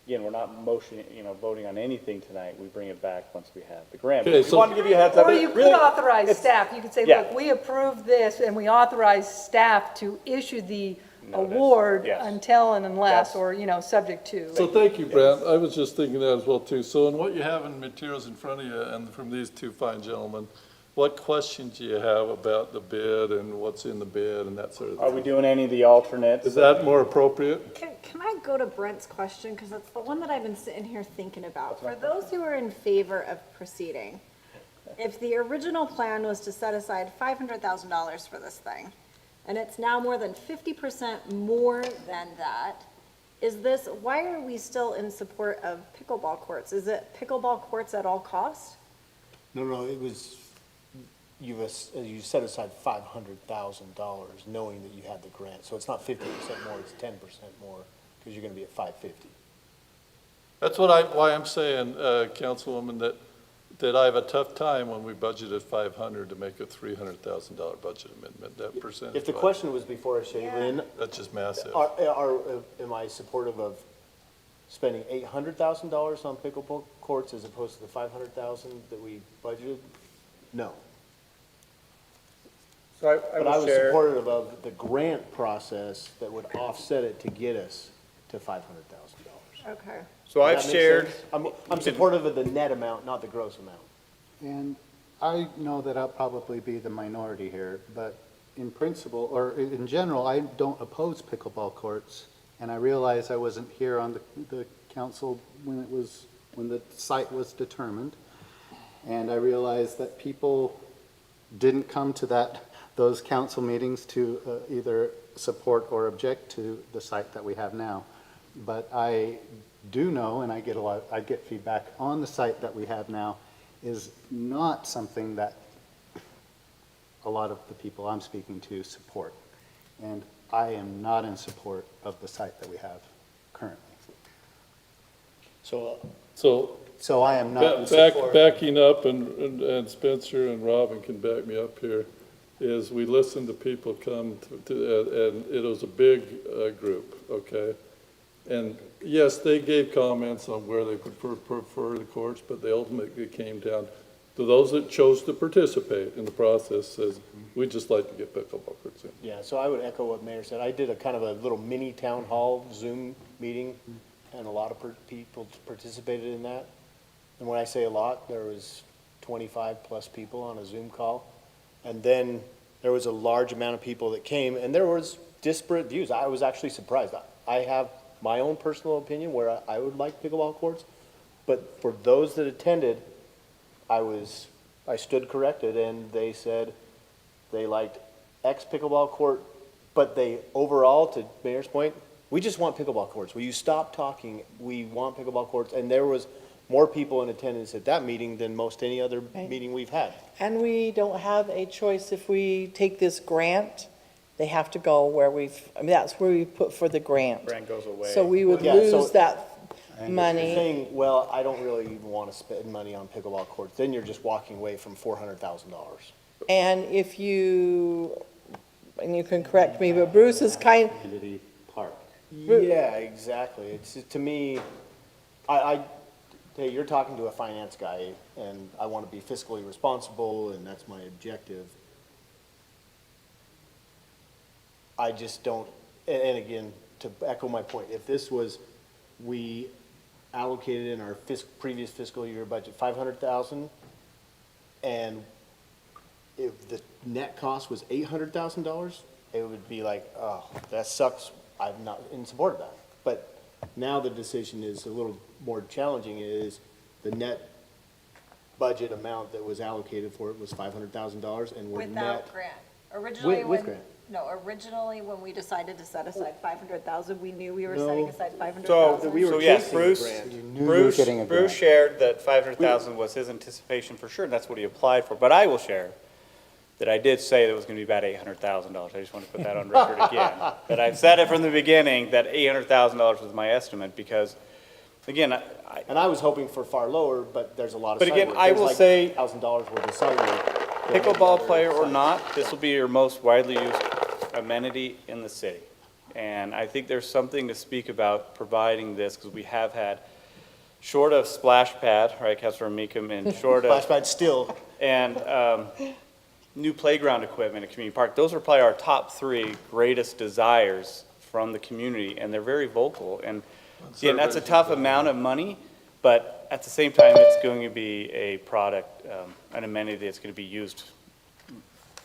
again, we're not voting on anything tonight. We bring it back once we have the grant. Okay, We so- want to give you a heads up. Or It you could really- authorize it's- staff, you could say, yeah. look, we approve this, and we authorize staff to issue the Notice, award yes. until and unless, Yes. or, subject to. So thank you, Brent. I was just thinking that as well too. So in what you have in materials in front of you and from these two fine gentlemen, what questions do you have about the bid and what's in the bid and that sort of Are we thing? doing any of the alternates? Is that more appropriate? Can I go to Brent's question, because that's the one that I've been sitting here thinking about. For those who are in favor of proceeding, if the original plan was to set aside $500,000 for this thing, and it's now more than 50% more than that, why are we still in support of pickleball courts? Is it pickleball courts at all cost? No, it was, you set aside $500,000 knowing that you had the grant. So it's not 50% more, it's 10% more, because you're gonna be at 550. That's why I'm saying, Councilwoman, that I have a tough time when we budgeted 500 to make a $300,000 budget amendment, that percentage. If the question was before Shaylin, That's just massive. am I supportive of spending $800,000 on pickleball courts as opposed to the $500,000 that we budgeted? No. So I But I will was share. supportive of the grant process that would offset it to get us to $500,000. Okay. So I've Does that make shared. sense? I'm supportive of the net amount, not the gross amount. And I know that I'll probably be the minority here, but in principle, or in general, I don't oppose pickleball courts. And I realize I wasn't here on the council when the site was determined. And I realize that people didn't come to those council meetings to either support or object to the site that we have now. But I do know, and I get feedback on the site that we have now, is not something that a lot of the people I'm speaking to support. And I am not in support of the site that we have currently. So So I am not in support. Backing up, and Spencer and Robin can back me up here, is we listened to people come and it was a big group, okay? And yes, they gave comments on where they prefer the courts, but they ultimately came down to those that chose to participate in the process, says, we'd just like to get pickleball courts in. Yeah, so I would echo what Mayor said. I did a kind of a little mini town hall Zoom meeting, and a lot of people participated in that. And when I say a lot, there was 25-plus people on a Zoom call. And then there was a large amount of people that came, and there was disparate views. I was actually surprised. I have my own personal opinion where I would like pickleball courts, but for those that attended, I stood corrected, and they said they liked X pickleball court, but they overall, to Mayor's point, we just want pickleball courts. Will you stop talking? We want pickleball courts. And there was more people in attendance at that meeting than most any other meeting we've had. And we don't have a choice if we take this grant, they have to go where that's where we put for the grant. Grant goes away. So we would Yeah, so- lose that You're money. saying, well, I don't really even want to spend money on pickleball courts, then you're just walking away from $400,000. And if you, and you can correct me, but Bruce is Community park. Yeah, exactly. It's, to me, hey, you're talking to a finance guy, and I want to be fiscally responsible, and that's my objective. I just don't, and again, to echo my point, if this was, we allocated in our previous fiscal year budget 500,000, and if the net cost was $800,000, it would be like, oh, that sucks, I'm not in support of that. But now the decision is a little more challenging, is the net budget amount that was allocated for it was $500,000, and we're net. Without grant. Originally, With when grant. No, originally, when we decided to set aside 500,000, we knew we were No. setting aside 500,000. So yes, Bruce, Bruce, getting a Bruce grant. shared that 500,000 was his anticipation for sure, and that's what he applied for. But I will share that I did say that it was going to be about $800,000. I just want to put that on record again. That I've said it from the beginning, that $800,000 was my estimate, because, again, And I was hoping for far lower, but there's a lot of But site again, work. I There's will like say- $1,000 worth of site work. pickleball player or not, this will be your most widely used amenity in the city. And I think there's something to speak about providing this, because we have had, short of splash pad, right, Councilor Meekum, and short of. Splash pad still. And new playground equipment at Community Park, those are probably our top three greatest desires from the community, and they're very vocal. And again, that's a tough amount of money, but at the same time, it's going to be a product, an amenity that's going to be used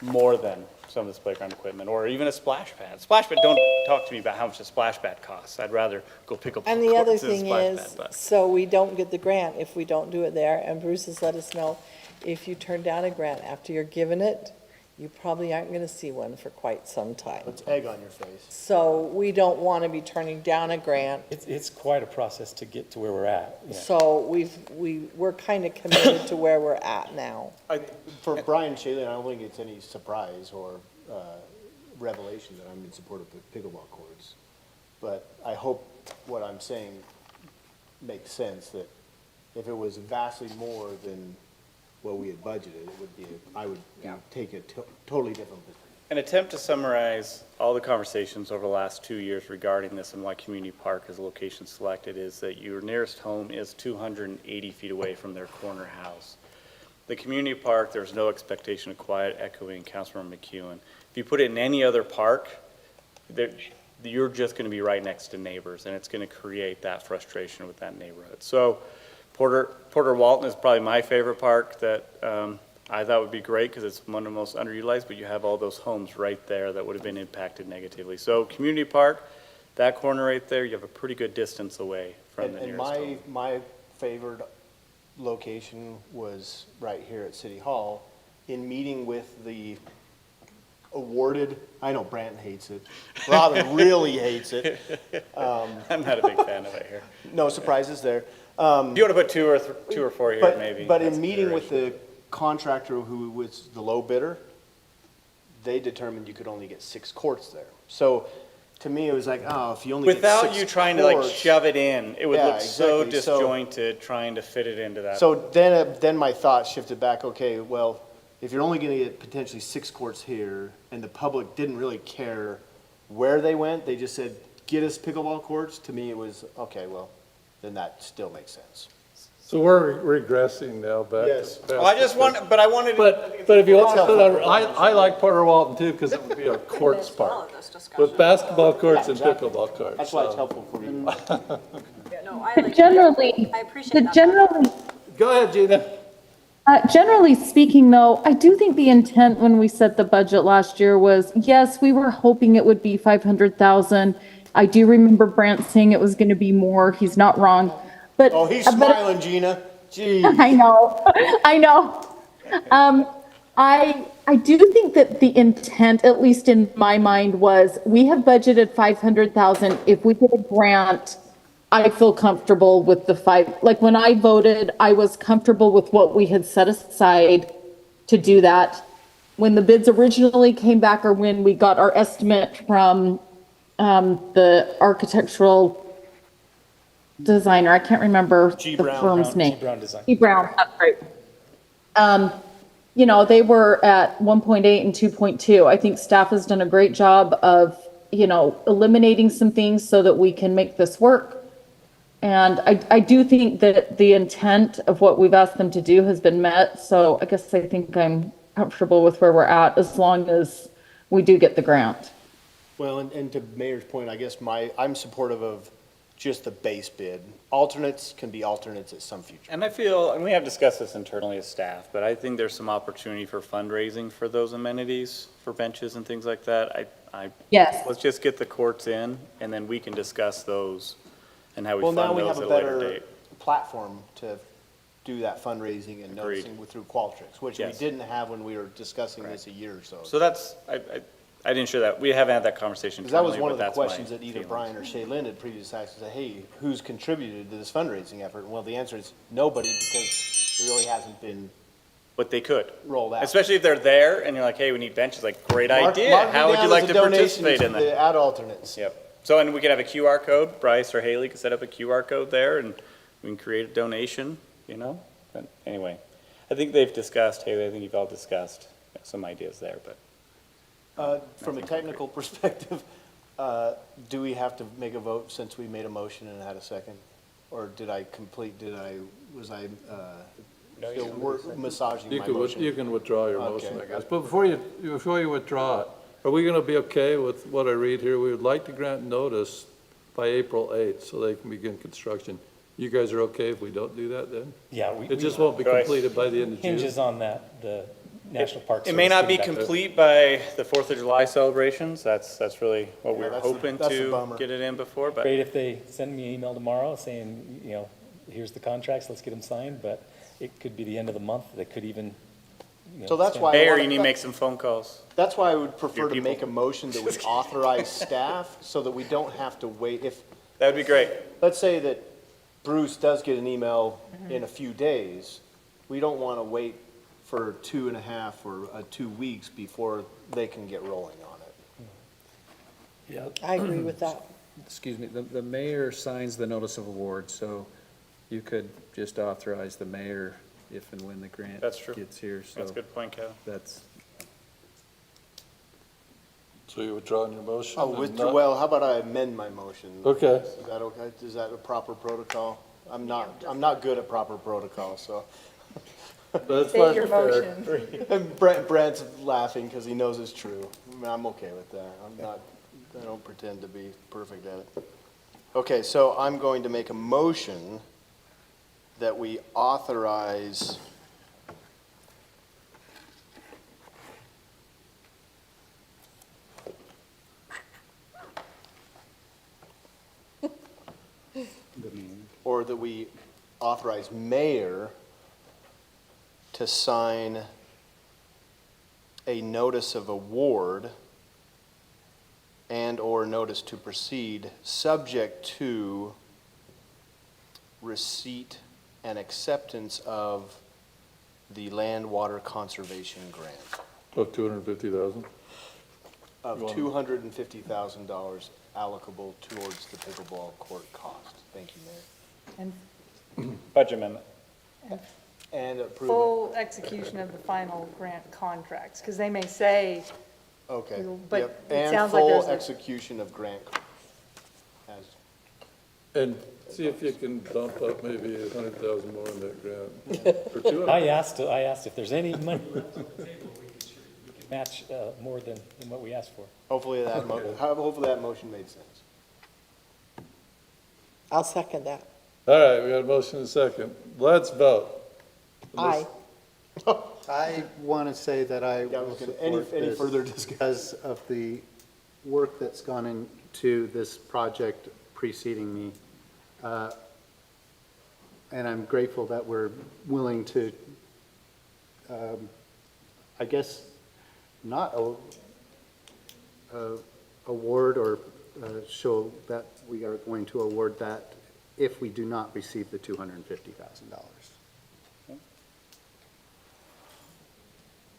more than some of this playground equipment, or even a splash pad. Splash pad, don't talk to me about how much a splash pad costs. I'd rather go pickleball And the other courts than a thing splash is, pad, but- so we don't get the grant if we don't do it there, and Bruce has let us know, if you turn down a grant after you're given it, you probably aren't gonna see one for quite some time. It's egg on your face. So we don't wanna be turning down a grant, It's quite a process to get to where we're at. Yeah. so we're kinda committed to where we're at now. For Brian Shaley, I don't think it's any surprise or revelation that I'm in support of pickleball courts. But I hope what I'm saying makes sense, that if it was vastly more than what we had budgeted, it would be, I would take a totally different position. An attempt to summarize all the conversations over the last 2 years regarding this and why Community Park is a location selected is that your nearest home is 280 feet away from their corner house. The community park, there's no expectation of quiet, echoing Councilmember McEwen. If you put it in any other park, you're just going to be right next to neighbors, and it's going to create that frustration with that neighborhood. So Porter Walton is probably my favorite park that I thought would be great because it's one of the most underutilized, but you have all those homes right there that would have been impacted negatively. So community park, that corner right there, you have a pretty good distance away from the And nearest home. my favored location was right here at City Hall. In meeting with the awarded, I know Brandon hates it, Robin really hates it. I'm not a big fan of it here. No surprises there. You want to put two or four here, maybe. But That's in meeting with consideration. the contractor who was the low bidder, they determined you could only get 6 courts there. So to me, it was like, oh, if you only get 6 Without you trying to like courts- shove it in, it would Yeah, look so exactly. So- disjointed trying to fit it into that. So then my thoughts shifted back, okay, well, if you're only gonna get potentially 6 courts here, and the public didn't really care where they went, they just said, get us pickleball courts, to me it was, okay, well, then that still makes sense. So we're regressing now back. Yes. Well, I just want, but I wanted. But if you want to put on, I like Porter Walton too, because it would be a courts park with basketball courts and pickleball courts. That's why it's so. helpful for you. But generally, Go ahead, Gina. Generally speaking, though, I do think the intent when we set the budget last year was, yes, we were hoping it would be 500,000. I do remember Brant saying it was going to be more. He's not wrong. But Oh, he's but- smiling, Gina. Gee. I know, I know. I do think that the intent, at least in my mind, was we have budgeted 500,000. If we get a grant, I feel comfortable with the 5. Like when I voted, I was comfortable with what we had set aside to do that. When the bids originally came back, or when we got our estimate from the architectural designer, I can't remember G. the Brown. firm's name. G. Brown Design. G. Brown, that's right. You know, they were at 1.8 and 2.2. I think staff has done a great job of, you know, eliminating some things so that we can make this work. And I do think that the intent of what we've asked them to do has been met. So I guess I think I'm comfortable with where we're at as long as we do get the grant. Well, and to Mayor's point, I guess I'm supportive of just the base bid. Alternates can be alternates at some future. And I feel, and we have discussed this internally as staff, but I think there's some opportunity for fundraising for those amenities, for benches and things like that. Yes. Let's just get the courts in, and then we can discuss those and how we Well, fund now we those have at a a later better date. platform to do that fundraising and Agreed. noticing through Qualtrics, which we Yes. didn't have when we were discussing this a year or so. So that's, I didn't share that. We haven't had that conversation Because that was internally, one of but the that's my questions that either feeling. Brian or Shay Lynn had previously asked, say, hey, who's contributed to this fundraising effort? Well, the answer is nobody, because it really hasn't been But they could. rolled out. Especially if they're there and you're like, hey, we need benches, like, great Mark idea. me How would down you as like a to donation participate to in that? the ad alternates. Yep. So, and we could have a QR code. Bryce or Haley could set up a QR code there and we can create a donation, you know? But anyway, I think they've discussed, Haley, I think you've all discussed some ideas there, but. From a technical perspective, do we have to make a vote since we made a motion and had a second? Or was I still massaging You my can, motion? you can withdraw your Okay. motion, I guess. But before you withdraw it, are we gonna be okay with what I read here? We would like to grant notice by April 8th so they can begin construction. You guys are okay if we don't do that then? Yeah, It just won't be completed by the end of June? hinges on that, the National Park It may Service not be getting back to- complete by the 4th of July celebrations. That's really what we Yeah, were that's the- hoping that's the to bummer. get it in before, but. Great if they send me an email tomorrow saying, you know, here's the contracts, let's get them signed, but it could be the end of the month, they could even, you know. So that's extend- why I Mayor, wanna- you need to make some phone calls. That's why I would prefer Your to people. make a motion that we authorize staff so that we don't have to wait. If, That would be great. let's say that Bruce does get an email in a few days, we don't want to wait for 2.5 or 2 weeks before they can get rolling on it. Yeah. I agree with that. Excuse me, the mayor signs the notice of award, so you could just authorize the mayor if and when the grant That's true. gets here, so. That's a good point, Kevin. That's, So you're withdrawing your motion? Oh, and not- well, how about I amend my motion? Okay. Is that okay? Is that a proper protocol? I'm not good at proper protocol, so. That's State fine. your motion. And Brent's laughing because he knows it's true. I mean, I'm okay with that. I don't pretend to be perfect at it. Okay, so I'm going to make a motion that we authorize or that we authorize mayor to sign a notice of award and/or notice to proceed, subject to receipt and acceptance of the land water conservation grant Of 250,000? of $250,000 allocable towards the pickleball court cost. Thank you, Mayor. And Budget amendment. And approve full execution of the final grant contracts, because they may say, it. Okay. but Yep. it sounds like And there's full a- execution of grant as And see if you can dump up maybe 100,000 more in that grant. Or 200. I asked if there's any money left on the table, we can match more than what we asked for. Hopefully hopefully that motion made sense. I'll second that. All right, we got a motion and a second. Let's vote. Aye. I want to say that I Yeah, I will was gonna- support any this further discussion? because of the work that's gone into this project preceding me. And I'm grateful that we're willing to, I guess, not award or show that we are going to award that if we do not receive the $250,000.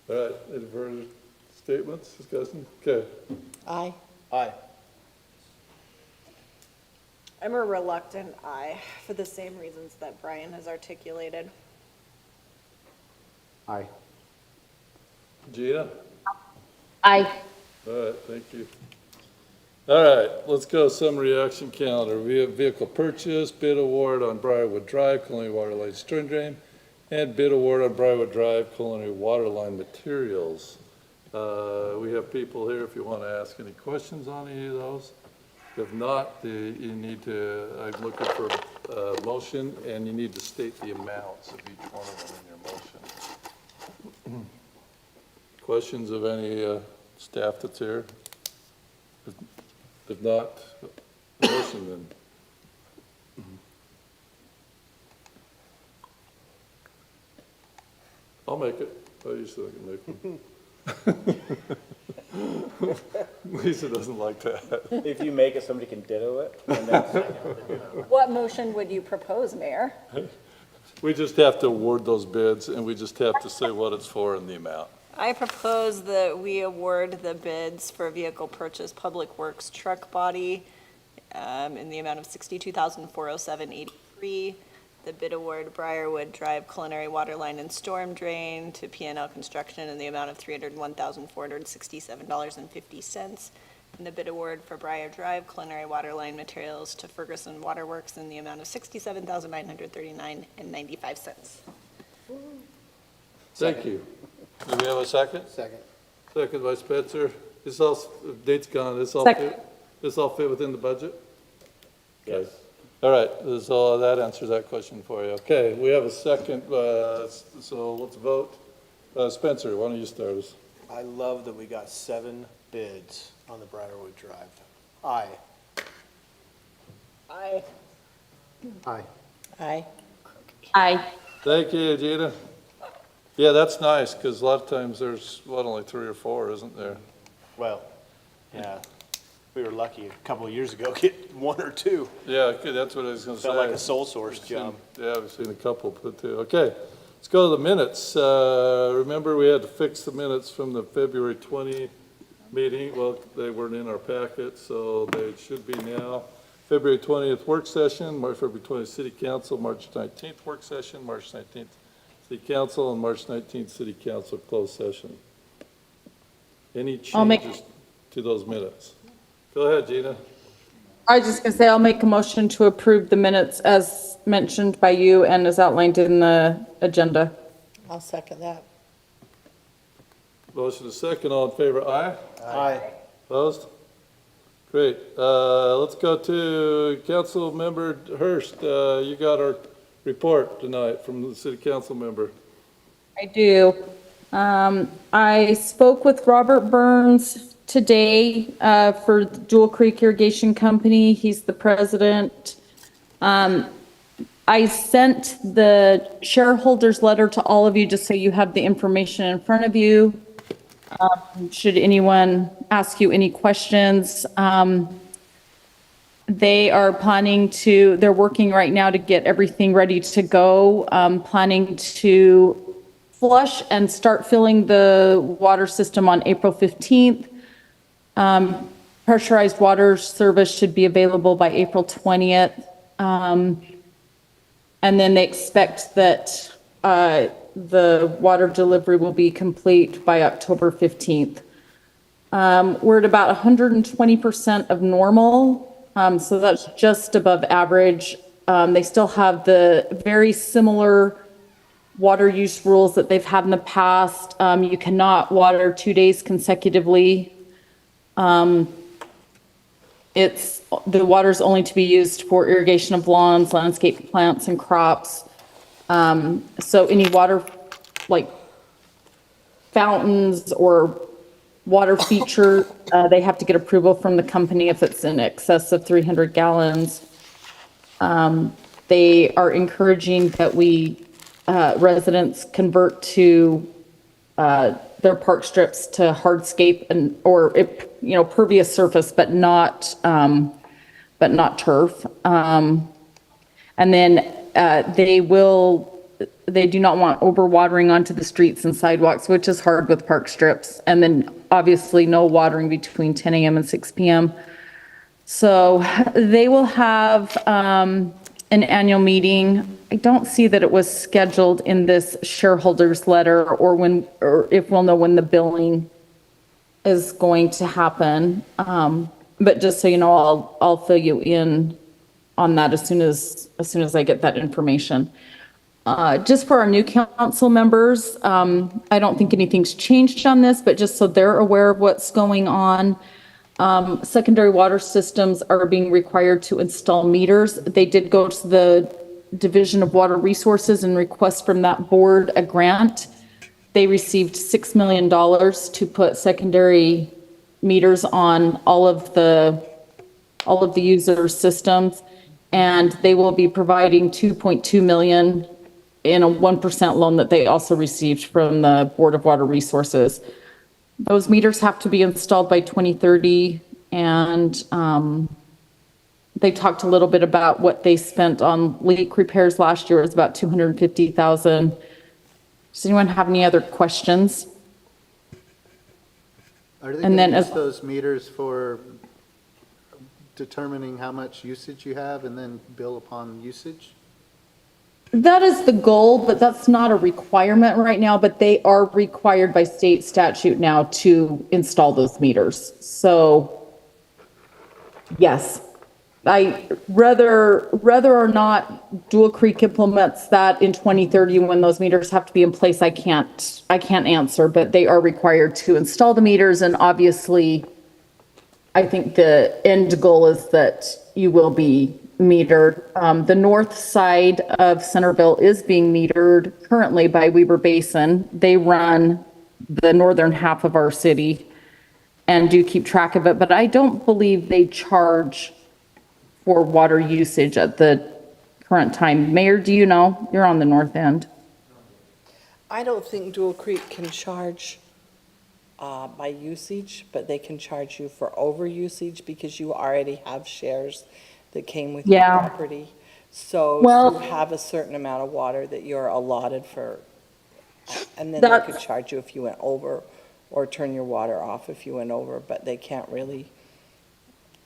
All right, any further statements, discussion? Okay. Aye. Aye. I'm a reluctant aye for the same reasons that Brian has articulated. Aye. Gina? Aye. All right, thank you. All right, let's go summary action calendar. Vehicle purchase, bid award on Briarwood Drive, culinary water line stern drain, and bid award on Briarwood Drive, culinary water line materials. We have people here if you want to ask any questions on any of those. If not, you need to, I'm looking for a motion, and you need to state the amounts of each one of them in your motion. Questions of any staff that's here? If not, motion then. I'll make it. I usually can make one. Lisa doesn't like that. If you make it, somebody can ditto it. And then What motion would you propose, Mayor? We just have to award those bids, and we just have to say what it's for and the amount. I propose that we award the bids for vehicle purchase Public Works truck body in the amount of $62,407.83. The bid award Briarwood Drive culinary water line and storm drain to P&L Construction in the amount of $301,467.50. And the bid award for Briar Drive culinary water line materials to Ferguson Waterworks in the amount of $67,939.95. Thank you. Do we have a second? Second. Second by Spencer. This all, date's gone, this all Second. fit, this all fit within the budget? Yes. All right, that answers that question for you. Okay, we have a second, so let's vote. Spencer, why don't you start us? I love that we got 7 bids on the Briarwood Drive. Aye. Aye. Aye. Aye. Aye. Thank you, Gina. Yeah, that's nice, because a lot of times there's, only 3 or 4, isn't there? Well, yeah, we were lucky a couple of years ago, get 1 or 2. Yeah, okay, that's what I was gonna say. Felt like a sole source We've job. seen- Yeah, we've seen a couple put too. Okay, let's go to the minutes. Remember, we had to fix the minutes from the February 20 meeting. Well, they weren't in our packet, so they should be now. February 20th work session, February 20th city council, March 19th work session, March 19th city council, and March 19th city council closed session. Any I'll make- changes to those minutes? Go ahead, Gina. I was just gonna say, I'll make a motion to approve the minutes as mentioned by you and as outlined in the agenda. I'll second that. Motion is second, all in favor, aye? Aye. Opposed? Great. Let's go to Council Member Hurst. You got our report tonight from the city council member. I do. I spoke with Robert Burns today for Jewel Creek Irrigation Company. He's the president. I sent the shareholders letter to all of you just so you have the information in front of you. Should anyone ask you any questions, they are they're working right now to get everything ready to go, planning to flush and start filling the water system on April 15th. Pressurized water service should be available by April 20th. And then they expect that the water delivery will be complete by October 15th. We're at about 120% of normal, so that's just above average. They still have the very similar water use rules that they've had in the past. You cannot water 2 days consecutively. The water's only to be used for irrigation of lawns, landscape plants, and crops. So any water, like fountains or water feature, they have to get approval from the company if it's in excess of 300 gallons. They are encouraging that residents convert to their park strips to hardscape or pervious surface, but not turf. And then they do not want overwatering onto the streets and sidewalks, which is hard with park strips. And then obviously no watering between 10 a.m. and 6 p.m. So they will have an annual meeting. I don't see that it was scheduled in this shareholders letter or if we'll know when the billing is going to happen. But just so you know, I'll fill you in on that as soon as I get that information. Just for our new council members, I don't think anything's changed on this, but just so they're aware of what's going on. Secondary water systems are being required to install meters. They did go to the Division of Water Resources and request from that board a grant. They received $6 million to put secondary meters on all of the user systems, and they will be providing $2.2 million in a 1% loan that they also received from the Board of Water Resources. Those meters have to be installed by 2030, and they talked a little bit about what they spent on leak repairs last year. It was about 250,000. Does anyone have any other questions? Are they And going then to use as- those meters for determining how much usage you have and then bill upon usage? That is the goal, but that's not a requirement right now, but they are required by state statute now to install those meters. So, yes. Whether or not Dual Creek implements that in 2030 when those meters have to be in place, I can't answer, but they are required to install the meters, and obviously, I think the end goal is that you will be metered. The north side of Centerville is being metered currently by Weber Basin. They run the northern half of our city and do keep track of it, but I don't believe they charge for water usage at the current time. Mayor, do you know? You're on the north end. I don't think Dual Creek can charge by usage, but they can charge you for overusage because you already have shares that came with your Yeah. property. So Well- you have a certain amount of water that you're allotted for, and then they could charge you if you went over or turn your water off if you went over, but they can't really.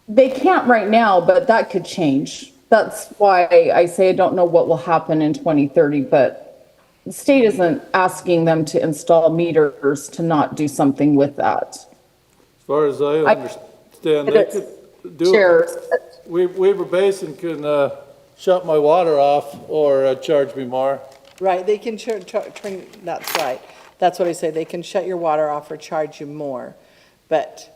They can't right now, but that could change. That's why I say I don't know what will happen in 2030, but the state isn't asking them to install meters to not do something with that. As far as I understand, they could do Shares. Weaver Basin can shut my water off or charge me more. Right, they can turn, that's right. That's what I say, they can shut your water off or charge you more. But,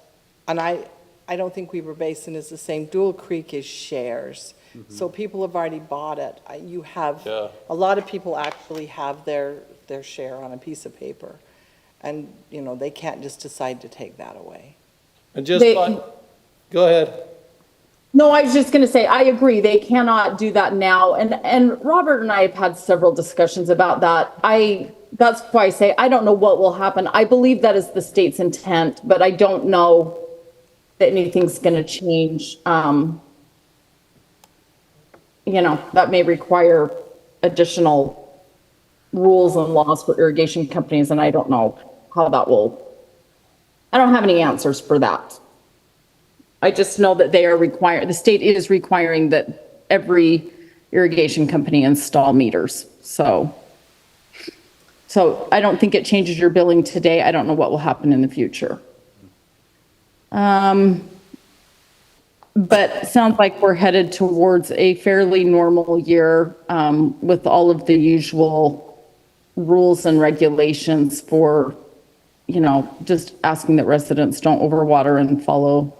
and I don't think Weaver Basin is the same. Dual Creek is shares. So people have already bought it. You have, a lot of people actually have their share on a piece of paper. And, you know, they can't just decide to take that away. And just, go ahead. No, I was just going to say, I agree. They cannot do that now. And Robert and I have had several discussions about that. That's why I say, I don't know what will happen. I believe that is the state's intent, but I don't know that anything's going to change. That may require additional rules and laws for irrigation companies, and I don't know how that will, I don't have any answers for that. I just know that they are the state is requiring that every irrigation company install meters. So I don't think it changes your billing today. I don't know what will happen in the future. But it sounds like we're headed towards a fairly normal year with all of the usual rules and regulations for, just asking that residents don't overwater and follow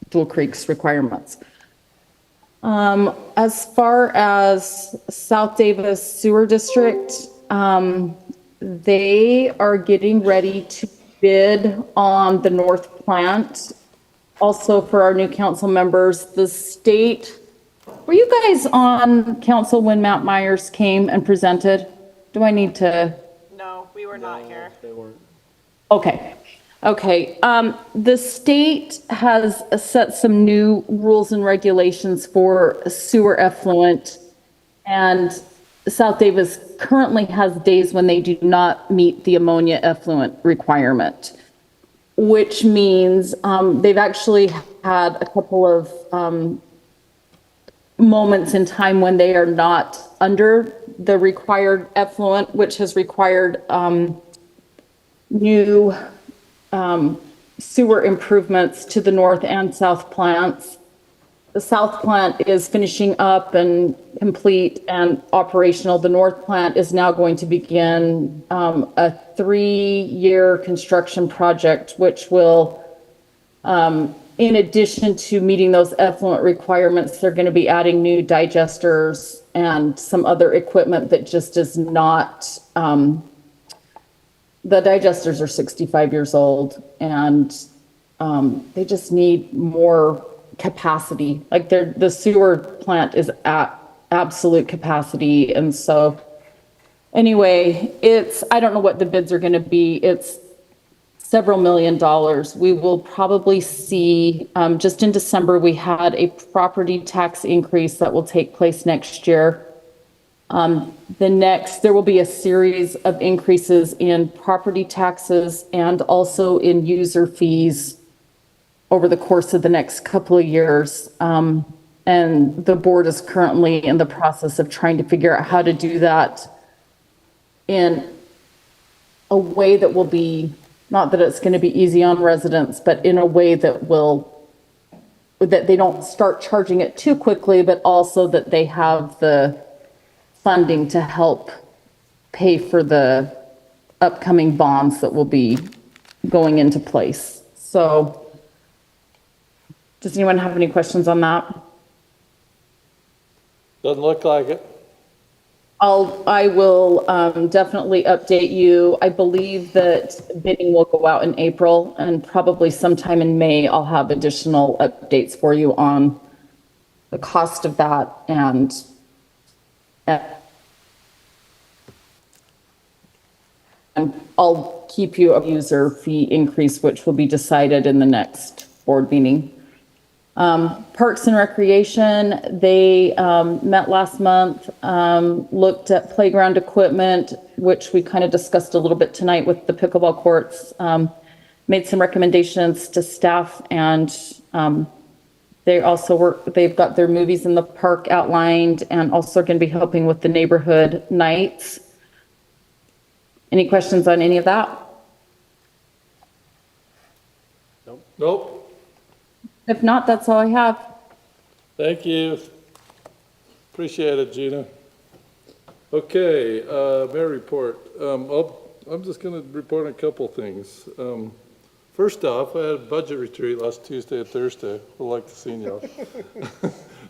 Dual Creek's requirements. As far as South Davis Sewer District, they are getting ready to bid on the north plant. Also for our new council members, the state, were you guys on council when Matt Myers came and presented? Do I need to? No, we were not here. They weren't. Okay. The state has set some new rules and regulations for sewer effluent, and South Davis currently has days when they do not meet the ammonia effluent requirement, which means they've actually had a couple of moments in time when they are not under the required effluent, which has required new sewer improvements to the north and south plants. The south plant is finishing up and complete and operational. The north plant is now going to begin a 3-year construction project, which will, in addition to meeting those effluent requirements, they're going to be adding new digesters and some other equipment that just is not, the digesters are 65 years old, and they just need more capacity. Like the sewer plant is at absolute capacity. And so anyway, I don't know what the bids are going to be. It's several million dollars. We will probably see, just in December, we had a property tax increase that will take place next year. There will be a series of increases in property taxes and also in user fees over the course of the next couple of years. And the board is currently in the process of trying to figure out how to do that in a way that will be, not that it's going to be easy on residents, but in a way that they don't start charging it too quickly, but also that they have the funding to help pay for the upcoming bonds that will be going into place. So, does anyone have any questions on that? Doesn't look like it. I will definitely update you. I believe that bidding will go out in April, and probably sometime in May, I'll have additional updates for you on the cost of that and I'll keep you a user fee increase, which will be decided in the next board meeting. Parks and Recreation, they met last month, looked at playground equipment, which we kind of discussed a little bit tonight with the pickleball courts, made some recommendations to staff, and they've got their movies in the park outlined, and also going to be helping with the neighborhood nights. Any questions on any of that? Nope. If not, that's all I have. Thank you. Appreciate it, Gina. Okay, mayor report. I'm just going to report on a couple things. First off, I had a budget retreat last Tuesday and Thursday. I'd like to see y'all.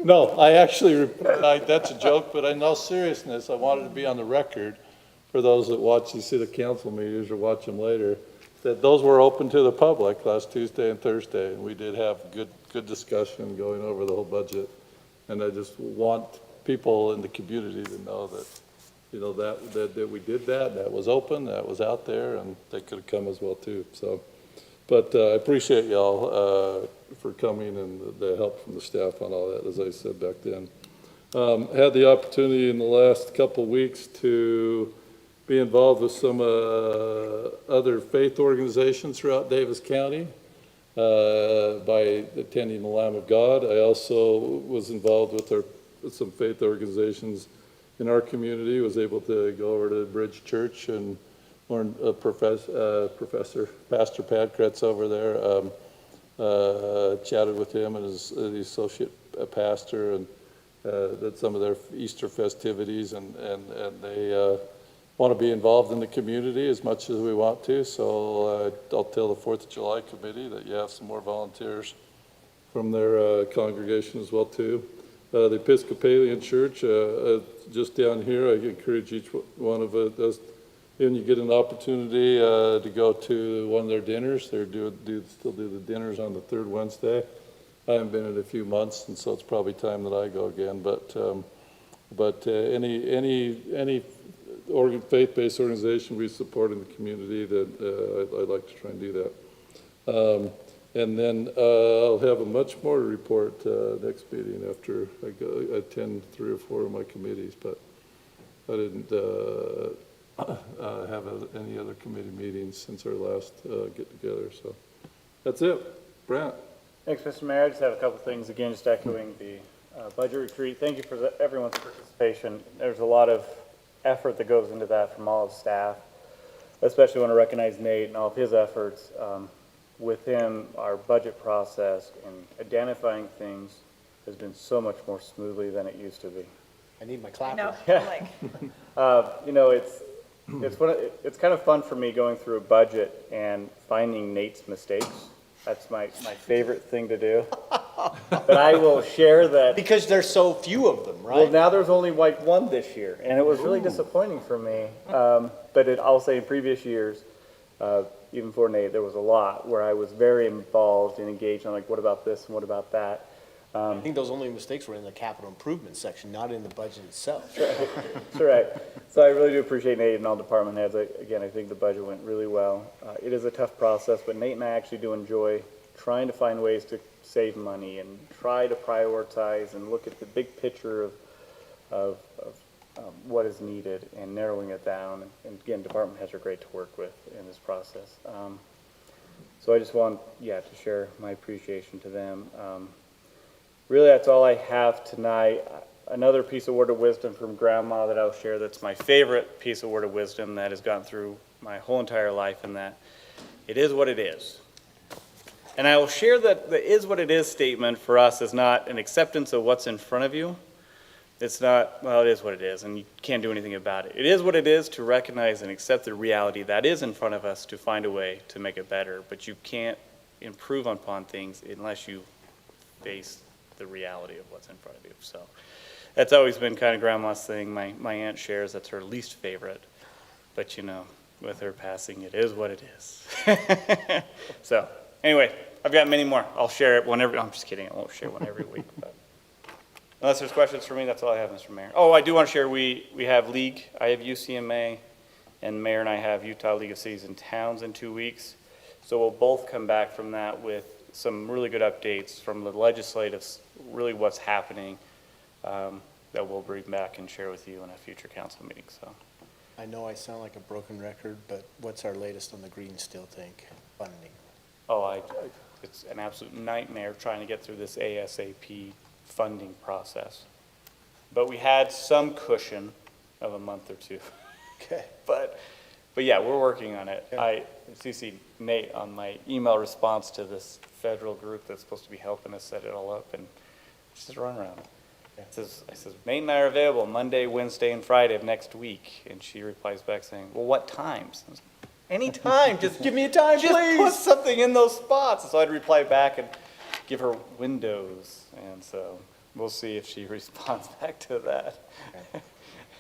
No, I actually, that's a joke, but in all seriousness, I wanted to be on the record for those that watch, you see the council meetings or watch them later, that those were open to the public last Tuesday and Thursday, and we did have good discussion going over the whole budget. And I just want people in the community to know that, you know, that we did that was open, that was out there, and they could have come as well too. So, but I appreciate y'all for coming and the help from the staff on all that, as I said back then. Had the opportunity in the last couple of weeks to be involved with some other faith organizations throughout Davis County by attending the Lamb of God. I also was involved with some faith organizations in our community, was able to go over to Bridge Church and learn Pastor Pat Kretz over there, chatted with him and the associate pastor, and did some of their Easter festivities, and they want to be involved in the community as much as we want to. So I'll tell the 4th of July committee that you have some more volunteers from their congregation as well too. The Episcopalian Church, just down here, I encourage each one of us, and you get an opportunity to go to one of their dinners. They still do the dinners on the 3rd Wednesday. I haven't been in a few months, and so it's probably time that I go again. But any faith-based organization we support in the community, that I'd like to try and do that. And then I'll have a much more to report next meeting after I attend 3 or 4 of my committees, but I didn't have any other committee meetings since our last get-together. So that's it. Brent. Thanks, Mr. Mayor. I just have a couple things, again, just echoing the budget retreat. Thank you for everyone's participation. There's a lot of effort that goes into that from all of staff. I especially want to recognize Nate and all of his efforts. With him, our budget process and identifying things has been so much more smoothly than it used to be. I need my clapper. You know, it's kind of fun for me going through a budget and finding Nate's mistakes. That's my favorite thing to do. But I will share that. Because there's so few of them, right? Well, now there's only like one this year, and it was really disappointing for me. But I'll say in previous years, even for Nate, there was a lot where I was very involved and engaged on like, what about this and what about that? I think those only mistakes were in the capital improvement section, not in the budget itself. That's right. So I really do appreciate Nate and all department heads. Again, I think the budget went really well. It is a tough process, but Nate and I actually do enjoy trying to find ways to save money and try to prioritize and look at the big picture of what is needed and narrowing it down. And again, department heads are great to work with in this process. So I just want, to share my appreciation to them. Really, that's all I have tonight. Another piece of word of wisdom from Grandma that I'll share that's my favorite piece of word of wisdom that has gone through my whole entire life, and that it is what it is. And I will share that the is what it is statement for us is not an acceptance of what's in front of you. It's not, well, it is what it is, and you can't do anything about it. It is what it is to recognize and accept the reality that is in front of us to find a way to make it better. But you can't improve upon things unless you face the reality of what's in front of you. So that's always been kind of Grandma's thing. My aunt shares that's her least favorite. But, with her passing, it is what it is. So anyway, I've got many more. I'll share it whenever. I'm just kidding. I won't share one every week. But unless there's questions for me, that's all I have, Mr. Mayor. Oh, I do want to share, we have league. I have UCMA, and the mayor and I have Utah League of Cities and Towns in 2 weeks. So we'll both come back from that with some really good updates from the legislative, really what's happening, that we'll bring back and share with you in a future council meeting. So I know I sound like a broken record, but what's our latest on the green steel tank funding? Oh, it's an absolute nightmare trying to get through this ASAP funding process. But we had some cushion of a month or two. Okay. But yeah, we're working on it. I CC'd Nate on my email response to this federal group that's supposed to be helping us set it all up, and it's just a runaround. I says, Nate and I are available Monday, Wednesday, and Friday of next week. And she replies back saying, well, what times? I was, any time, just give me a time, please. Just put something in those spots. And so I'd reply back and give her windows. And so we'll see if she responds back to that.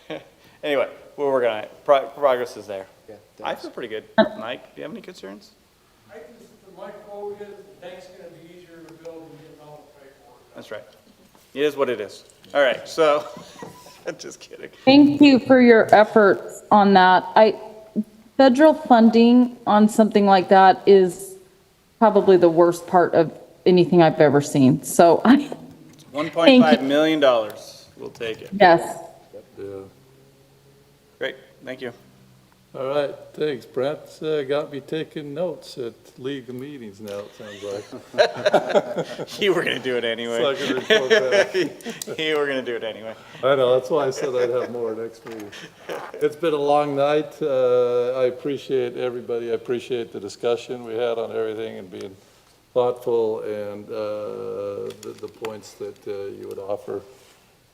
Okay. Anyway, we're working on it. Progress is there. Yeah, I feel pretty good. Mike, do you have any concerns? My quote is, the tank's gonna be easier to build than getting all the paperwork. That's right. It is what it is. All right, so, just kidding. Thank you for your efforts on that. Federal funding on something like that is probably the worst part of anything I've ever seen. So $1.5 million. We'll take it. Yes. Yeah. Great, thank you. All right, thanks. Brent's got me taking notes at league meetings now, it sounds like. You were going to do it anyway. So I can report back. You were going to do it anyway. I know, that's why I said I'd have more next meeting. It's been a long night. I appreciate everybody. I appreciate the discussion we had on everything and being thoughtful and the points that you would offer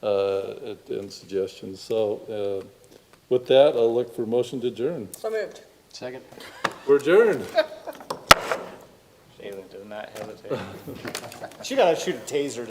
and suggestions. So with that, I'll look for motion to adjourn. So moved. Second. We're adjourned. Shaylin does not hesitate. She gotta shoot a taser.